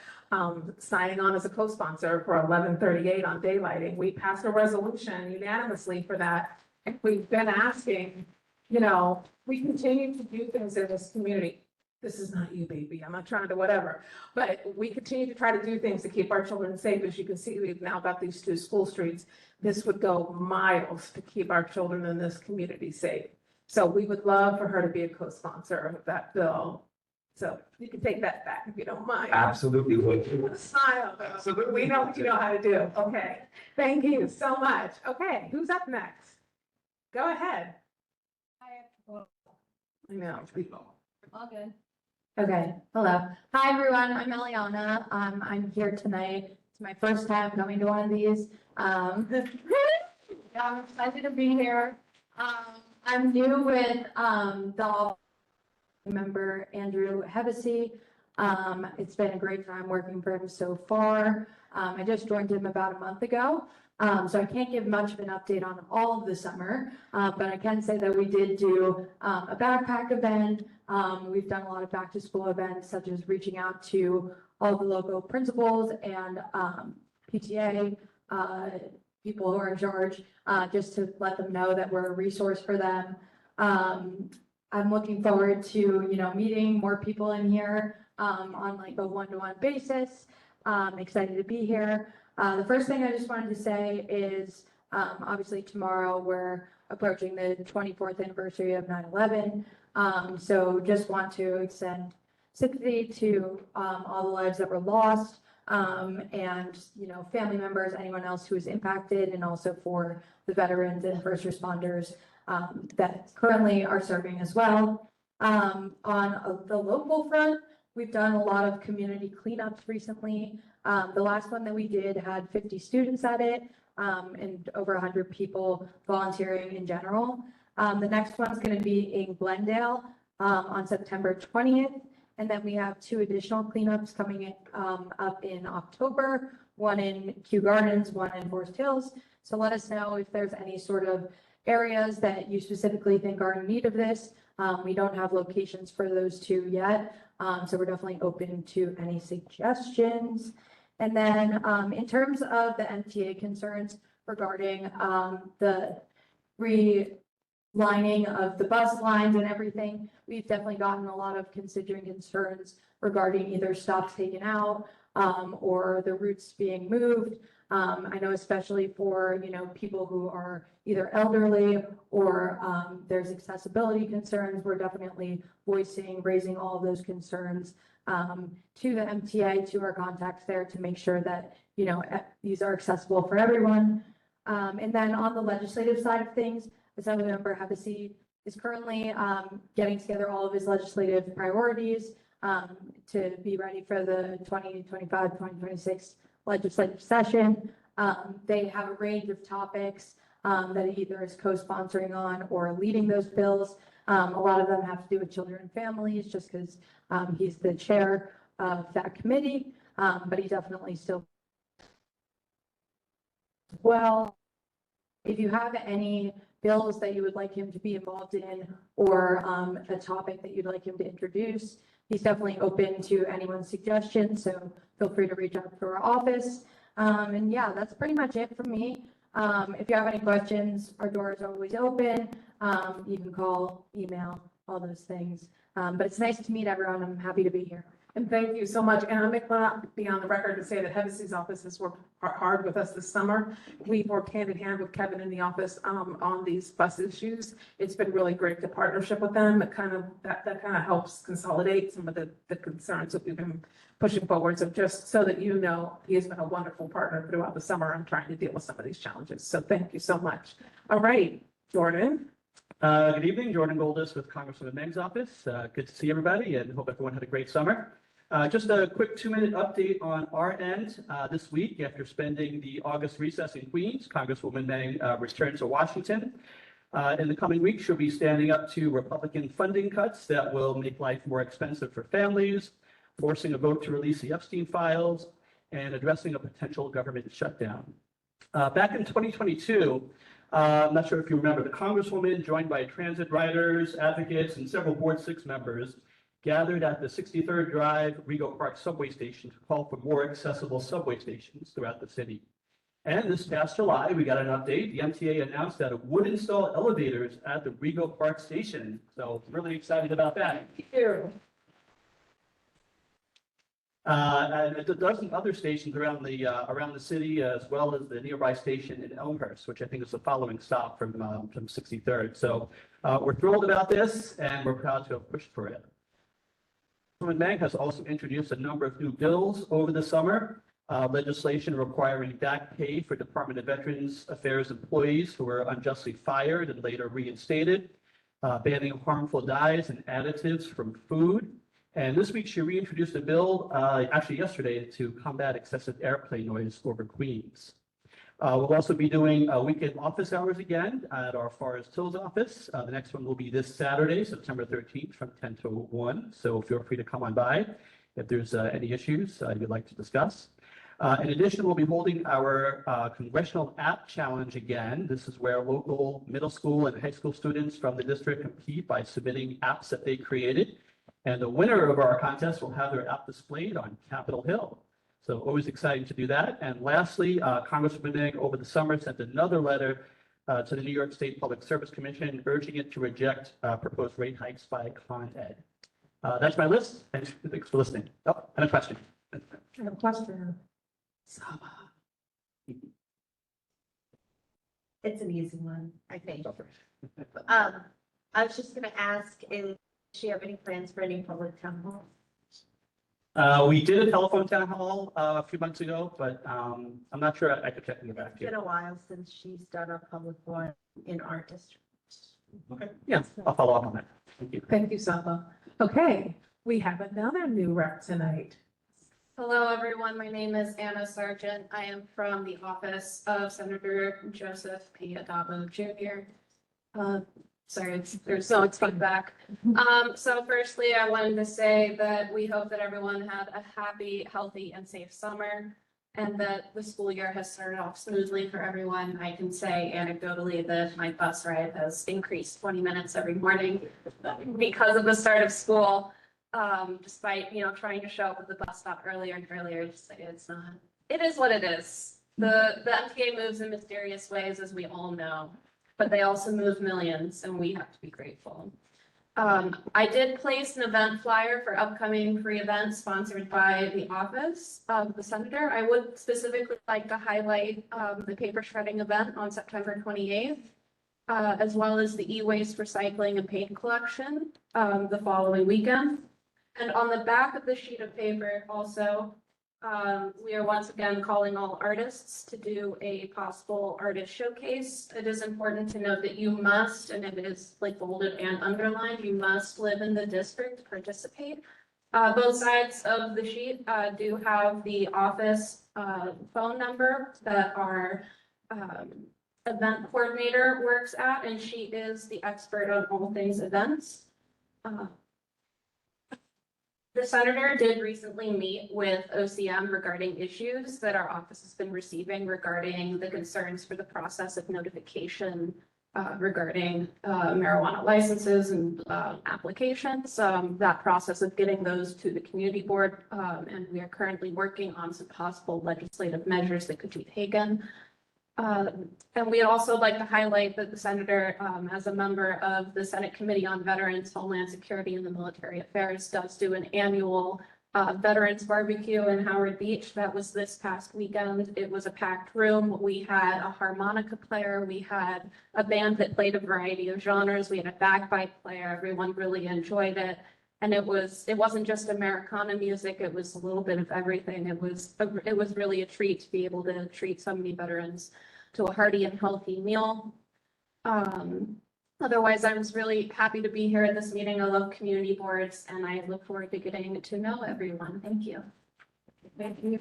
signing on as a co-sponsor for 1138 on daylighting. We passed a resolution unanimously for that. And we've been asking, you know, we continue to do things in this community. This is not you, baby. I'm not trying to whatever, but we continue to try to do things to keep our children safe. As you can see, we've now got these two school streets. This would go miles to keep our children in this community safe. So we would love for her to be a co-sponsor of that bill. So you can take that back if you don't mind. Absolutely would. Smile. Absolutely. We know what you know how to do. Okay. Thank you so much. Okay, who's up next? Go ahead. I know. All good. Okay, hello. Hi, everyone. I'm Eliana. I'm here tonight. It's my first time going to one of these. I'm excited to be here. I'm new with the member Andrew Hevesy. It's been a great time working for him so far. I just joined him about a month ago. So I can't give much of an update on all of the summer, but I can say that we did do a backpack event. We've done a lot of back to school events, such as reaching out to all the local principals and PTA people who are in charge, just to let them know that we're a resource for them. I'm looking forward to, you know, meeting more people in here on like a one-to-one basis. Excited to be here. The first thing I just wanted to say is, obviously tomorrow we're approaching the 24th anniversary of 9/11. So just want to extend sympathy to all the lives that were lost, and, you know, family members, anyone else who is impacted, and also for the veterans and first responders that currently are serving as well. On the local front, we've done a lot of community cleanups recently. The last one that we did had 50 students at it. and over 100 people volunteering in general. The next one's going to be in Glendale on September 20th. And then we have 2 additional cleanups coming in, up in October, one in Kew Gardens, one in Forest Hills. So let us know if there's any sort of areas that you specifically think are in need of this. We don't have locations for those 2 yet. So we're definitely open to any suggestions. And then in terms of the MTA concerns regarding the relining of the bus lines and everything, we've definitely gotten a lot of constituent concerns regarding either stops taken out or the routes being moved. I know especially for, people who are either elderly or there's accessibility concerns, we're definitely raising all of those concerns to the MTA, to our contacts there to make sure that, these are accessible for everyone. And then on the legislative side of things, Assemblymember Hevesy is currently getting together all of his legislative priorities to be ready for the 2025-2026 legislative session. They have a range of topics that he either is co-sponsoring on or leading those bills. A lot of them have to do with children and families, just because he's the chair of that committee, but he definitely still. Well, if you have any bills that you would like him to be involved in or a topic that you'd like him to introduce, he's definitely open to anyone's suggestions. So feel free to reach out to our office. And yeah, that's pretty much it for me. If you have any questions, our door is always open. You can call, email, all those things. But it's nice to meet everyone. I'm happy to be here. And thank you so much. And I'm going to be on the record to say that Hevesy's office has worked hard with us this summer. We've worked hand in hand with Kevin in the office on these bus issues. It's been really great to partnership with them. It kind of helps consolidate some of the concerns that we've been pushing forward. So just so that you know, he has been a wonderful partner throughout the summer. I'm trying to deal with some of these challenges. So thank you so much. All right, Jordan. Good evening, Jordan Goldis with Congresswoman Meng's office. Good to see everybody and hope everyone had a great summer. Just a quick 2-minute update on our end. This week, after spending the August recess in Queens, Congresswoman Meng returned to Washington. In the coming weeks, she'll be standing up to Republican funding cuts that will make life more expensive for families, forcing a vote to release the Epstein files, and addressing a potential government shutdown. Back in 2022, I'm not sure if you remember, the Congresswoman, joined by transit riders, advocates, and several Board 6 members, gathered at the 63rd Drive Rego Park subway station to call for more accessible subway stations throughout the city. And this past July, we got an update. The MTA announced that it would install elevators at the Rego Park station. So really excited about that. Thank you. And a dozen other stations around the city, as well as the nearby station in Elmhurst, which I think is the following stop from 63rd. So we're thrilled about this, and we're proud to have pushed for it. Congresswoman Meng has also introduced a number of new bills over the summer. Legislation requiring back pay for Department of Veterans Affairs employees who were unjustly fired and later reinstated, banning harmful dyes and additives from food. And this week, she reintroduced a bill, actually yesterday, to combat excessive airplane noise over Queens. We'll also be doing weekend office hours again at our Forest Hills office. The next one will be this Saturday, September 13th from 10 to 1. So feel free to come on by if there's any issues you'd like to discuss. In addition, we'll be holding our Congressional App Challenge again. This is where local middle school and high school students from the district compete by submitting apps that they created. And the winner of our contest will have their app displayed on Capitol Hill. So always exciting to do that. And lastly, Congresswoman Meng over the summer sent another letter to the New York State Public Service Commission urging it to reject proposed rate hikes by Con Ed. That's my list. Thanks for listening. Oh, and a question. I have a question. It's an easy one, I think. I was just gonna ask, does she have any plans for any public town hall? We did a telephone town hall a few months ago, but I'm not sure I could check in the back. It's been a while since she's done a public one in our district. Okay, yeah, I'll follow up on that. Thank you. Thank you, Saba. Okay, we have another new rep tonight. Hello, everyone. My name is Anna Sargent. I am from the office of Senator Joseph P. Adabo Jr. Sorry, there's no feedback. So firstly, I wanted to say that we hope that everyone had a happy, healthy, and safe summer, and that the school year has started off smoothly for everyone. I can say anecdotally that my bus ride has increased 20 minutes every morning because of the start of school. Despite, trying to show up at the bus stop earlier and earlier, it is what it is. The MTA moves in mysterious ways, as we all know, but they also move millions, and we have to be grateful. I did place an event flyer for upcoming free events sponsored by the office of the senator. I would specifically like to highlight the paper shredding event on September 28th, as well as the e-waste recycling and paint collection the following weekend. And on the back of the sheet of paper also, we are once again calling all artists to do a possible artist showcase. It is important to note that you must, and it is like bolded and underlined, you must live in the district to participate. Both sides of the sheet do have the office phone number that our event coordinator works at, and she is the expert on all things events. The senator did recently meet with OCM regarding issues that our office has been receiving regarding the concerns for the process of notification regarding marijuana licenses and applications, that process of getting those to the community board. And we are currently working on some possible legislative measures that could be taken. And we'd also like to highlight that the senator, as a member of the Senate Committee on Veterans, Homeland Security, and the Military Affairs, does do an annual Veterans Barbecue in Howard Beach. That was this past weekend. It was a packed room. We had a harmonica player. We had a band that played a variety of genres. We had a bagpipe player. Everyone really enjoyed it. And it wasn't just Americana music. It was a little bit of everything. It was really a treat to be able to treat so many veterans to a hearty and healthy meal. Otherwise, I was really happy to be here at this meeting. I love community boards, and I look forward to getting to know everyone. Thank you. Thank you.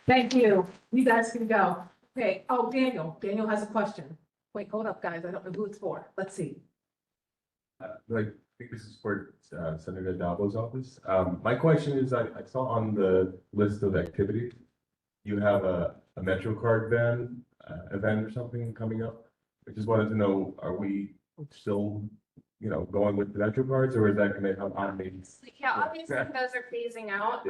Thank you. You guys can go. Okay. Oh, Daniel. Daniel has a question. Wait, hold up, guys. I don't know who it's for. Let's see. I think this is for Senator Dabo's office. My question is, I saw on the list of activities, you have a MetroCard van event or something coming up. I just wanted to know, are we still, going with the MetroCards, or is that going to help on me? Yeah, obviously those are phasing out.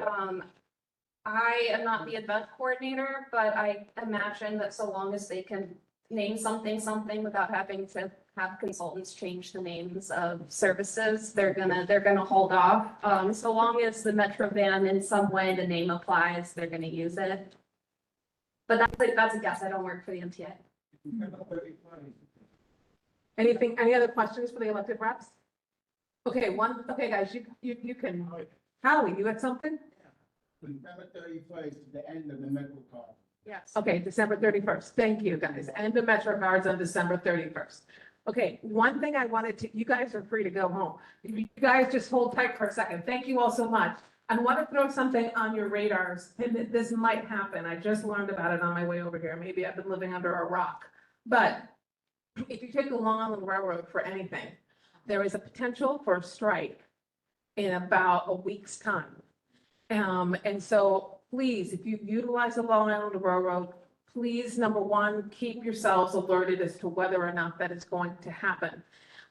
I am not the event coordinator, but I imagine that so long as they can name something without having to have consultants change the names of services, they're gonna hold off. So long as the Metro van in some way the name applies, they're gonna use it. But that's a guess. I don't work for the MTA. Any other questions for the elected reps? Okay, guys, you can, Howie, you had something? December 31st, the end of the medical card. Yes. Okay, December 31st. Thank you, guys. And the Metro cards on December 31st. Okay, one thing I wanted to, you guys are free to go home. You guys just hold tight for a second. Thank you all so much. I want to throw something on your radars, and this might happen. I just learned about it on my way over here. Maybe I've been living under a rock. But if you take the Long Island Railroad for anything, there is a potential for a strike in about a week's time. And so please, if you utilize the Long Island Railroad, please, number one, keep yourselves alerted as to whether or not that is going to happen.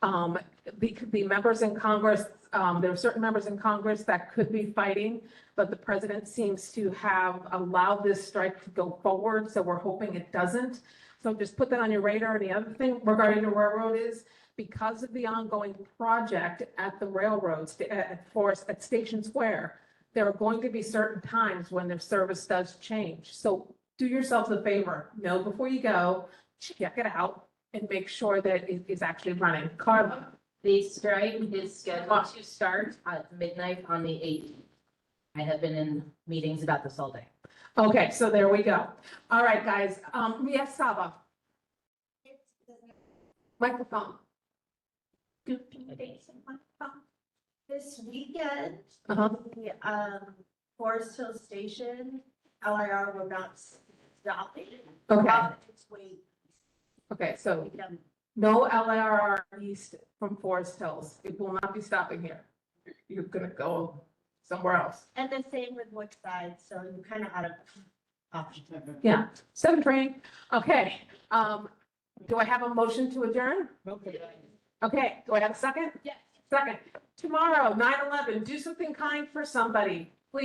The members in Congress, there are certain members in Congress that could be fighting, but the president seems to have allowed this strike to go forward, so we're hoping it doesn't. So just put that on your radar. The other thing regarding the railroad is, because of the ongoing project at the railroads, at Station Square, there are going to be certain times when their service does change. So do yourselves a favor, know before you go, check it out, and make sure that it is actually running. Carla? The strike is scheduled to start at midnight on the 8th. I have been in meetings about this all day. Okay, so there we go. All right, guys. Yes, Saba. Microphone. This weekend, Forest Hill Station, LIR will not stop it. Okay. It's way. Okay, so no LIRR east from Forest Hills. It will not be stopping here. You're gonna go somewhere else. And the same with Woodside, so you kind of out of options. Yeah, seven train. Okay, do I have a motion to adjourn? Okay, do I have a second? Yes. Second. Tomorrow, 9/11, do something kind for somebody.